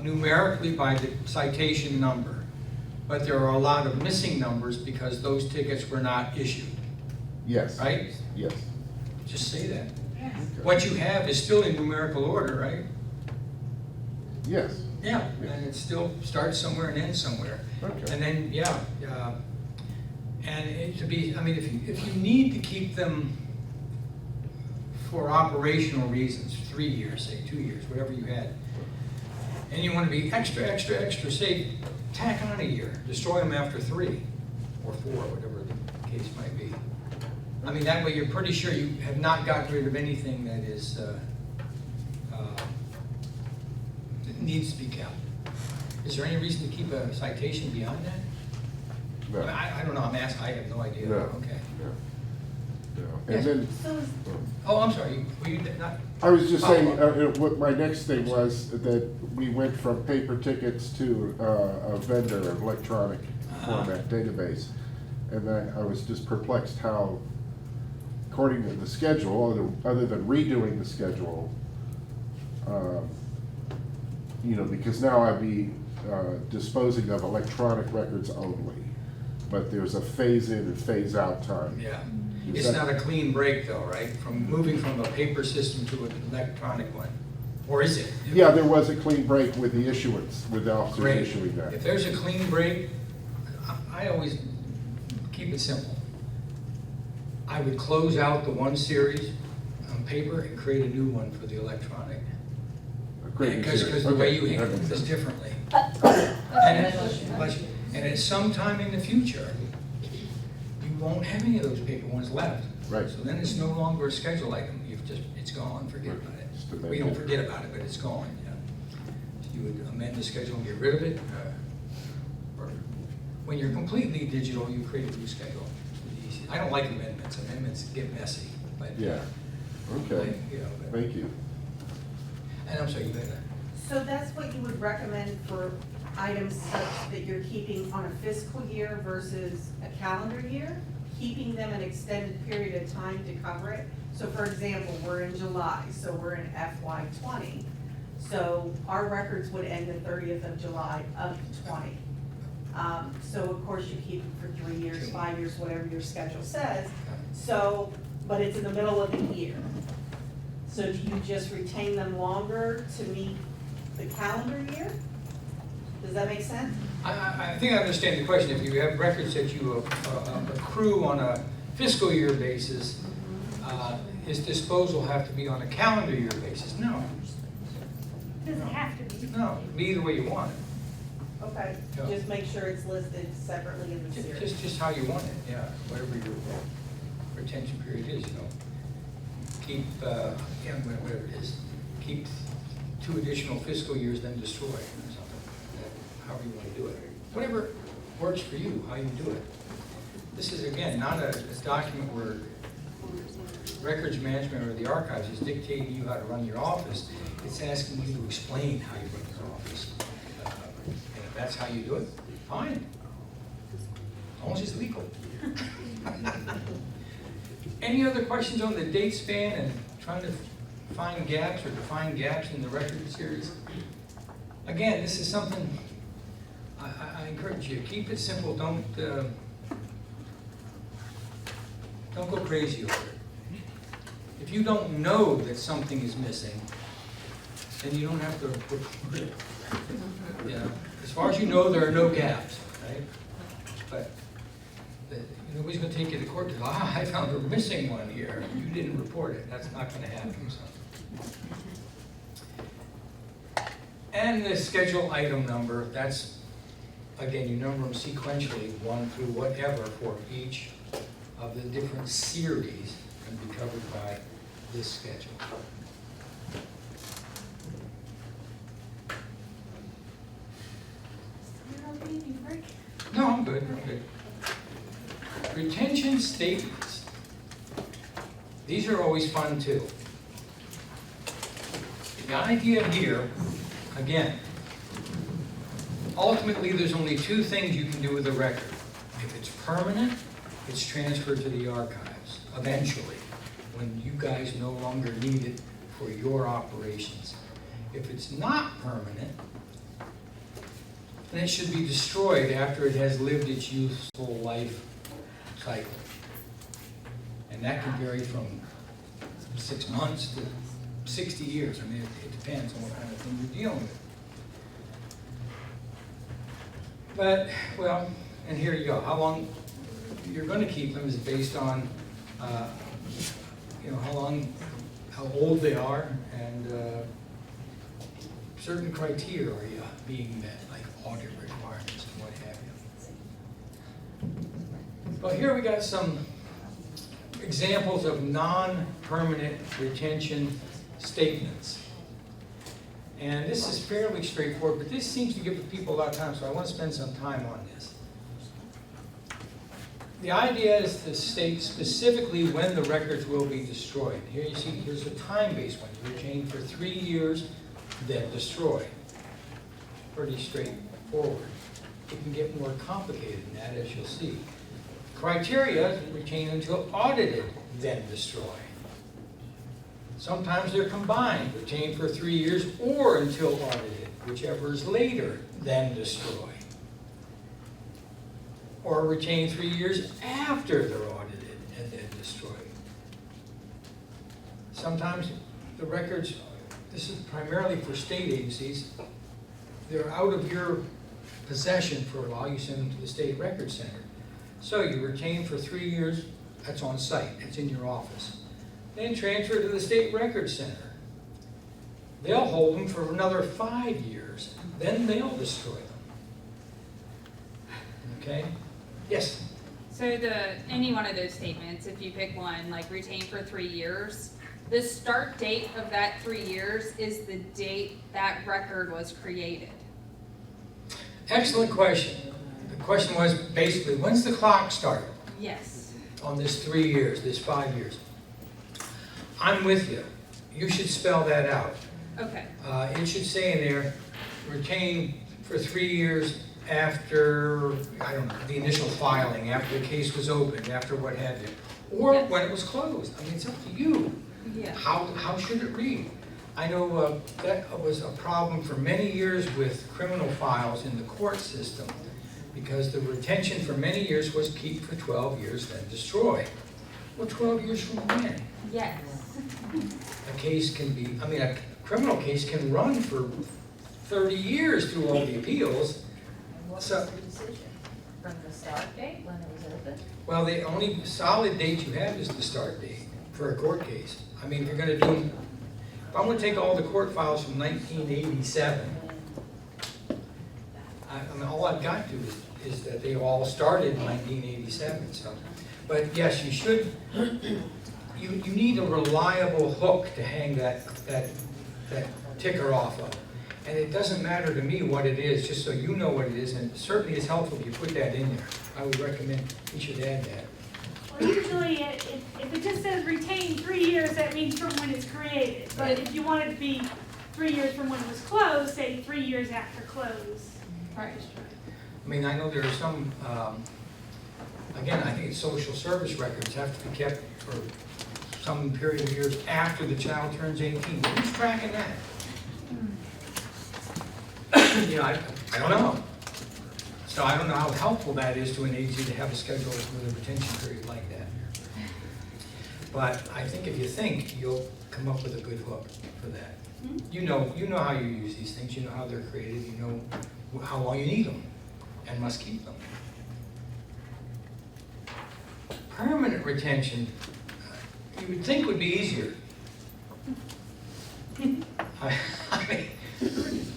numerically by the citation number. But there are a lot of missing numbers because those tickets were not issued, Yes. right? Yes. Just say that. What you have is still in numerical order, right? Yes. Yeah, and it still starts somewhere and ends somewhere. Okay. And then, and it to be, I mean, if you need to keep them for operational reasons, 3 years, say 2 years, whatever you had, and you want to be extra safe, tack on a year, destroy them after 3 or 4, whatever the case might be. I mean, that way you're pretty sure you have not gotten rid of anything that is, that needs to be kept. Is there any reason to keep a citation beyond that? No. I mean, I don't know, I'm asking, I have no idea. No. Okay. No. Yes. And then. Oh, I'm sorry, were you not? I was just saying, Oh, what my next thing was that we went from paper tickets to a vendor, an electronic format database. And then I was just perplexed how, according to the schedule, other than redoing the schedule, because now I'd be disposing of electronic records only. But there's a phase in and phase out time. Yeah. Is It's that- not a clean break though, right? From moving from a paper system to an electronic one, or is it? Yeah, there was a clean break with the issuance, with the officers Great. issuing that. If there's a clean break, I always keep it simple. I would close out the one series on paper and create a new one for the electronic. Great new Because series. the way Okay, you that handle makes this sense. differently. And at some time in the future, you won't have any of those paper ones left. Right. So then it's no longer a schedule item, it's gone, forget about Just to it. make We don't it- forget about it, but it's gone, yeah. So you would amend the schedule and get rid of it, or when you're completely digital, you create a new schedule. It's easy. I don't like amendments get messy, but. Yeah, okay, but- thank you. And I'm sorry, you had a. So that's what you would recommend for items such that you're keeping on a fiscal year versus a calendar year? Keeping them an extended period of time to cover it? So for example, we're in July, so we're in FY '20. So our records would end the 30th of July of '20. So of course you keep them for 3 years, 5 years, whatever your schedule says. So, but it's in the middle of the year. So do you just retain them longer to meet the calendar year? Does that make sense? I think I understand the question. If you have records that you accrue on a fiscal year basis, his disposal have to be on a calendar year basis? No. Does it have to be? No, be either way you want it. Okay, Yeah. just make sure it's listed separately in the series. Just how you want it, yeah, whatever your retention period is, Keep, whatever it is, keep 2 additional fiscal years, then destroy or something, however you want to do it. Whatever works for you, how you do it. This is, again, not a document where records management or the archives is dictating you how to run your office. It's asking you to explain how you run your office. And if that's how you do it, fine. As long as it's legal. Any other questions on the date span and trying to find gaps or define gaps in the record series? Again, this is something I encourage you, keep it simple, don't go crazy over it. If you don't know that something is missing, then you don't have to report it. You know, as far as you know, there are no gaps, right? But nobody's gonna take you to court, and I found a missing one here, you didn't report it, that's not gonna happen, so. And the schedule item number, that's, again, you number them sequentially, 1 through whatever, for each of the different series can be covered by this schedule. No, I'm good, I'm good. Retention statements. These are always fun too. The idea here, again, ultimately there's only two things you can do with a record. If it's permanent, it's transferred to the archives eventually, when you guys no longer need it for your operations. If it's not permanent, then it should be destroyed after it has lived its useful life cycle. And that can vary from 6 months to 60 years. I mean, it depends on what kind of thing you're dealing with. But, well, and here you go. How long you're going to keep them is based on, you know, how old they are, and certain criteria being met, like audit requirements and what have you. Well, here we got some examples of non-permanent retention statements. And this is fairly straightforward, but this seems to give people a lot of time, so I want to spend some time on this. The idea is to state specifically when the records will be destroyed. Here you see, here's a time-based one. Retained for 3 years, then destroyed. Pretty straightforward. It can get more complicated than that, as you'll see. Criteria, retain until audited, then destroy. Sometimes they're combined, retained for 3 years or until audited, whichever is later, then destroy. Or retain 3 years after they're audited and then destroyed. Sometimes the records, this is primarily for state agencies, they're out of your possession for a while, you send them to the State Record Center. So you retain for 3 years, that's on site, it's in your office. Then transfer to the State Record Center. They'll hold them for another 5 years, then they'll destroy them. Okay? Yes? So any one of those statements, if you pick one, like retain for 3 years, the start date of that 3 years is the date that record was created. Excellent question. The question was basically, when's the clock start? Yes. On this 3 years, this 5 years. I'm with you. You should spell that out. Okay. It should say in there, retain for 3 years after, I don't know, the initial filing, after the case was opened, after what have you. Or Yes. when it was closed. I mean, it's up to you. Yeah. How should it read? I know that was a problem for many years with criminal files in the court system, because the retention for many years was keep for 12 years, then destroy. Well, 12 years from when? Yes. A case can be, I mean, a criminal case can run for 30 years through all the appeals. What So- was the decision? From the start date, when it was open? Well, the only solid date you have is the start date for a court case. I mean, if you're gonna do, if I'm gonna take all the court files from 1987, I mean, all I've got to is that they all started in 1987, so. But yes, you should, you need a reliable hook to hang that ticker off of. And it doesn't matter to me what it is, just so you know what it is, and it certainly is helpful if you put that in there. I would recommend you should add that. Well, usually, if it just says retain 3 years, that means from when it's created. But if you want it to be 3 years from when it was closed, say 3 years after close. Right. I mean, I know there are some, again, I think it's social service records have to be kept for some period of years after the child turns 18. Who's tracking that? You know, I don't know. So I don't know how helpful that is to an agency to have a schedule with a retention period like that. But I think if you think, you'll come up with a good hook for that. You know how you use these things, you know how they're created, you know how long you need them and must keep them. Permanent retention, you would think would be easier. I mean,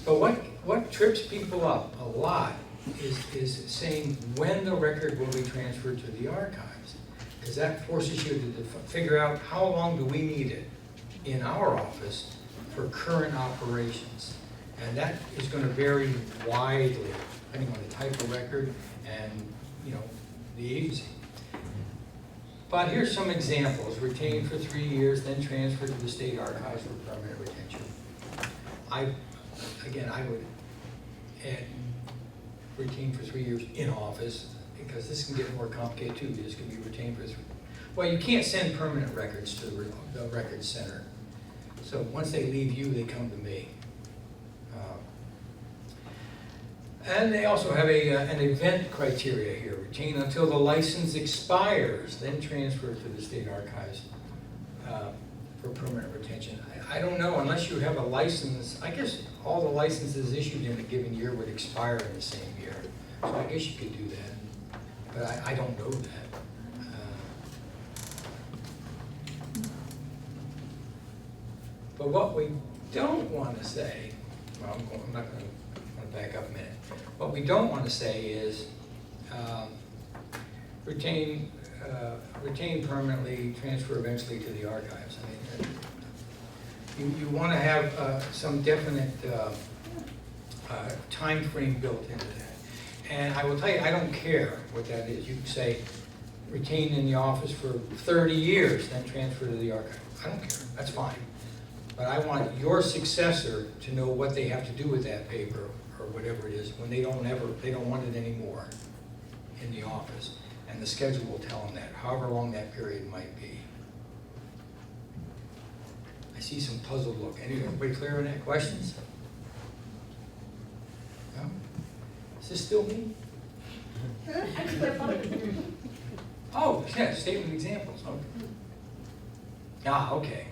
but what trips people up a lot is saying when the record will be transferred to the archives. Because that forces you to figure out how long do we need it in our office for current operations. And that is going to vary widely depending on the type of record and, the agency. But here's some examples. Retained for 3 years, then transferred to the state archives for permanent retention. I would add retained for 3 years in office, because this can get more complicated too. This can be retained for 3. Well, you can't send permanent records to the records center. So once they leave you, they come to me. And they also have an event criteria here. Retain until the license expires, then transfer to the state archives for permanent retention. I don't know, unless you have a license, I guess all the licenses issued in a given year would expire in the same year. So I guess you could do that, but I don't know that. But what we don't want to say, well, I'm not going to back up a minute. What we don't want to say is retain permanently, transfer eventually to the archives. I mean, you want to have some definite time frame built into that. And I will tell you, I don't care what that is. You can say retain in the office for 30 years, then transfer to the archive. I don't care. That's fine. But I want your successor to know what they have to do with that paper or whatever it is when they don't want it anymore in the office. And the schedule will tell them that, however long that period might be. I see some puzzled look. Anybody clear on that? Questions? No? Is this still me? Oh, yeah, statement of examples. Okay. Ah, okay.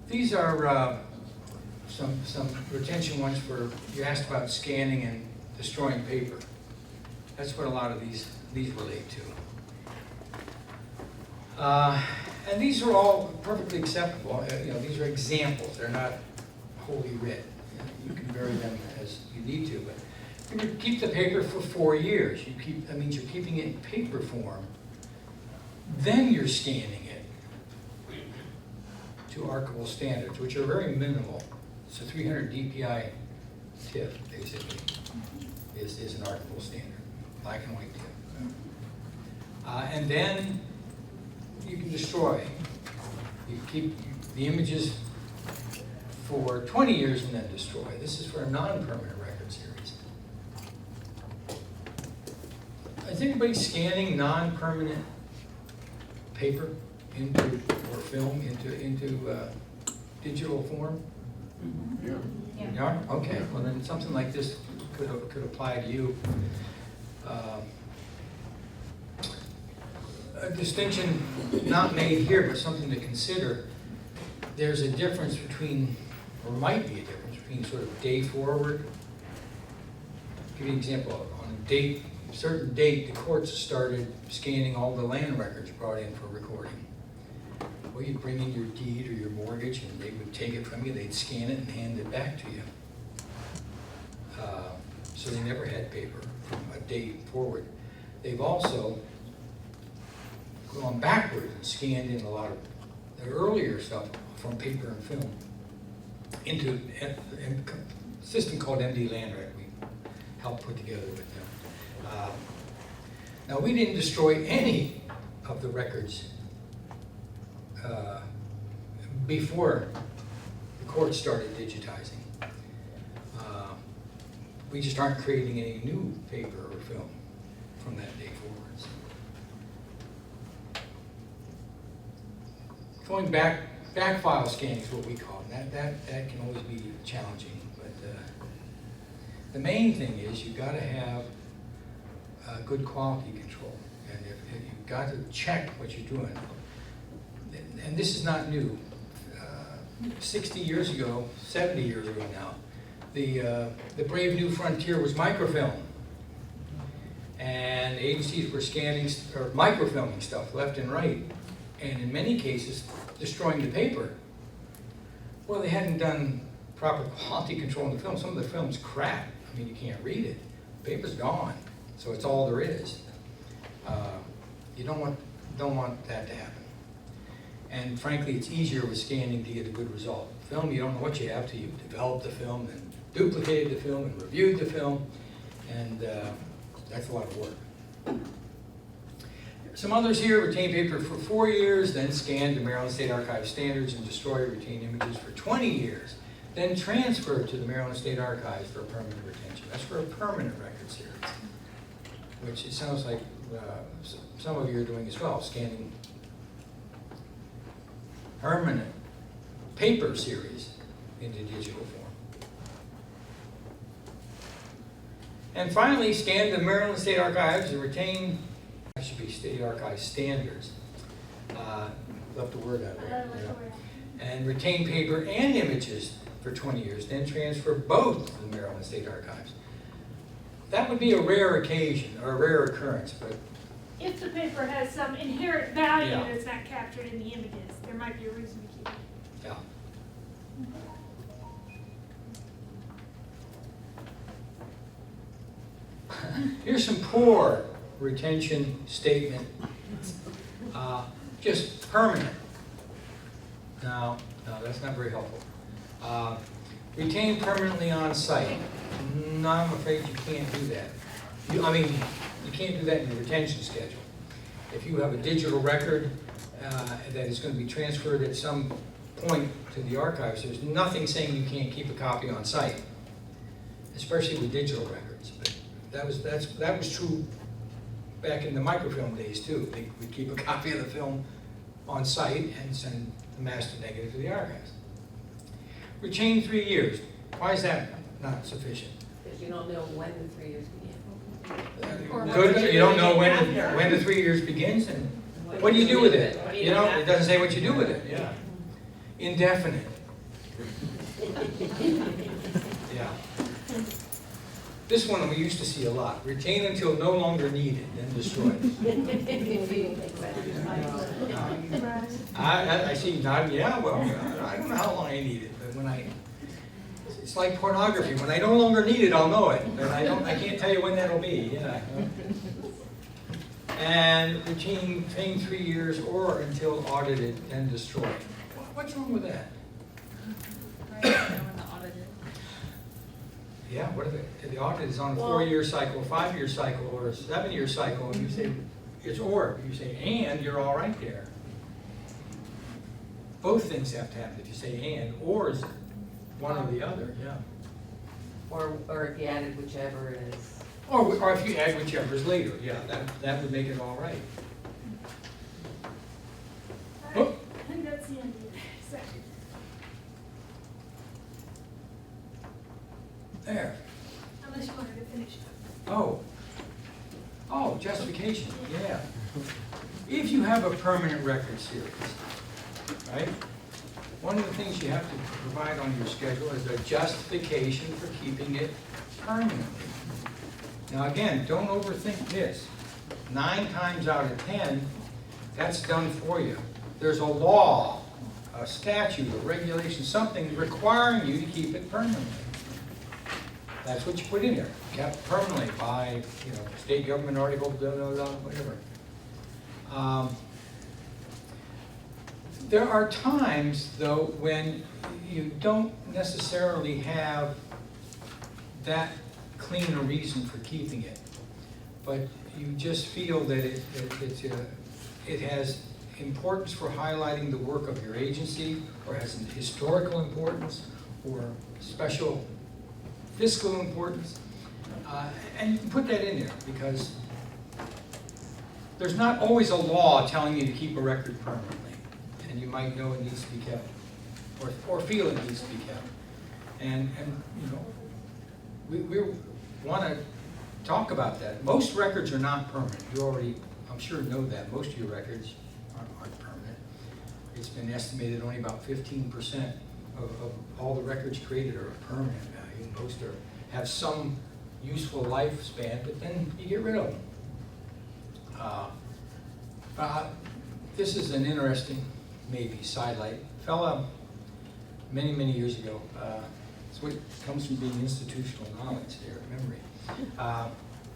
These are some retention ones for, you asked about scanning and destroying paper. That's what a lot of these relate to. And these are all perfectly acceptable. These are examples. They're not wholly writ. You can vary them as you need to. But you keep the paper for 4 years. That means you're keeping it in paper form. Then you're scanning it to archival standards, which are very minimal. So 300 DPI TIFF, basically, is an archival standard, black and white TIFF. And then you can destroy. You keep the images for 20 years and then destroy. This is for a non-permanent record series. Is anybody scanning non-permanent paper or film into digital form? Yeah. Yeah. Okay. Well, then something like this could apply to you. A distinction not made here, but something to consider. There's a difference between, or might be a difference between, sort of day forward. I'll give you an example. On a certain date, the courts started scanning all the land records brought in for recording. Well, you'd bring in your deed or your mortgage, and they would take it from you. They'd scan it and hand it back to you. So they never had paper from a date forward. They've also gone backward and scanned in a lot of the earlier stuff from paper and film into a system called MD LandRec. We helped put together with them. Now, we didn't destroy any of the records before the court started digitizing. We just aren't creating any new paper or film from that day forwards. Going back file scanning is what we call it. That can always be challenging, but The main thing is you gotta have good quality control. And if you've got to check what you're doing. And this is not new. 60 years ago, 70 years ago now, the brave new frontier was microfilm. And agencies were scanning or microfilming stuff left and right. And in many cases, destroying the paper. Well, they hadn't done proper quality control in the film. Some of the film's crap. I mean, you can't read it. The paper's gone, so it's all there is. You don't want that to happen. And frankly, it's easier with scanning to get a good result. Film, you don't know what you have till you've developed the film and duplicated the film and reviewed the film, and that's a lot of work. Some others here: retain paper for 4 years, then scan to Maryland State Archive standards and destroy retained images for 20 years, then transfer to the Maryland State Archives for permanent retention. That's for a permanent record series, which it sounds like some of you are doing as well, scanning permanent paper series into digital form. And finally, scan the Maryland State Archives and retain, that should be State Archive standards. Left the word out there. Yeah. And retain paper and images for 20 years, then transfer both to the Maryland State Archives. That would be a rare occasion, or a rare occurrence, but If the paper has some inherent value Yeah. that's not captured in the images, there might be a reason to keep it. yeah. Here's some poor retention statement. Just permanent. No, that's not very helpful. Retain permanently on site. No, I'm afraid you can't do that. You can't do that in your retention schedule. If you have a digital record that is going to be transferred at some point to the archives, there's nothing saying you can't keep a copy on site, especially with digital records. But that was true back in the microfilm days too. They would keep a copy of the film on site and send the master negative to the archives. Retain 3 years. Why is that not sufficient? Because you don't know when the 3 years begin. Good, you don't know when the 3 years begins, and what do you do with it? You know, it doesn't say what you do with it. Yeah. Indefinite. Yeah. This one we used to see a lot. Retain until no longer needed, then destroy. I see not, yeah, well, I don't know how long I need it, but it's like pornography. When I no longer need it, I'll know it. But I can't tell you when that'll be, yeah. And retain 3 years or until audited, then destroy. What's wrong with that? Yeah, what if the audit is on a 4-year cycle, 5-year cycle, or a 7-year cycle, and you say, it's or, you say, and, you're all right there. Both things have to happen. If you say and, or is one or the other, yeah. Or if you added whichever is. Or if you add whichever is later, yeah, that would make it all right. Oh. I think that's the end of the section. There. Unless you wanted to finish up. Oh, justification, yeah. If you have a permanent record series, right? One of the things you have to provide on your schedule is a justification for keeping it permanently. Now again, don't overthink this. 9 times out of 10, that's done for you. There's a law, a statute, a regulation, something requiring you to keep it permanently. That's what you put in there, kept permanently by, state government article, whatever. There are times, though, when you don't necessarily have that clean a reason for keeping it, but you just feel that it has importance for highlighting the work of your agency, or has an historical importance, or special fiscal importance, and you can put that in there, because there's not always a law telling you to keep a record permanently, and you might know it needs to be kept, or feel it needs to be kept, and we want to talk about that. Most records are not permanent. You already, I'm sure, know that. Most of your records aren't permanent. It's been estimated only about 15% of all the records created are of permanent value. Most have some useful lifespan, but then you get rid of them. This is an interesting, maybe, sidelight. Fella, many, many years ago, it's what comes from being institutional knowledge there, memory,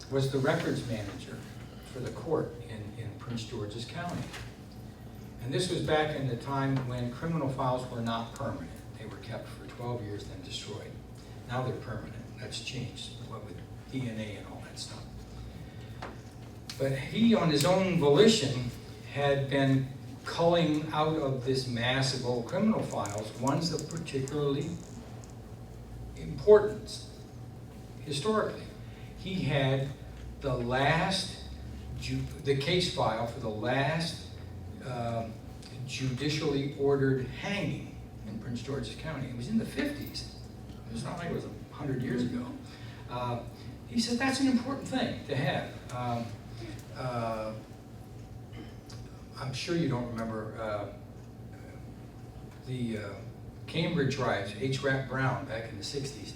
was the records manager for the court in Prince George's County. And this was back in the time when criminal files were not permanent. They were kept for 12 years, then destroyed. Now they're permanent. That's changed, what with DNA and all that stuff. But he, on his own volition, had been culling out of this mass of old criminal files ones of particularly importance historically. He had the case file for the last judicially ordered hanging in Prince George's County. It was in the 50s. It's not like it was 100 years ago. He said that's an important thing to have. I'm sure you don't remember the Cambridge riots, H. Rap Brown back in the 60s.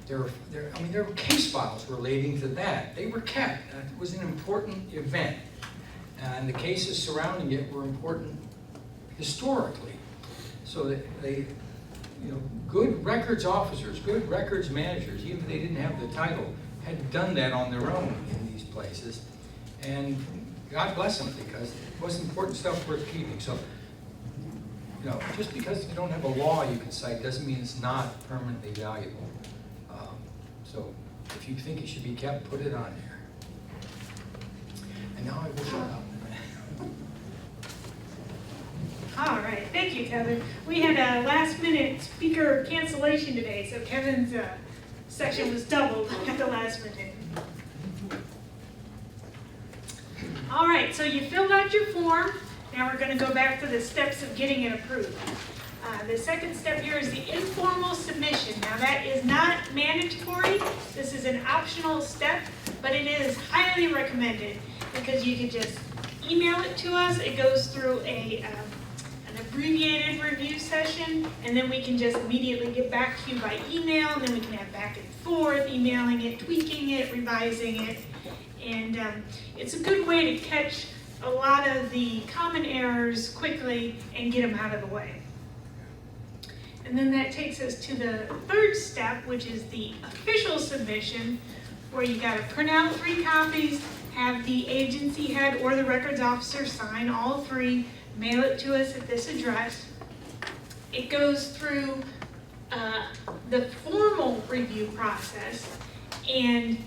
There were case files relating to that. They were kept. It was an important event. And the cases surrounding it were important historically. So that good records officers, good records managers, even if they didn't have the title, had done that on their own in these places. And God bless them, because it was important stuff worth keeping. So, just because you don't have a law you can cite doesn't mean it's not permanently valuable. So, if you think it should be kept, put it on there. And now I will shut up. All right, thank you, Kevin. We had a last-minute speaker cancellation today, so Kevin's section was doubled at the last minute. All right, so you filled out your form. Now we're going to go back to the steps of getting it approved. The second step here is the informal submission. Now that is not mandatory. This is an optional step, but it is highly recommended because you can just email it to us. It goes through an abbreviated review session, and then we can just immediately get back to you by email, and then we can have back and forth, emailing it, tweaking it, revising it. And it's a good way to catch a lot of the common errors quickly and get them out of the way. And then that takes us to the third step, which is the official submission, where you got to print out 3 copies, have the agency head or the records officer sign all 3, mail it to us at this address. It goes through the formal review process, and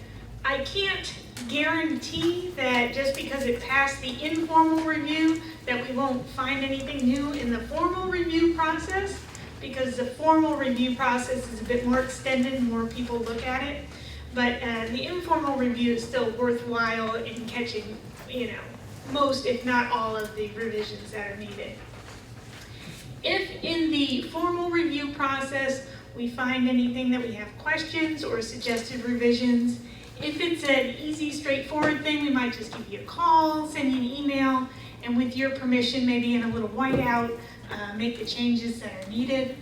I can't guarantee that just because it passed the informal review that we won't find anything new in the formal review process, because the formal review process is a bit more extended, more people look at it. But the informal review is still worthwhile in catching, most, if not all, of the revisions that are needed. If in the formal review process we find anything that we have questions or suggested revisions, if it's an easy, straightforward thing, we might just give you a call, send you an email, and with your permission, maybe in a little whiteout, make the changes that are needed.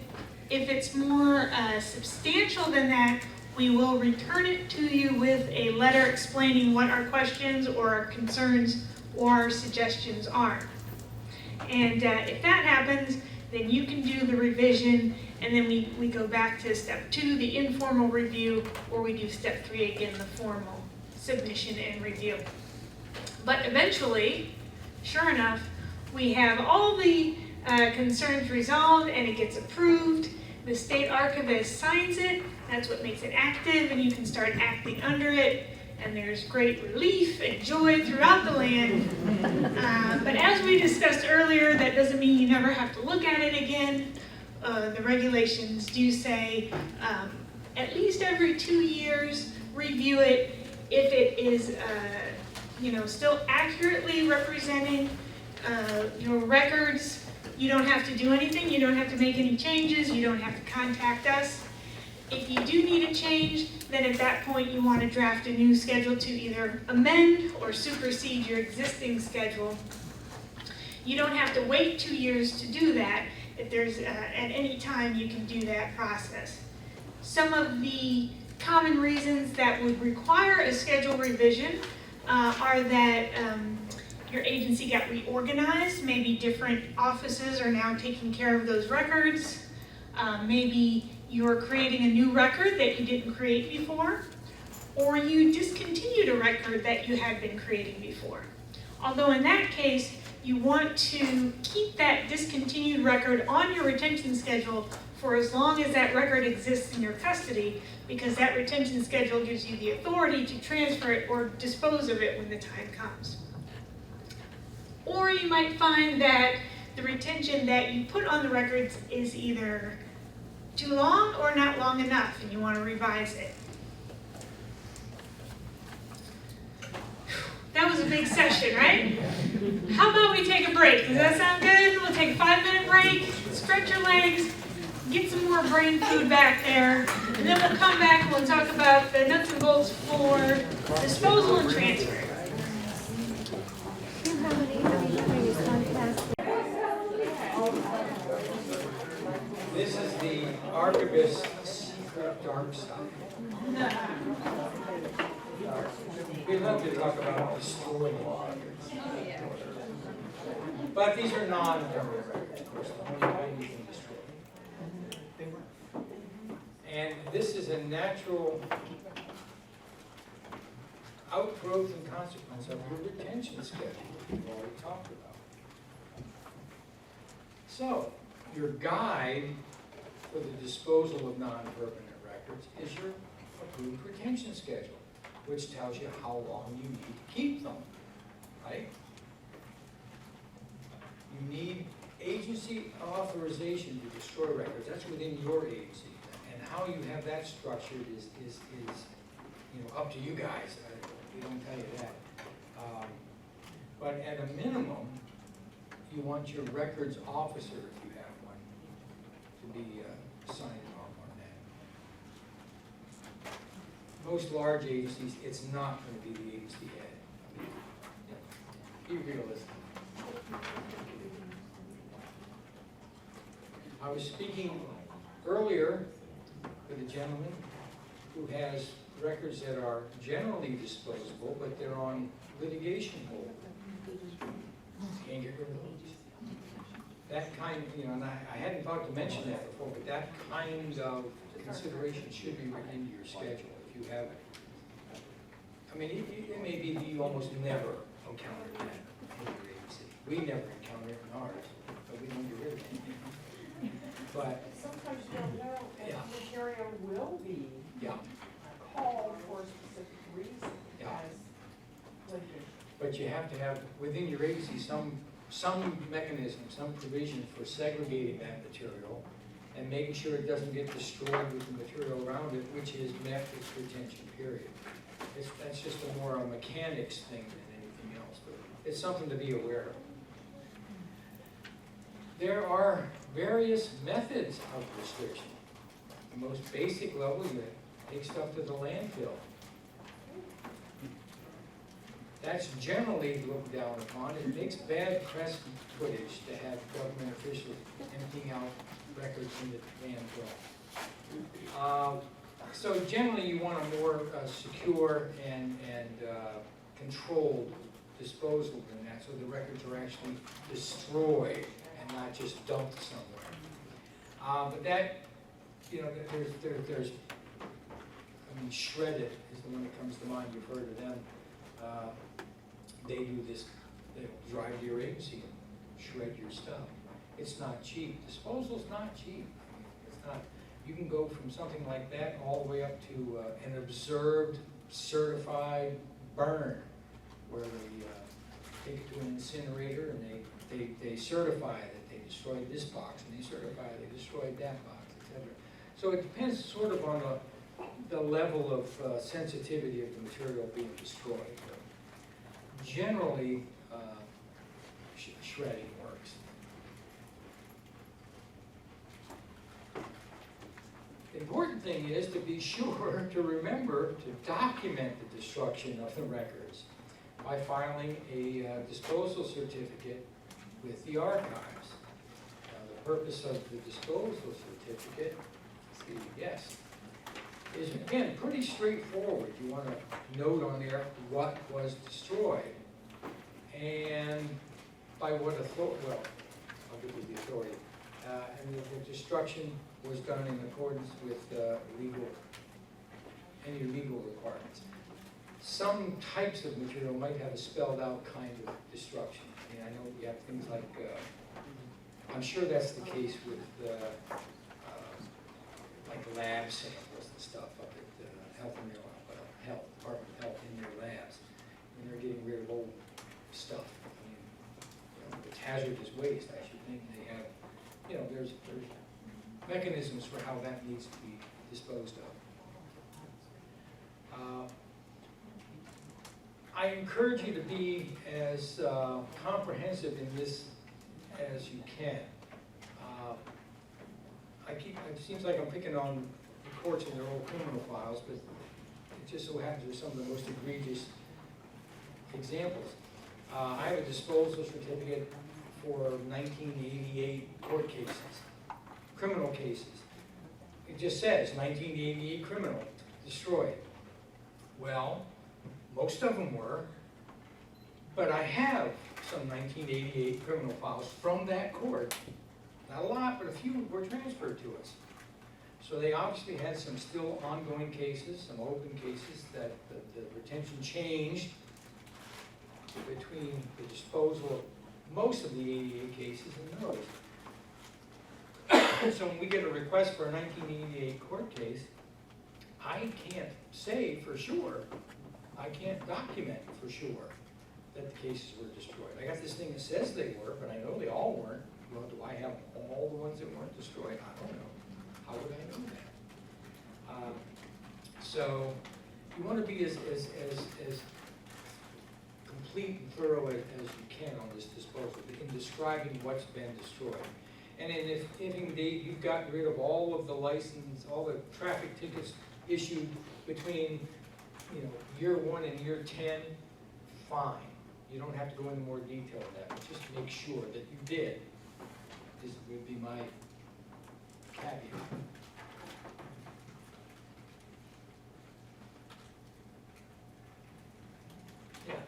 If it's more substantial than that, we will return it to you with a letter explaining what our questions or our concerns or our suggestions are. And if that happens, then you can do the revision, and then we go back to step 2, the informal review, or we do step 3 again, the formal submission and review. But eventually, sure enough, we have all the concerns resolved and it gets approved. The state archivist signs it. That's what makes it active, and you can start acting under it. And there's great relief and joy throughout the land. But as we discussed earlier, that doesn't mean you never have to look at it again. The regulations do say at least every 2 years, review it. If it is still accurately representing your records, you don't have to do anything. You don't have to make any changes. You don't have to contact us. If you do need a change, then at that point you want to draft a new schedule to either amend or supersede your existing schedule. You don't have to wait 2 years to do that. If there's at any time you can do that process. Some of the common reasons that would require a schedule revision are that your agency got reorganized, maybe different offices are now taking care of those records, maybe you're creating a new record that you didn't create before, or you discontinued a record that you had been creating before. Although in that case, you want to keep that discontinued record on your retention schedule for as long as that record exists in your custody, because that retention schedule gives you the authority to transfer it or dispose of it when the time comes. Or you might find that the retention that you put on the records is either too long or not long enough, and you want to revise it. That was a big session, right? How about we take a break? Does that sound good? We'll take a 5-minute break, stretch your legs, get some more brain food back there, and then we'll come back and we'll talk about the nuts and bolts for disposal and transfer. This is the archivist's secret dark stuff. We love to talk about destroying records. But these are non-permanent records, of course, the only kind you can destroy. And this is a natural outgrowth and consequence of your retention schedule we've already talked about. So, your guide for the disposal of non-permanent records is your approved retention schedule, which tells you how long you need to keep them, right? You need agency authorization to destroy records. That's within your agency. And how you have that structured is up to you guys. We don't tell you that. But at a minimum, you want your records officer, if you have one, to be signing off on that. Most large agencies, it's not going to be the agency head. Be realistic. I was speaking earlier with a gentleman who has records that are generally disposable, but they're on litigation hold. Can't get rid of those. That kind, and I hadn't thought to mention that before, but that kind of consideration should be written into your schedule if you have it. I mean, it may be that you almost never encounter that in your agency. We never encounter it in ours, but we don't get rid of it. But sometimes you don't know, and yeah. the material will be called for a specific reason as litigation. But you have to have, within your agency, some mechanism, some provision for segregating that material and making sure it doesn't get destroyed with the material around it, which is met its retention period. That's just more a mechanics thing than anything else, but it's something to be aware of. There are various methods of restriction. The most basic level, you take stuff to the landfill. That's generally looked down upon. It makes bad press footage to have government officials emptying out records in the landfill. So generally you want a more secure and controlled disposal than that, so the records are actually destroyed and not just dumped somewhere. But that, there's, Shred-it is the one that comes to mind. You've heard of them. They do this, they drive to your agency and shred your stuff. It's not cheap. Disposal's not cheap. It's not. You can go from something like that all the way up to an observed, certified burn, where they take it to an incinerator and they certify that they destroyed this box, and they certify they destroyed that box, etc. So it depends sort of on the level of sensitivity of the material being destroyed. Generally, shredding works. The important thing is to be sure to remember to document the destruction of the records by filing a disposal certificate with the archives. Now, the purpose of the disposal certificate, let's see, yes, is again pretty straightforward. You want to note on there what was destroyed and by what authority. Well, I'll give you the authority. And the destruction was done in accordance with any legal requirements. Some types of material might have a spelled out kind of destruction. I mean, I know we have things like, I'm sure that's the case with like lab samples and stuff up at Health and Health, Department of Health in their labs. And they're getting rid of old stuff. I mean, it's hazardous waste, I should think they have, there's mechanisms for how that needs to be disposed of. I encourage you to be as comprehensive in this as you can. It seems like I'm picking on the courts and their old criminal files, but it just so happens they're some of the most egregious examples. I have a disposal certificate for 1988 court cases, criminal cases. It just says 1988 criminal, destroyed. Well, most of them were, but I have some 1988 criminal files from that court. Not a lot, but a few were transferred to us. So they obviously had some still ongoing cases, some open cases that the retention changed between the disposal of most of the 88 cases and those. So when we get a request for a 1988 court case, I can't say for sure, I can't document for sure that the cases were destroyed. I got this thing that says they were, but I know they all weren't. Well, do I have all the ones that weren't destroyed? I don't know. How would I know that? So you want to be as complete and thorough as you can on this disposal in describing what's been destroyed. And if indeed you've gotten rid of all of the license, all the traffic tickets issued between year 1 and year 10, fine. You don't have to go into more detail on that, but just make sure that you did. This would be my caveat. Yeah.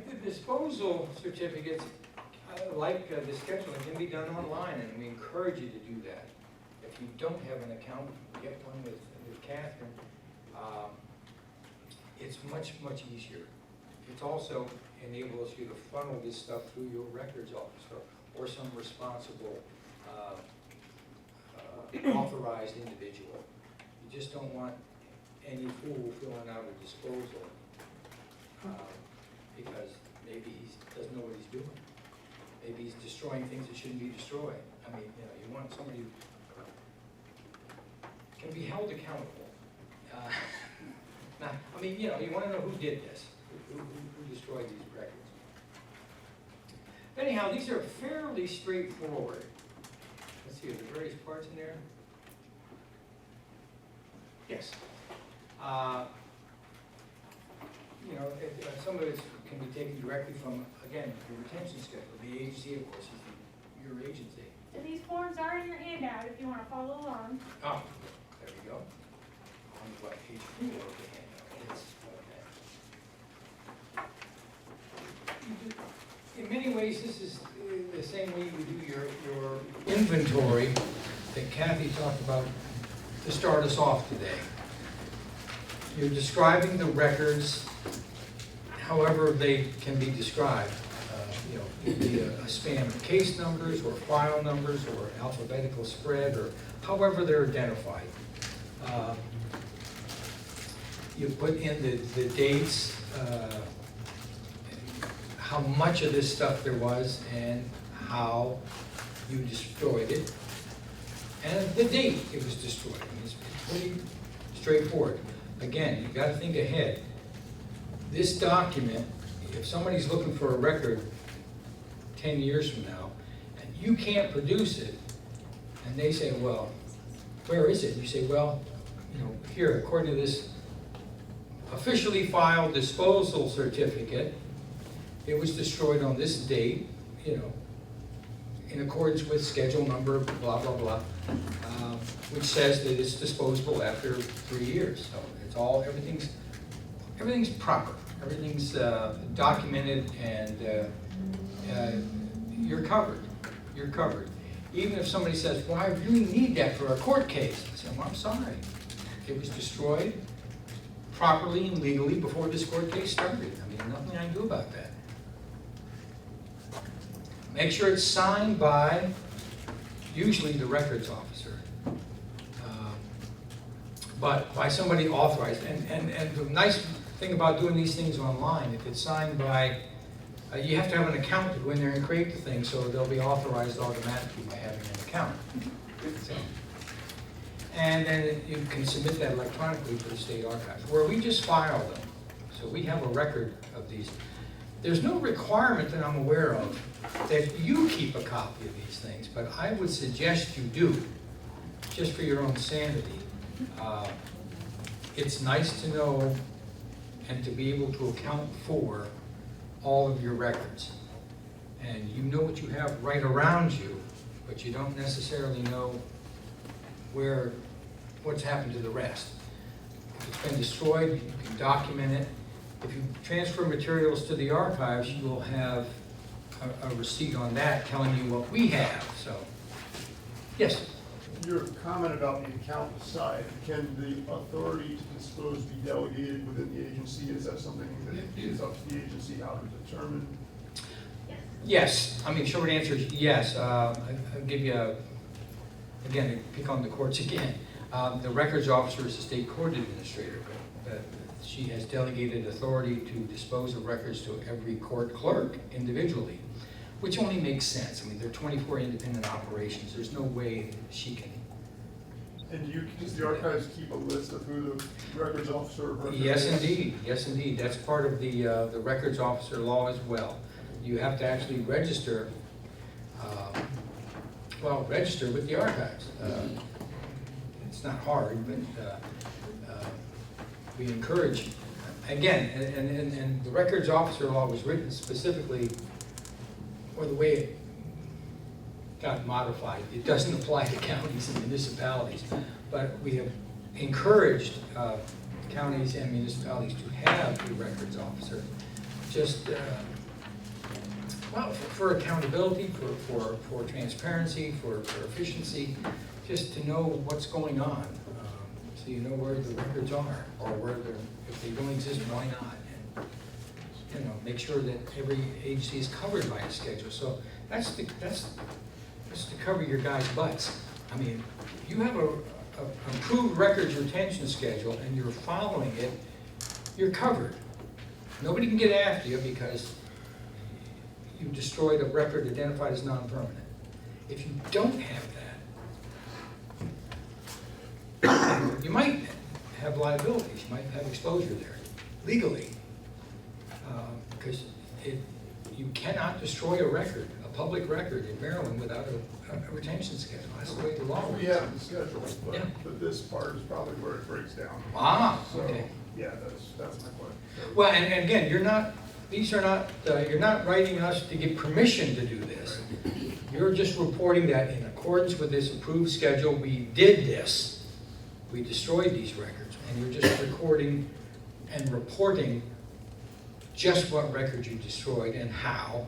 The disposal certificates, like the scheduling, can be done online, and we encourage you to do that. If you don't have an account, get one with Catherine. It's much, much easier. It also enables you to funnel this stuff through your records officer or some responsible authorized individual. You just don't want any fool filling out a disposal because maybe he doesn't know what he's doing. Maybe he's destroying things that shouldn't be destroyed. I mean, you want somebody who can be held accountable. Now, I mean, you want to know who did this, who destroyed these records. Anyhow, these are fairly straightforward. Let's see, are there various parts in there? Yes. Some of it can be taken directly from, again, the retention schedule. The agency, of course, is your agency. And these forms are in your handout if you want to follow along. Oh, there we go. On what page 4 of the handout? It's okay. In many ways, this is the same way you do your inventory that Kathy talked about to start us off today. You're describing the records however they can be described. It'd be a span of case numbers or file numbers or alphabetical spread or however they're identified. You put in the dates, how much of this stuff there was and how you destroyed it, and the date it was destroyed. I mean, it's pretty straightforward. Again, you've got to think ahead. This document, if somebody's looking for a record 10 years from now, and you can't produce it, and they say, well, where is it? You say, well, you know, here, according to this officially filed disposal certificate, it was destroyed on this date, you know, in accordance with schedule number, blah, blah, blah, which says that it's disposable after 3 years. So it's all, everything's proper, everything's documented, and you're covered. You're covered. Even if somebody says, well, I really need that for a court case, I say, well, I'm sorry. It was destroyed properly and legally before this court case started. I mean, nothing I can do about that. Make sure it's signed by usually the records officer, but by somebody authorized. And the nice thing about doing these things online, if it's signed by, you have to have an account to go in there and create the thing, so they'll be authorized automatically by having an account. So, and then you can submit that electronically to the state archives, where we just file them. So we have a record of these. There's no requirement that I'm aware of that you keep a copy of these things, but I would suggest you do, just for your own sanity. It's nice to know and to be able to account for all of your records. And you know what you have right around you, but you don't necessarily know what's happened to the rest. If it's been destroyed, you can document it. If you transfer materials to the archives, you will have a receipt on that telling you what we have, so. Yes? Your comment about the account aside, can the authority to dispose be delegated within the agency? Is that something that is up to the agency how to determine? Yes. I mean, short answer is yes. I'll give you again, pick on the courts again. The records officer is the state court administrator, but she has delegated authority to dispose of records to every court clerk individually, which only makes sense. I mean, they're 24 independent operations. There's no way she can. And does the archives keep a list of who the records officer is? Yes, indeed. Yes, indeed. That's part of the records officer law as well. You have to actually register, register with the archives. It's not hard, but we encourage, again, and the records officer law was written specifically, or the way it got modified. It doesn't apply to counties and municipalities, but we have encouraged counties and municipalities to have a records officer, just for accountability, for transparency, for efficiency, just to know what's going on, so you know where the records are, or where if they don't exist, why not? And make sure that every agency is covered by a schedule. So that's to cover your guys' butts. I mean, if you have a approved records retention schedule and you're following it, you're covered. Nobody can get after you because you destroyed a record identified as non-permanent. If you don't have that, you might have liabilities, you might have exposure there, legally. Because you cannot destroy a record, a public record in Maryland without a retention schedule. That's the way the law works. We have the schedule, but, yeah. But this part is probably where it breaks down. Ah, so, okay. Yeah, that's my question. Well, and again, you're not writing us to get permission to do this. You're just reporting that in accordance with this approved schedule, we did this. We destroyed these records, and you're just recording and reporting just what records you destroyed and how.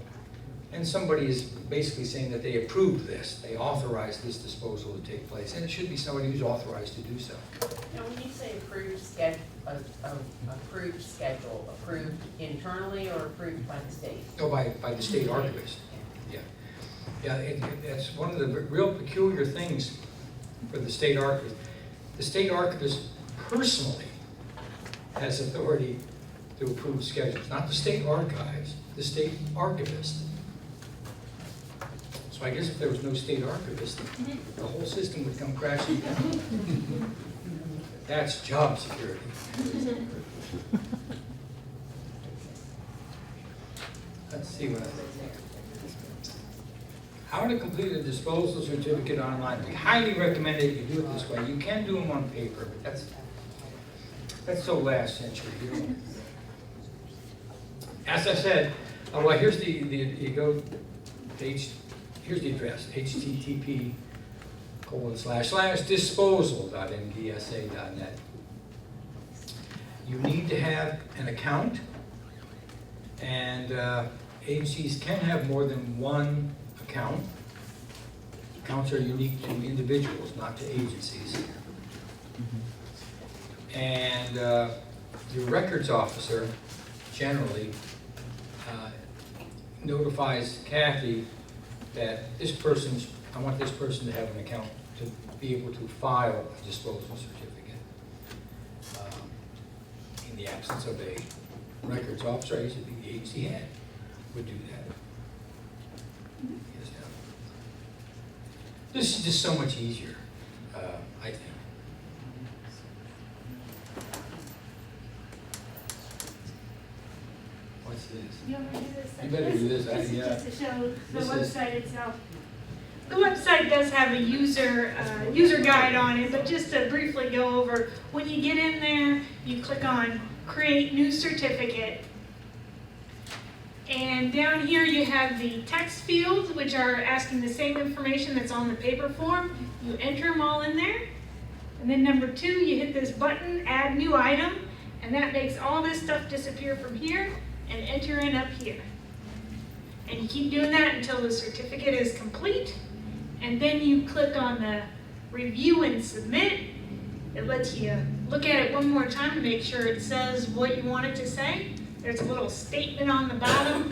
And somebody is basically saying that they approved this, they authorized this disposal to take place, and it should be somebody who's authorized to do so. Now, when you say approved schedule, approved internally or approved by the state? Oh, by the state archivist. Yeah. Yeah, it's one of the real peculiar things for the state archivist. The state archivist personally has authority to approve schedules, not the state archives, the state archivist. So I guess if there was no state archivist, the whole system would come crashing down. That's job security. Let's see what how to complete a disposal certificate online. We highly recommend that you do it this way. You can do them on paper, but that's so last century. You know. As I said, well, here's you go, here's the address, http://disposal.mdsa.net. You need to have an account, and agencies can have more than one account. Accounts are unique to individuals, not to agencies. And your records officer generally notifies Kathy that I want this person to have an account to be able to file a disposal certificate. In the absence of a records officer, I guess it'd be the agency head would do that. Yes, no. This is just so much easier, I think. What's this? You want me to do this? You better do this. This is just to show the This is- website itself. The website does have a user guide on it, but just to briefly go over, when you get in there, you click on Create New Certificate. And down here you have the text fields, which are asking the same information that's on the paper form. You enter them all in there. And then number 2, you hit this button, Add New Item, and that makes all this stuff disappear from here and enter in up here. And you keep doing that until the certificate is complete. And then you click on the Review and Submit. It lets you look at it one more time to make sure it says what you want it to say. There's a little statement on the bottom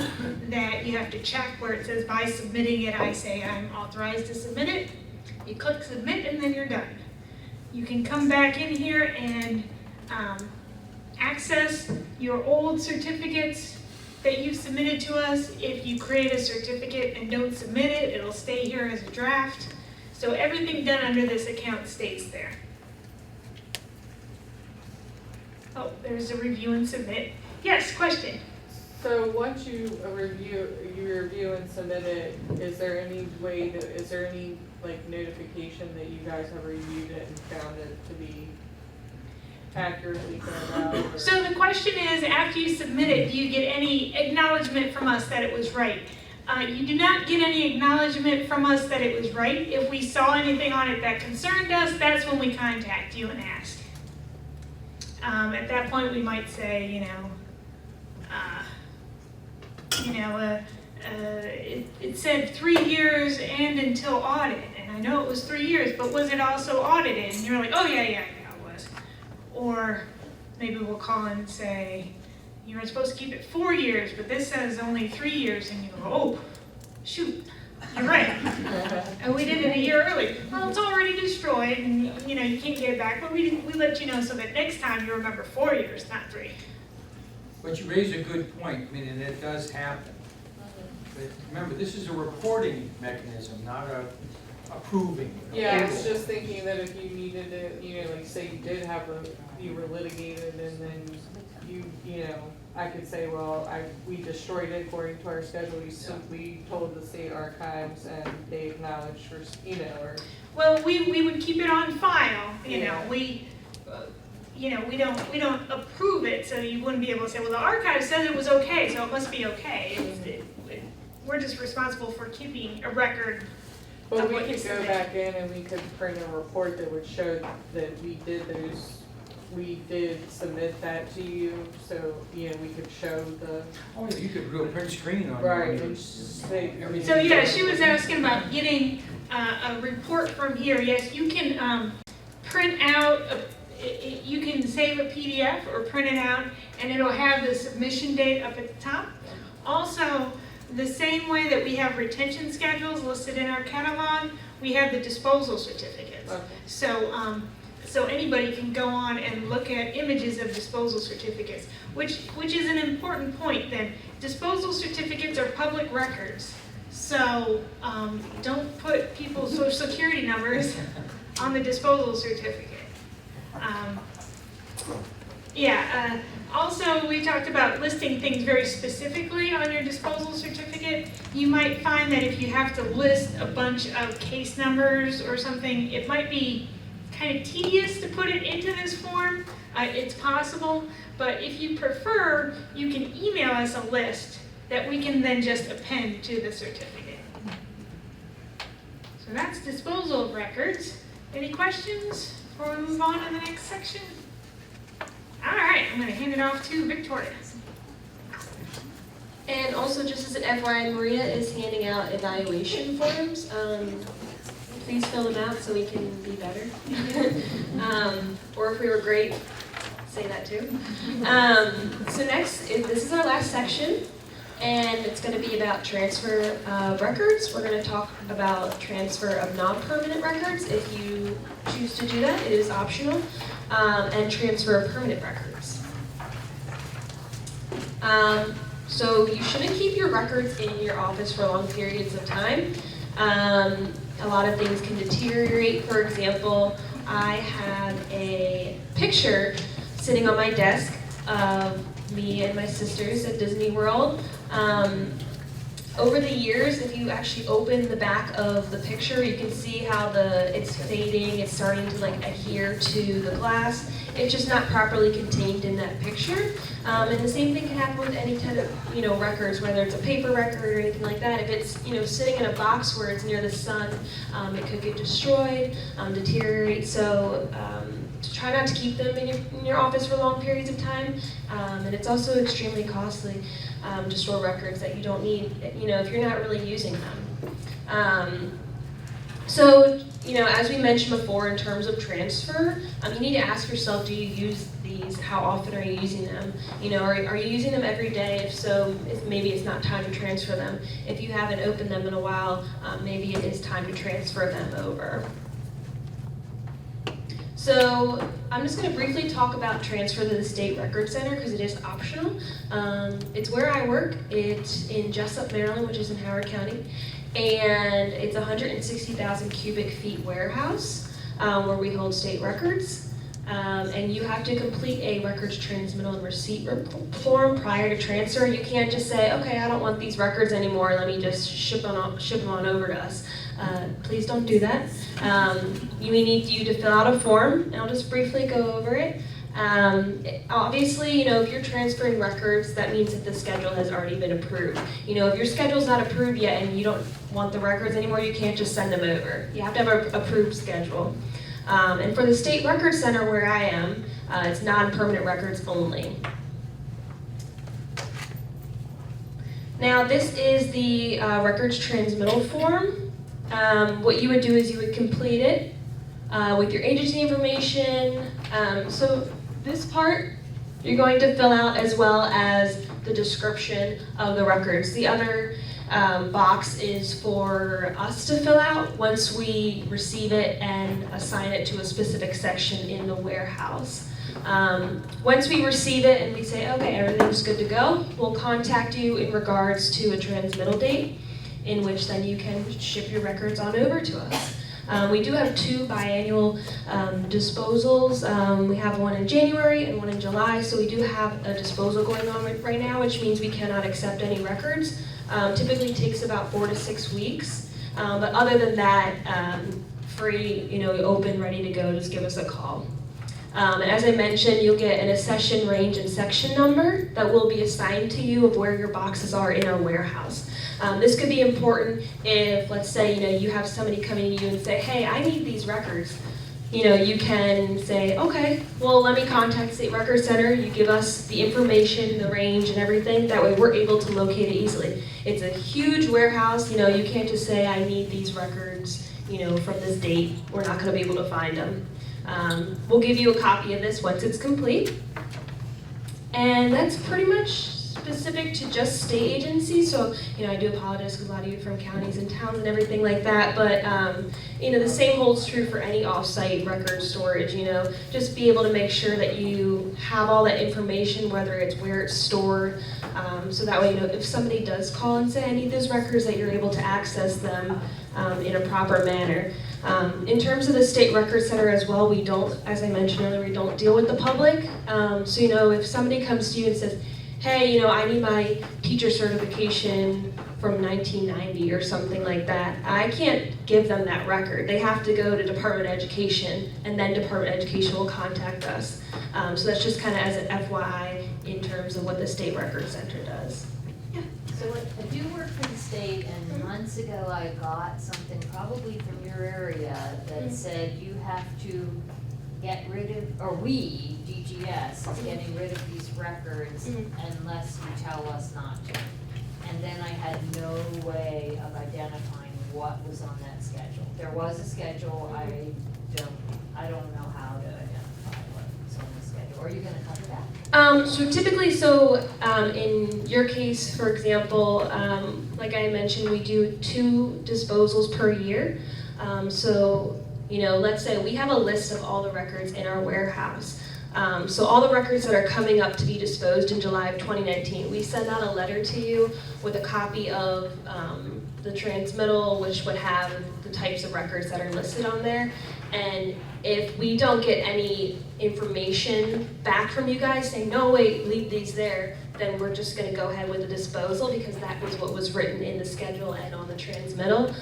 that you have to check where it says, by submitting it, I say I'm authorized to submit it. You click Submit and then you're done. You can come back in here and access your old certificates that you submitted to us. If you create a certificate and don't submit it, it'll stay here as a draft. So everything done under this account stays there. Oh, there's a Review and Submit. Yes, question? So once you review and submit it, is there any like notification that you guys have reviewed it and found it to be accurately filled out? Or? So the question is, after you submit it, do you get any acknowledgement from us that it was right? You do not get any acknowledgement from us that it was right. If we saw anything on it that concerned us, that's when we contact you and ask. At that point, we might say, it said 3 years and until audit, and I know it was 3 years, but was it also audited? And you're like, oh yeah, it was. Or maybe we'll call and say, you were supposed to keep it 4 years, but this says only 3 years, and you go, oh, shoot, you're right. And we did it a year early. Well, it's already destroyed, and you can't get it back, but we let you know so that next time you remember 4 years, not 3. But you raise a good point, I mean, and it does happen. But remember, this is a reporting mechanism, not a approving. Yeah, I was just thinking that if you needed it, like say you did have you were litigated and then I could say, well, we destroyed it according to our schedule, we simply told the state archives and they acknowledged or. Well, we would keep it on file, Yeah. we don't approve it, so you wouldn't be able to say, well, the archive says it was okay, so it must be okay. We're just responsible for keeping a record. But of we what you could go submit. back in and we could print a report that would show that we did submit that to you, so, we could show the. Oh, yeah, you could do a print screen on. Right, on and say. So yeah, she was asking about getting a report from here. Yes, you can print out, you can save a PDF or print it out, and it'll have the submission date up at the top. Also, the same way that we have retention schedules listed in our catalog, we have the disposal certificates. Okay. So anybody can go on and look at images of disposal certificates, which is an important point then. Disposal certificates are public records. So don't put people's social security numbers on the disposal certificate. Also, we talked about listing things very specifically on your disposal certificate. You might find that if you have to list a bunch of case numbers or something, it might be kind of tedious to put it into this form. It's possible, but if you prefer, you can email us a list that we can then just append to the certificate. So that's disposal of records. Any questions before we move on to the next section? All right, I'm going to hand it off to Victoria. And also, just as an FYI, Maria is handing out evaluation forms. Please fill them out so we can be better. Or if we were great, say that too. So next, this is our last section, and it's going to be about transfer records. We're going to talk about transfer of non-permanent records. If you choose to do that, it is optional, and transfer of permanent records. So you shouldn't keep your records in your office for long periods of time. A lot of things can deteriorate. For example, I have a picture sitting on my desk of me and my sisters at Disney World. Over the years, if you actually open the back of the picture, you can see how it's fading, it's starting to like adhere to the glass. It's just not properly contained in that picture. And the same thing can happen with any kind of records, whether it's a paper record or anything like that. If it's sitting in a box where it's near the sun, it could get destroyed, deteriorate. So try not to keep them in your office for long periods of time. And it's also extremely costly to store records that you don't need, if you're not really using them. So, as we mentioned before, in terms of transfer, you need to ask yourself, do you use these? How often are you using them? Are you using them every day? If so, maybe it's not time to transfer them. If you haven't opened them in a while, maybe it is time to transfer them over. So I'm just going to briefly talk about transfer to the State Record Center because it is optional. It's where I work. It's in Jessup, Maryland, which is in Howard County. And it's a 160,000 cubic feet warehouse where we hold state records. And you have to complete a records transmittal and receipt form prior to transfer. You can't just say, okay, I don't want these records anymore, let me just ship them on over to us. Please don't do that. We need you to fill out a form, and I'll just briefly go over it. Obviously, if you're transferring records, that means that the schedule has already been approved. If your schedule's not approved yet and you don't want the records anymore, you can't just send them over. You have to have an approved schedule. And for the State Record Center where I am, it's non-permanent records only. Now, this is the records transmittal form. What you would do is you would complete it with your agency information. So this part you're going to fill out as well as the description of the records. The other box is for us to fill out once we receive it and assign it to a specific section in the warehouse. Once we receive it and we say, okay, everything's good to go, we'll contact you in regards to a transmittal date in which then you can ship your records on over to us. We do have 2 biannual disposals. We have one in January and one in July, so we do have a disposal going on right now, which means we cannot accept any records. Typically takes about 4 to 6 weeks, but other than that, free, open, ready to go, just give us a call. As I mentioned, you'll get an accession range and section number that will be assigned to you of where your boxes are in our warehouse. This could be important if, let's say, you have somebody coming to you and say, hey, I need these records. You can say, okay, well, let me contact State Record Center. You give us the information, the range, and everything. That way we're able to locate it easily. It's a huge warehouse. You can't just say, I need these records, from this date. We're not going to be able to find them. We'll give you a copy of this once it's complete. And that's pretty much specific to just state agencies, so I do apologize because a lot of you are from counties and towns and everything like that, but the same holds true for any off-site record storage. Just be able to make sure that you have all that information, whether it's where it's stored, so that way if somebody does call and say I need those records, that you're able to access them in a proper manner. In terms of the state record center as well, we don't, as I mentioned earlier, we don't deal with the public. So, if somebody comes to you and says, hey, I need my teacher certification from 1990 or something like that, I can't give them that record. They have to go to Department of Education, and then Department of Education will contact us. So that's just kind of as an FYI in terms of what the State Record Center does. So I do work for the state, and months ago I got something probably from your area that said you have to get rid of, or we, DGS, is getting rid of these records unless you tell us not to. And then I had no way of identifying what was on that schedule. There was a schedule, I don't know how to identify what's on the schedule. Are you gonna cover that? So typically, in your case, for example, like I mentioned, we do 2 disposals per year. Let's say we have a list of all the records in our warehouse. So all the records that are coming up to be disposed in July of 2019, we send out a letter to you with a copy of the transmittal, which would have the types of records that are listed on there. And if we don't get any information back from you guys saying, no, wait, leave these there, then we're just gonna go ahead with the disposal because that was what was written in the schedule and on the transmittal.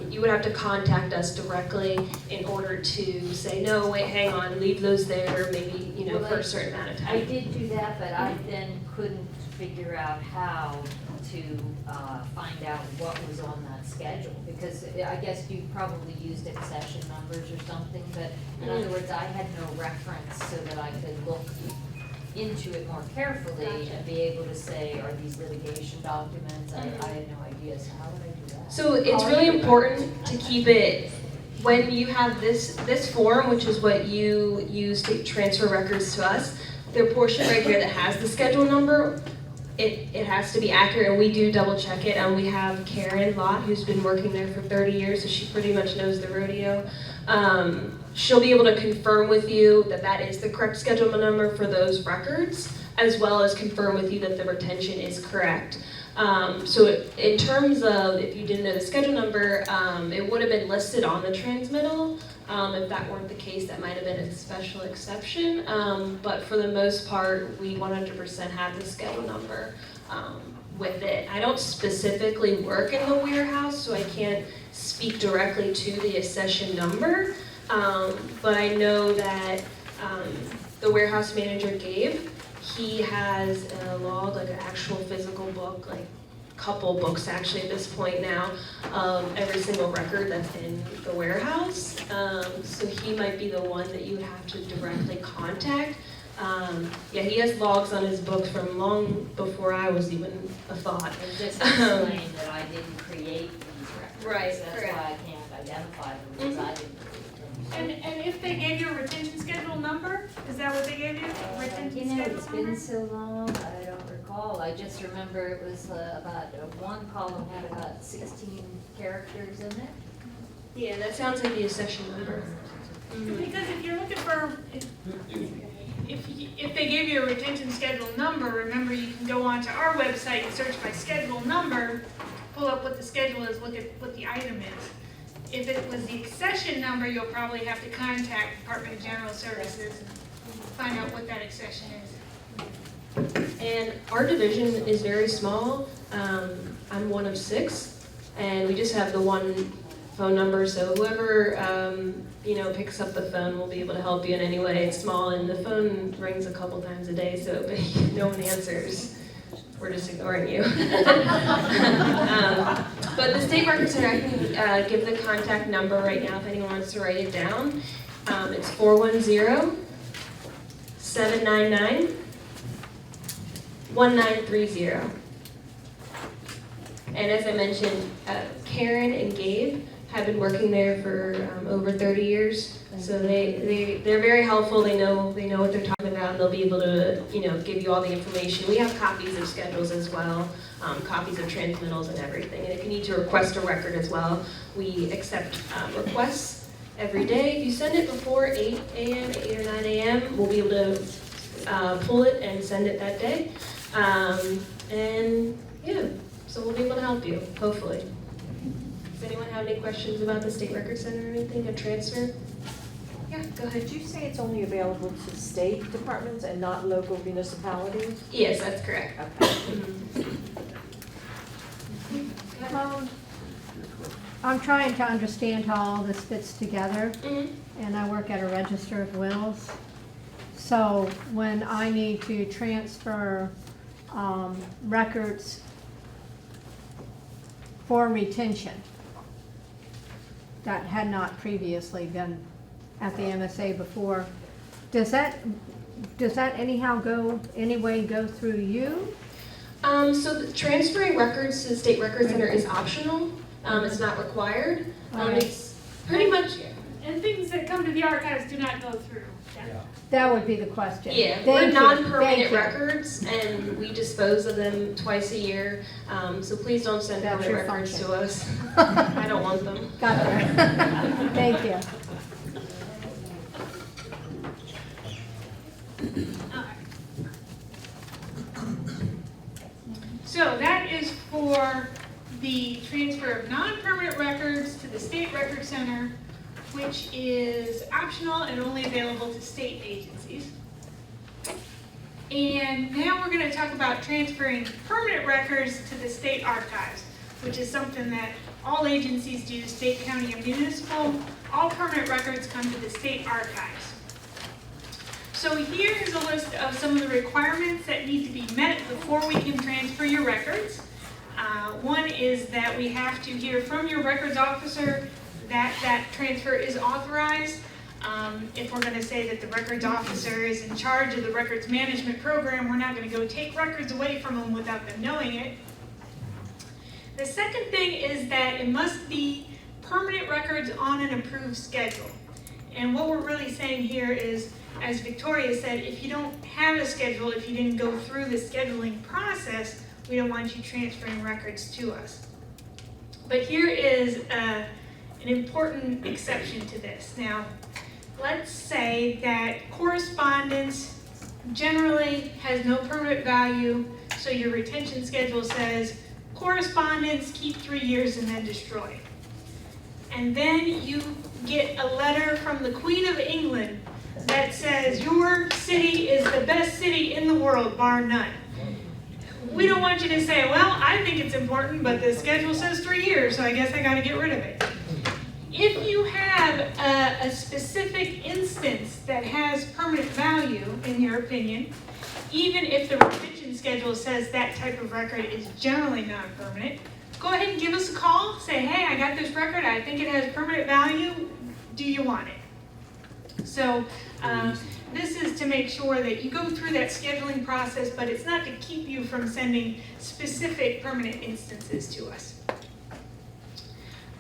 You would have to contact us directly in order to say, no, wait, hang on, leave those there, maybe, for a certain amount of time. I did do that, but I then couldn't figure out how to find out what was on that schedule, because I guess you probably used accession numbers or something, but in other words, I had no reference so that I could look into it more carefully and be able to say, are these litigation documents? I had no idea, so how would I do that? So it's really important to keep it, when you have this form, which is what you use to transfer records to us, the portion right here that has the schedule number, it has to be accurate, and we do double check it. And we have Karen Lott, who's been working there for 30 years, so she pretty much knows the rodeo. She'll be able to confirm with you that that is the correct schedule number for those records, as well as confirm with you that the retention is correct. So in terms of, if you didn't know the schedule number, it would have been listed on the transmittal. If that weren't the case, that might have been a special exception. But for the most part, we 100% have the schedule number with it. I don't specifically work in the warehouse, so I can't speak directly to the accession number. But I know that the warehouse manager, Gabe, he has a log, like an actual physical book, like couple books actually at this point now, of every single record that's in the warehouse. So he might be the one that you would have to directly contact. Yeah, he has logs on his books from long before I was even a thought. And just explain that I didn't create these records. Right, That's correct. why I can't identify them, because I didn't create them. And if they gave you a retention schedule number, is that what they gave you? Retention schedule It's number? been so long, I don't recall. I just remember it was about, one column had about 16 characters in it. Yeah, that sounds like the accession number. Because if you're looking for, if they gave you a retention schedule number, remember you can go onto our website and search by schedule number, pull up what the schedule is, look at what the item is. If it was the accession number, you'll probably have to contact Department of General Services and find out what that accession is. And our division is very small. I'm one of 6, and we just have the one phone number, so whoever picks up the phone will be able to help you in any way. It's small, and the phone rings a couple times a day, so no one answers. We're just ignoring you. But the State Record Center, I can give the contact number right now if anyone wants to write it down. It's 410-799-1930. And as I mentioned, Karen and Gabe have been working there for over 30 years. So they're very helpful. They know what they're talking about, and they'll be able to give you all the information. We have copies of schedules as well, copies of transmittals and everything. And if you need to request a record as well, we accept requests every day. If you send it before 8 a.m., 8 or 9 a.m., we'll be able to pull it and send it that day. And yeah, so we'll be able to help you, hopefully. Does anyone have any questions about the State Record Center or anything, a transfer? Yeah, go ahead. Did you say it's only available to state departments and not local municipalities? Yes, that's correct. I'm trying to understand how all this fits together, Mhm. and I work at a register of wills. So when I need to transfer records for retention that had not previously been at the MSA before, does that anyhow go through you? So transferring records to the State Record Center is optional. It's not required. Alright. It's pretty much, And things that come to the archives do not go through. That would be the question. yeah, Thank we're you. non-permanent Thank you. records and we dispose of them twice a year. So please don't send That's permanent your records function. to us. I don't want them. Gotcha. Thank you. So that is for the transfer of non-permanent records to the State Record Center, which is optional and only available to state agencies. And now we're going to talk about transferring permanent records to the state archives, which is something that all agencies do, state, county, and municipal. All permanent records come to the state archives. So here is a list of some of the requirements that need to be met before we can transfer your records. One is that we have to hear from your records officer that that transfer is authorized. If we're going to say that the records officer is in charge of the records management program, we're not going to go take records away from them without them knowing it. The second thing is that it must be permanent records on an approved schedule. And what we're really saying here is, as Victoria said, if you don't have a schedule, if you didn't go through the scheduling process, we don't want you transferring records to us. But here is an important exception to this. Now, let's say that correspondence generally has no permanent value, so your retention schedule says correspondence, keep 3 years and then destroy. And then you get a letter from the Queen of England that says your city is the best city in the world, bar none. We don't want you to say, well, I think it's important, but the schedule says 3 years, so I guess I gotta get rid of it. If you have a specific instance that has permanent value, in your opinion, even if the retention schedule says that type of record is generally non-permanent, go ahead and give us a call. Say, hey, I got this record. I think it has permanent value. Do you want it? So this is to make sure that you go through that scheduling process, but it's not to keep you from sending specific permanent instances to us.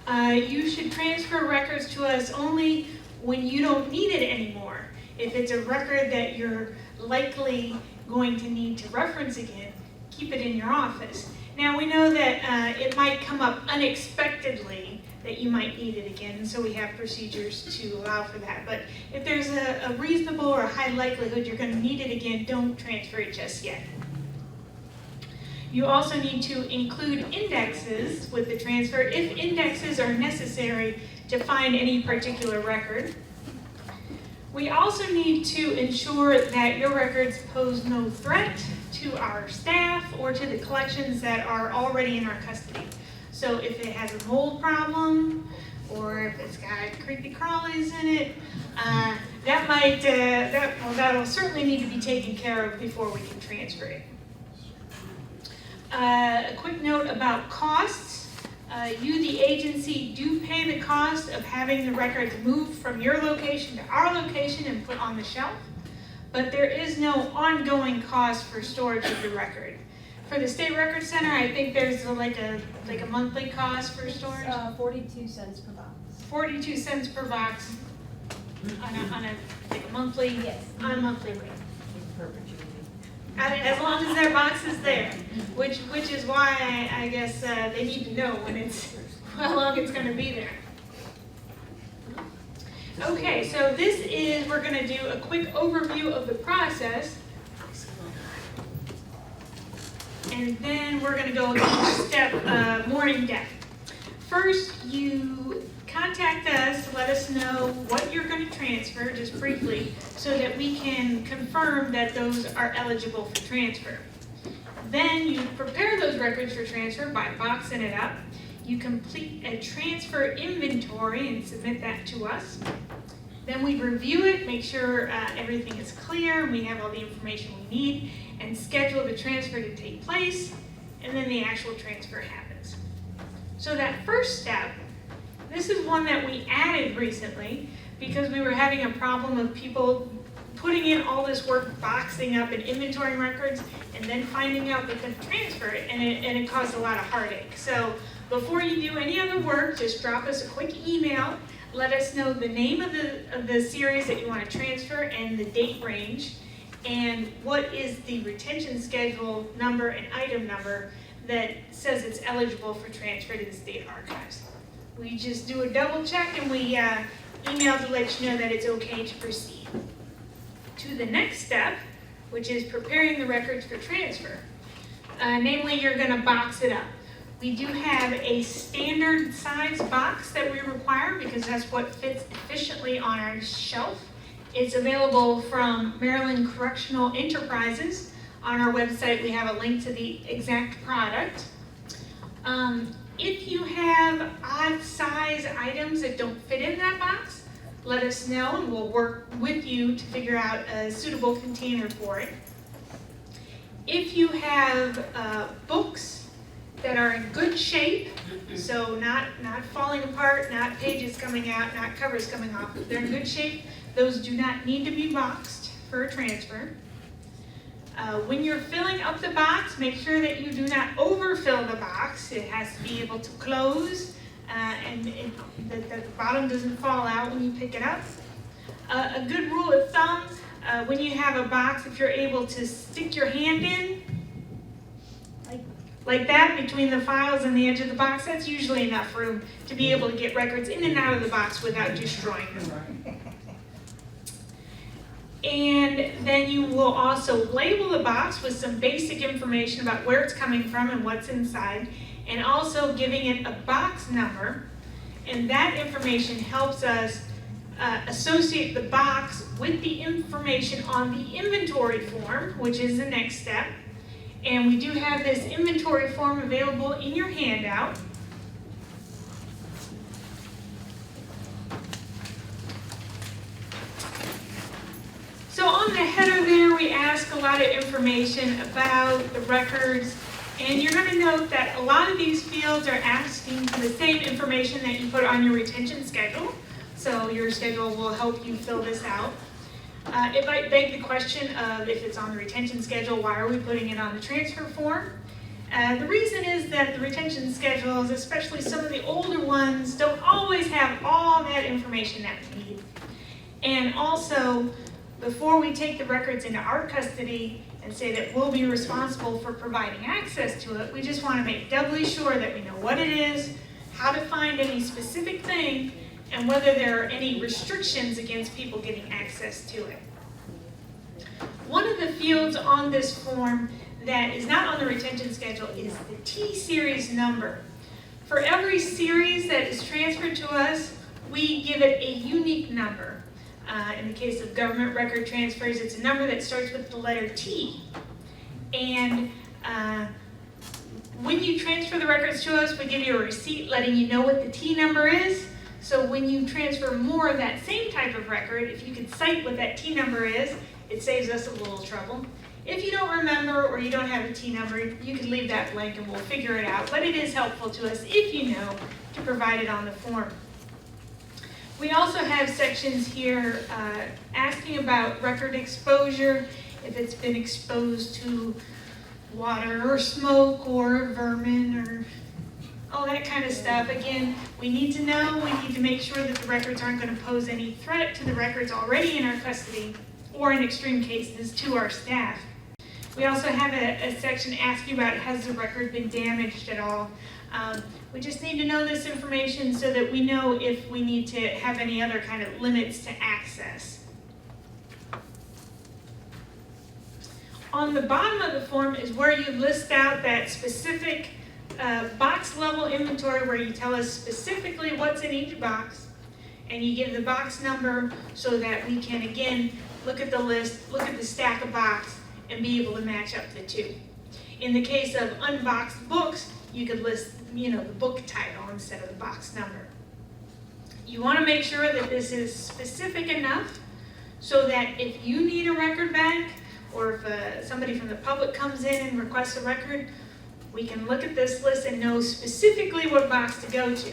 You should transfer records to us only when you don't need it anymore. If it's a record that you're likely going to need to reference again, keep it in your office. Now we know that it might come up unexpectedly that you might need it again, so we have procedures to allow for that. But if there's a reasonable or a high likelihood you're going to need it again, don't transfer it just yet. You also need to include indexes with the transfer if indexes are necessary to find any particular record. We also need to ensure that your records pose no threat to our staff or to the collections that are already in our custody. So if it has a mold problem, or if it's got creepy crawlies in it, that'll certainly need to be taken care of before we can transfer it. A quick note about costs. You, the agency, do pay the cost of having the records moved from your location to our location and put on the shelf, but there is no ongoing cost for storage of the record. For the State Record Center, I think there's like a monthly cost for storage. 42 cents per box. 42 cents per box on a monthly, Yes. on a monthly rate. In perpetuity. As long as their box is there, which is why I guess they need to know how long it's going to be there. Okay, so we're going to do a quick overview of the process, and then we're going to go each step, morning deck. First, you contact us to let us know what you're going to transfer, just briefly, so that we can confirm that those are eligible for transfer. Then you prepare those records for transfer by boxing it up. You complete a transfer inventory and submit that to us. Then we review it, make sure everything is clear, we have all the information we need, and schedule the transfer to take place, and then the actual transfer happens. So that first step, this is one that we added recently because we were having a problem of people putting in all this work, boxing up and inventorying records, and then finding out they couldn't transfer it, and it caused a lot of heartache. So before you do any other work, just drop us a quick email. Let us know the name of the series that you want to transfer and the date range, and what is the retention schedule number and item number that says it's eligible for transfer to the state archives. We just do a double check and we email to let you know that it's okay to proceed to the next step, which is preparing the records for transfer. Namely, you're going to box it up. We do have a standard size box that we require because that's what fits efficiently on our shelf. It's available from Maryland Correctional Enterprises. On our website, we have a link to the exact product. If you have odd size items that don't fit in that box, let us know and we'll work with you to figure out a suitable container for it. If you have books that are in good shape, so not falling apart, not pages coming out, not covers coming off, if they're in good shape, those do not need to be boxed for a transfer. When you're filling up the box, make sure that you do not overfill the box. It has to be able to close and that the bottom doesn't fall out when you pick it up. A good rule of thumb, when you have a box, if you're able to stick your hand in, like that, between the files and the edge of the box, that's usually enough room to be able to get records in and out of the box without destroying them. And then you will also label the box with some basic information about where it's coming from and what's inside, and also giving it a box number. And that information helps us associate the box with the information on the inventory form, which is the next step. And we do have this inventory form available in your handout. So on the header there, we ask a lot of information about the records, and you're going to note that a lot of these fields are asking for the same information that you put on your retention schedule. So your schedule will help you fill this out. It might beg the question of, if it's on the retention schedule, why are we putting it on the transfer form? The reason is that the retention schedules, especially some of the older ones, don't always have all that information that we need. And also, before we take the records into our custody and say that we'll be responsible for providing access to it, we just want to make doubly sure that we know what it is, how to find any specific thing, and whether there are any restrictions against people getting access to it. One of the fields on this form that is not on the retention schedule is the T-series number. For every series that is transferred to us, we give it a unique number. In the case of government record transfers, it's a number that starts with the letter T. And when you transfer the records to us, we give you a receipt letting you know what the T number is. So when you transfer more of that same type of record, if you can cite what that T number is, it saves us a little trouble. If you don't remember or you don't have a T number, you can leave that blank and we'll figure it out. But it is helpful to us, if you know, to provide it on the form. We also have sections here asking about record exposure, if it's been exposed to water or smoke or vermin or all that kind of stuff. Again, we need to know, we need to make sure that the records aren't going to pose any threat to the records already in our custody, or in extreme cases, to our staff. We also have a section asking about, has the record been damaged at all? We just need to know this information so that we know if we need to have any other kind of limits to access. On the bottom of the form is where you list out that specific box level inventory where you tell us specifically what's in each box, and you give the box number so that we can, again, look at the list, look at the stack of box, and be able to match up the two. In the case of unboxed books, you could list, the book title instead of the box number. You want to make sure that this is specific enough so that if you need a record back, or if somebody from the public comes in and requests a record, we can look at this list and know specifically what box to go to.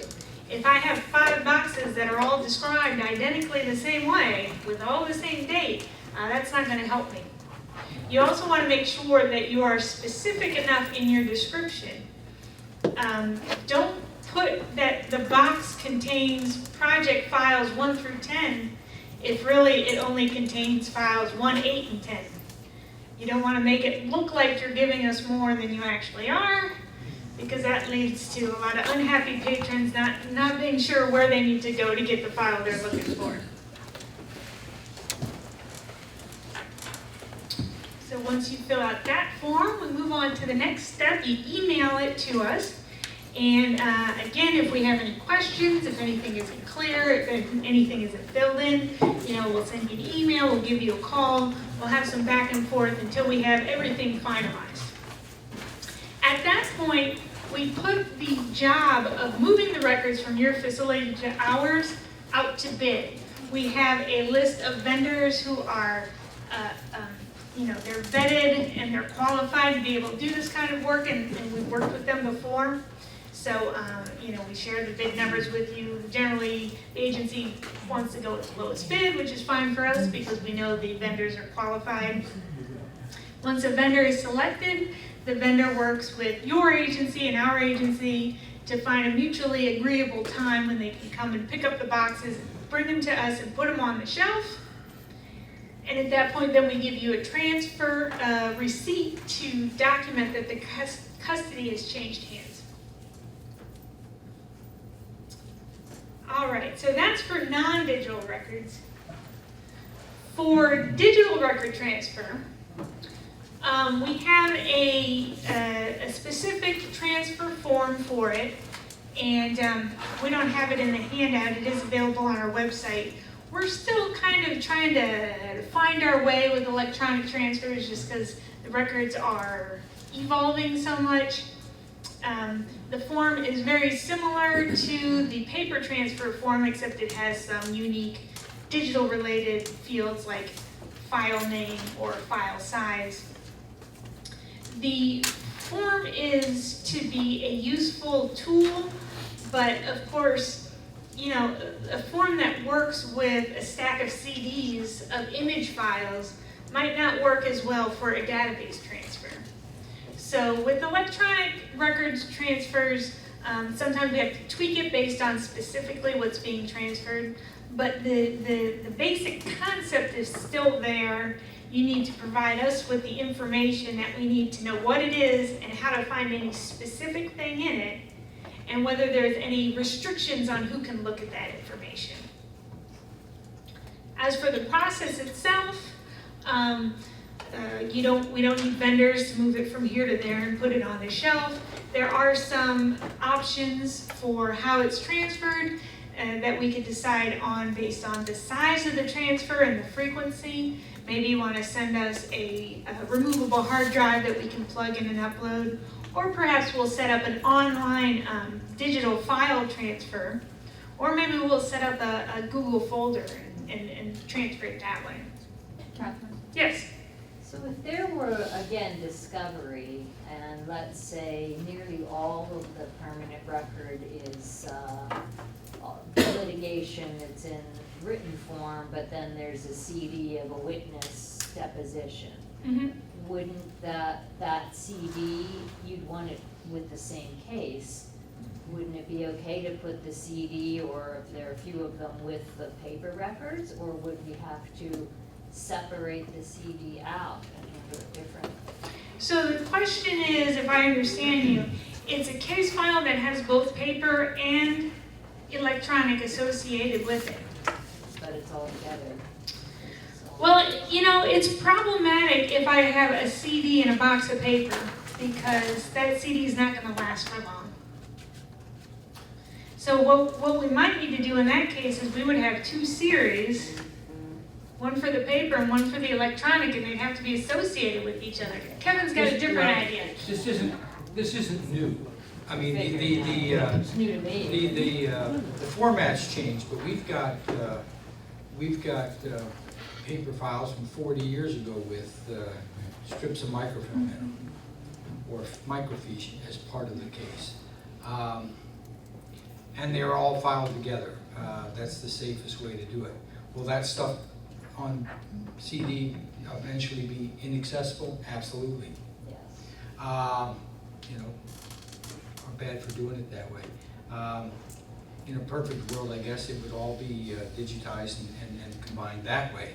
If I have 5 boxes that are all described identically the same way, with all the same date, that's not going to help me. You also want to make sure that you are specific enough in your description. Don't put that the box contains project files 1 through 10 if really it only contains files 1, 8, and 10. You don't want to make it look like you're giving us more than you actually are, because that leads to a lot of unhappy patrons not being sure where they need to go to get the file they're looking for. So once you fill out that form, we move on to the next step. You email it to us. And again, if we have any questions, if anything isn't clear, if anything isn't filled in, we'll send you an email, we'll give you a call, we'll have some back and forth until we have everything finalized. At that point, we put the job of moving the records from your facility to ours out to bid. We have a list of vendors who are, they're vetted and they're qualified to be able to do this kind of work, and we've worked with them before. So, we share the bid numbers with you. Generally, the agency wants to go with the lowest bid, which is fine for us because we know the vendors are qualified. Once a vendor is selected, the vendor works with your agency and our agency to find a mutually agreeable time when they can come and pick up the boxes, bring them to us, and put them on the shelf. And at that point, then we give you a transfer receipt to document that the custody has changed hands. All right, so that's for non-digital records. For digital record transfer, we have a specific transfer form for it, and we don't have it in the handout. It is available on our website. We're still kind of trying to find our way with electronic transfers just because the records are evolving so much. The form is very similar to the paper transfer form, except it has some unique digital related fields like file name or file size. The form is to be a useful tool, but of course, a form that works with a stack of CDs of image files might not work as well for a database transfer. So with electronic records transfers, sometimes we have to tweak it based on specifically what's being transferred, but the basic concept is still there. You need to provide us with the information that we need to know what it is and how to find any specific thing in it, and whether there's any restrictions on who can look at that information. As for the process itself, we don't need vendors to move it from here to there and put it on the shelf. There are some options for how it's transferred that we could decide on based on the size of the transfer and the frequency. Maybe you want to send us a removable hard drive that we can plug in and upload, or perhaps we'll set up an online digital file transfer, or maybe we'll set up a Google folder and transfer it that way. Catherine? Yes? So if there were, again, discovery, and let's say nearly all of the permanent record is litigation, it's in written form, but then there's a CD of a witness deposition. Mm-hmm. Wouldn't that CD, you'd want it with the same case, wouldn't it be okay to put the CD, or if there are a few of them, with the paper records, or would we have to separate the CD out and handle it differently? So the question is, if I understand you, it's a case file that has both paper and electronic associated with it. But it's all together. Well, it's problematic if I have a CD and a box of paper. because that CD is not gonna last for long. So what we might need to do in that case is we would have 2 series, one for the paper and one for the electronic, and they'd have to be associated with each other. Kevin's got a different idea. This isn't new. I mean, It's new to me. the format's changed, but we've got paper files from 40 years ago with strips of microfilm in them, or microfiche as part of the case. And they're all filed together. That's the safest way to do it. Will that stuff on CD eventually be inaccessible? Absolutely. Yes. You know, are bad for doing it that way. In a perfect world, I guess it would all be digitized and combined that way.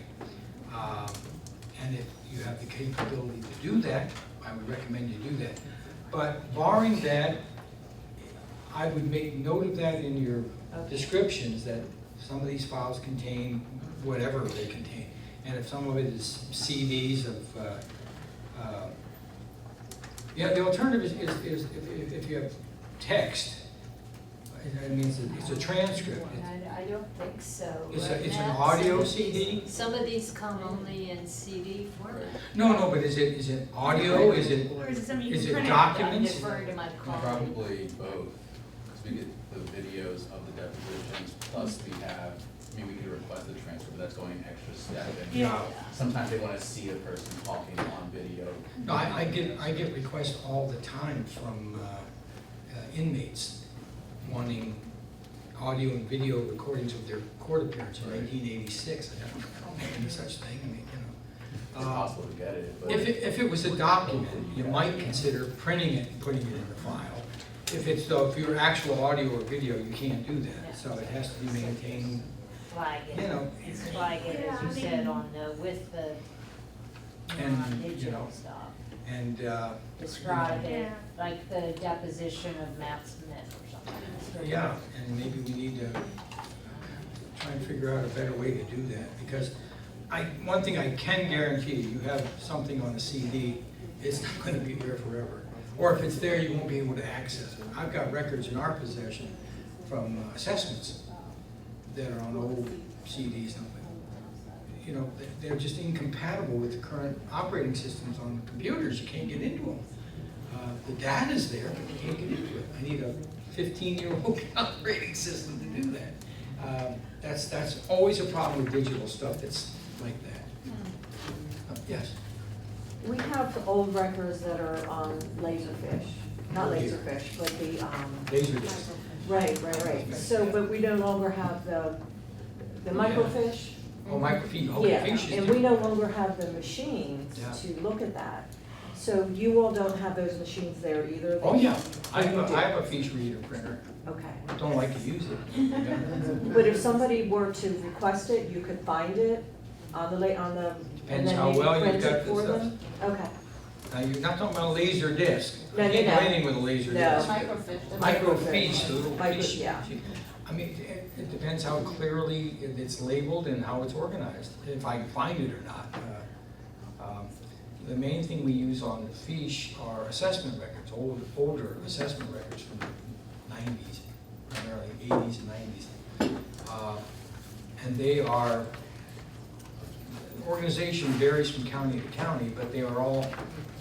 And if you have the capability to do that, I would recommend you do that. But barring that, I would make note of that in your descriptions, that some of these files contain whatever they contain. And if some of it is CDs of, yeah, the alternative is if you have text, it means that it's a transcript. I don't think so. It's Right an now, audio some of these- CD? Some of these come only in CD format. No, but is it audio, is it Or is it something you can print out? documents? I'm deferring to my colleague. Probably both, because we get the videos of the depositions, plus we have, I mean, we could request the transfer, but that's going an extra step. And Yeah. sometimes they want to see a person talking on video. No, I get requests all the time from inmates wanting audio and video recordings of their court appearance in 1986. I don't have any such thing. I mean, you know. It's possible to get it, but. If it was a document, you might consider printing it and putting it in the file. If you're actual audio or video, you can't do that. So it has to be maintained. Flag it. You know. It's flag it, as you said, on the, with the And, digital stuff. And Describe it, Yeah. like the deposition of Matt Smith or something. yeah, and maybe we need to try and figure out a better way to do that, because one thing I can guarantee you have something on a CD, it's not going to be there forever. Or if it's there, you won't be able to access it. I've got records in our possession from assessments that are on old CDs. You know, they're just incompatible with the current operating systems on the computers. You can't get into them. The data's there, but you can't get into it. I need a 15-year-old operating system to do that. That's always a problem with digital stuff that's like that. Yes? We have old records that are on Laserfish, not Laserfish, but the, Laserdisc. right. So, but we no longer have the microfiche. Oh, microfiche. Oh, Yeah, fiche is and we different. no longer have the machines Yeah. to look at that. So you all don't have those machines there either? Oh, yeah. I You do. have a fiche reader printer. Okay. Don't like to use it. But if somebody were to request it, you could find it on the, and Depends then how you well can you've print got it the for stuff. them? Okay. Now, you're not talking about a laser disc. No, You can't no, do no. anything with a laser No. disc. Microfiche, the little fiche. Yeah. I mean, it depends how clearly it's labeled and how it's organized, if I can find it or not. The main thing we use on the fiche are assessment records, older assessment records from the 90s, primarily 80s and 90s. And they are, the organization varies from county to county, but they are all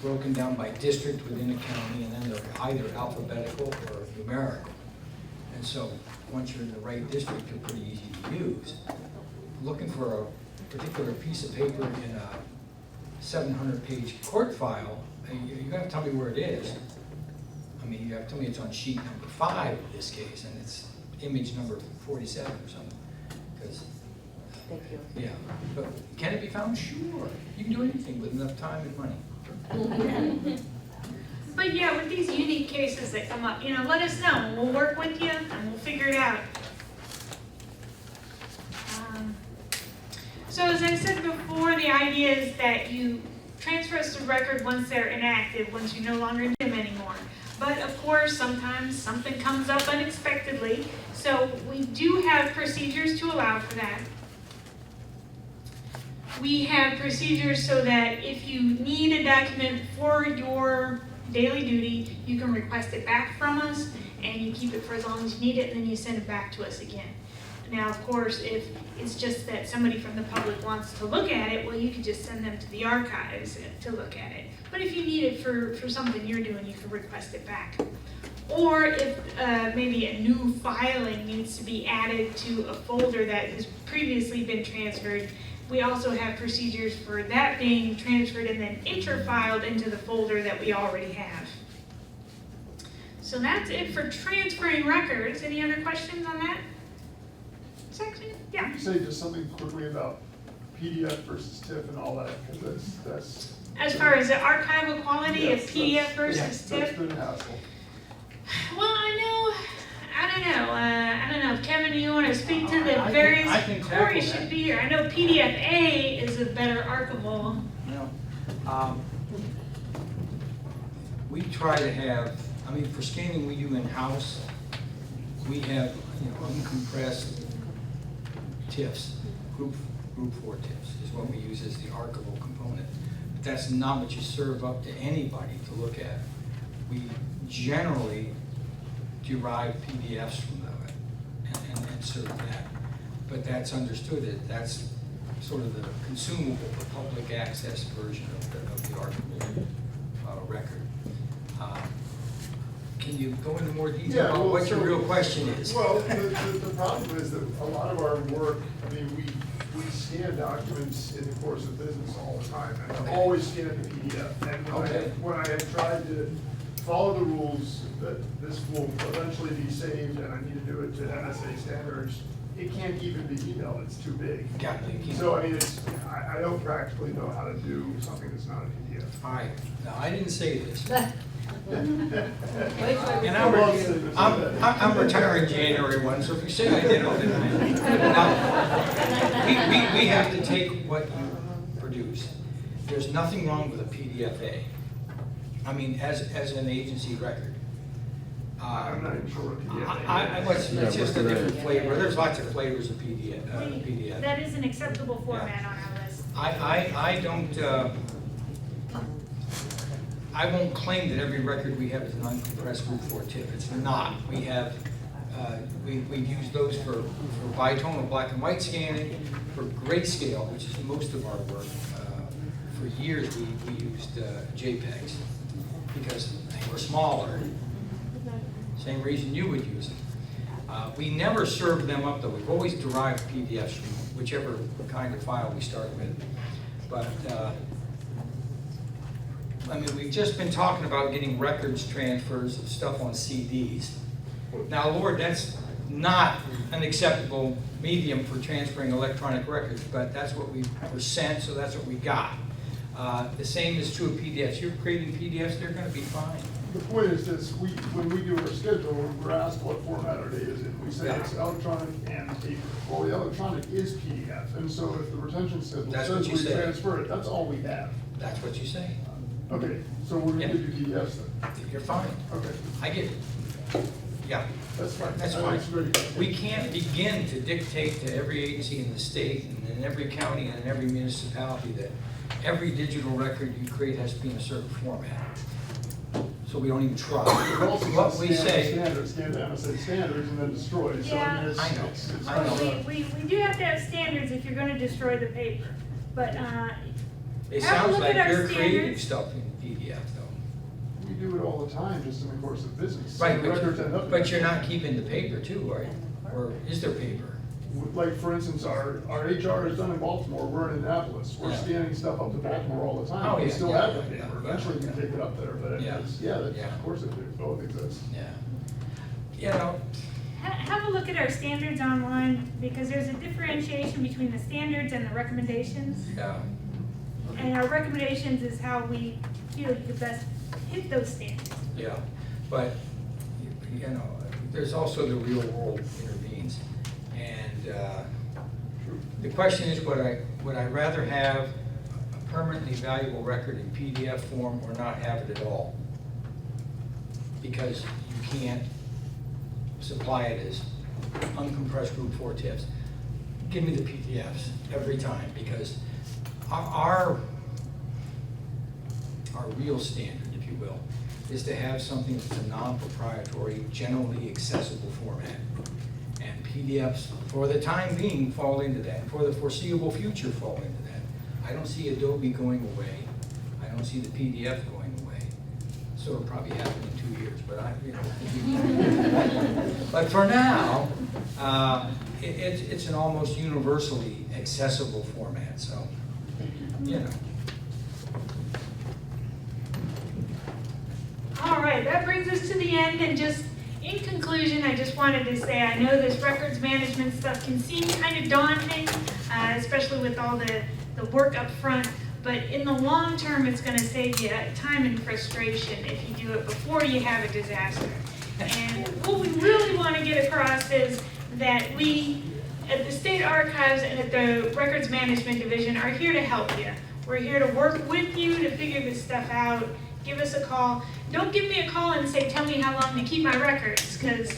broken down by district within a county, and then they're either alphabetical or numerical. And so, once you're in the right district, they're pretty easy to use. Looking for a particular piece of paper in a 700-page court file, you're gonna have to tell me where it is. I mean, you have to tell me it's on sheet number 5 in this case, and it's image number 47 or something. Because, Thank you. yeah, but can it be found? Sure. You can do anything with enough time and money. But yeah, with these unique cases that come up, let us know, and we'll work with you, and we'll figure it out. So as I said before, the idea is that you transfer us the record once they're inactive, once you no longer need them anymore. But of course, sometimes something comes up unexpectedly, so we do have procedures to allow for that. We have procedures so that if you need a document for your daily duty, you can request it back from us, and you keep it for as long as you need it, and then you send it back to us again. Now, of course, if it's just that somebody from the public wants to look at it, well, you could just send them to the archives to look at it. But if you need it for something you're doing, you can request it back. Or if maybe a new filing needs to be added to a folder that has previously been transferred, we also have procedures for that being transferred and then interfiled into the folder that we already have. So that's it for transferring records. Any other questions on that section? Yeah. Can you say just something quickly about PDF versus TIFF and all that, because that's. As far as the archival quality Yes, of PDF that's- versus TIFF? That's been a hassle. Well, I don't know. Kevin, you want to speak to the various, I can tackle Corey that. should be here. I know PDF-A is a better archival. We try to have, I mean, for scanning we do in-house, we have, uncompressed TIFFs, group 4 TIFFs is what we use as the archival component. But that's not what you serve up to anybody to look at. We generally derive PDFs from that and serve that. But that's understood that that's sort of the consumable, the public access version of the archival record. Can you go into more detail about what your real question is? Well, the problem is that a lot of our work, I mean, we scan documents in the course of business all the time, and I always scan the PDF. And when I had tried to follow the rules that this will eventually be saved and I need to do it to NSA standards, it can't even be emailed, it's too big. So I mean, I don't practically know how to do something that's not a PDF. Now, I didn't say this. And And I'm retiring January 1, so if you say I did, I'll deny it. Now, we have to take what you produce. There's nothing wrong with a PDF-A. I mean, as an agency record. I'm not even sure what PDF is. It's just a different flavor. There's lots of flavors of PDF. That is an acceptable format on our list. I don't, I won't claim that every record we have is an uncompressed Group 4 TIFF. It's not. We have, we use those for bitonal black and white scanning, for grayscale, which is most of our work. For years, we used JPEGs because they were smaller. Same reason you would use them. We never served them up though. We've always derived PDFs from whichever kind of file we start with. But I mean, we've just been talking about getting records transfers of stuff on CDs. Now, Lord, that's not an acceptable medium for transferring electronic records, but that's what we were sent, so that's what we got. The same is true of PDFs. You're creating PDFs, they're going to be fine. The point is this, when we do our schedule, we're asked what format our data is in. We say it's electronic and paper. Well, the electronic is PDF, and so if the retention schedule says we transfer it, that's all we have. That's what you say. Okay, so we're gonna give you PDFs then? You're fine. Okay. I get it. Yeah. That's fine. That's fine. We can't begin to dictate to every agency in the state and in every county and in every municipality that every digital record you create has to be in a certain format. So we don't even try. What we say. Scan to MSA standards and then destroy. So I mean, I know. I know. We do have to have standards if you're going to destroy the paper, but It have a sounds look like at our you're creating standards. stuff in PDF though. We do it all the time, just in the course of business. Right, Records end up in but you're not keeping the paper too, right? Or is there paper? Like, for instance, our HR is done in Baltimore, we're in Annapolis, we're scanning stuff up to Baltimore all the time. Oh, We yeah, still yeah, have the yeah, paper, yeah, eventually we can take it up there, but it's, of course it do, both exist. Yeah. You know, Have a look at our standards online, because there's a differentiation between the standards and the recommendations. yeah. And our recommendations is how we feel you could best hit those standards. Yeah, but, you know, there's also the real world intervenes. And the question is, would I rather have a permanently valuable record in PDF form or not have it at all? Because you can't supply it as uncompressed Group 4 TIFFs. Give me the PDFs every time, because our real standard, if you will, is to have something that's a non-proprietary, generally accessible format. And PDFs, for the time being, fall into that, for the foreseeable future, fall into that. I don't see Adobe going away. I don't see the PDF going away. So it'll probably happen in 2 years, but but for now, it's an almost universally accessible format, so, you know. All right, that brings us to the end, and just in conclusion, I just wanted to say, I know this records management stuff can seem kind of daunting, especially with all the work up front, but in the long term, it's gonna save you time and frustration if you do it before you have a disaster. And what we really wanna get across is that we, at the State Archives and at the Records Management Division, are here to help you. We're here to work with you to figure this stuff out. Give us a call. Don't give me a call and say, tell me how long to keep my records, because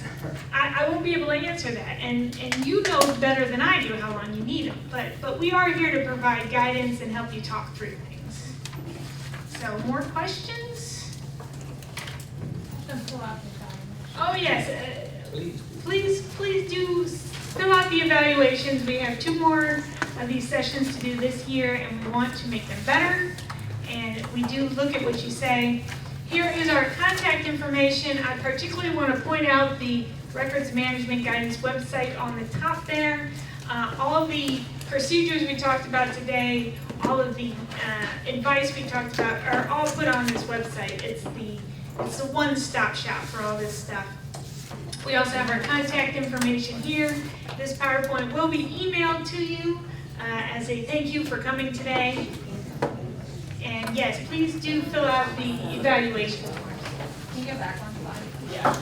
I won't be able to answer that. And you know better than I do how long you need them. But we are here to provide guidance and help you talk through things. So, more questions? Oh, yes. Please do fill out the evaluations. We have 2 more of these sessions to do this year, and we want to make them better. And we do look at what you say. Here is our contact information. I particularly want to point out the Records Management Guidance website on the top there. All of the procedures we talked about today, all of the advice we talked about are all put on this website. It's the one-stop shop for all this stuff. We also have our contact information here. This PowerPoint will be emailed to you as a thank you for coming today. And yes, please do fill out the evaluation form. Can you go back one slide? Yeah.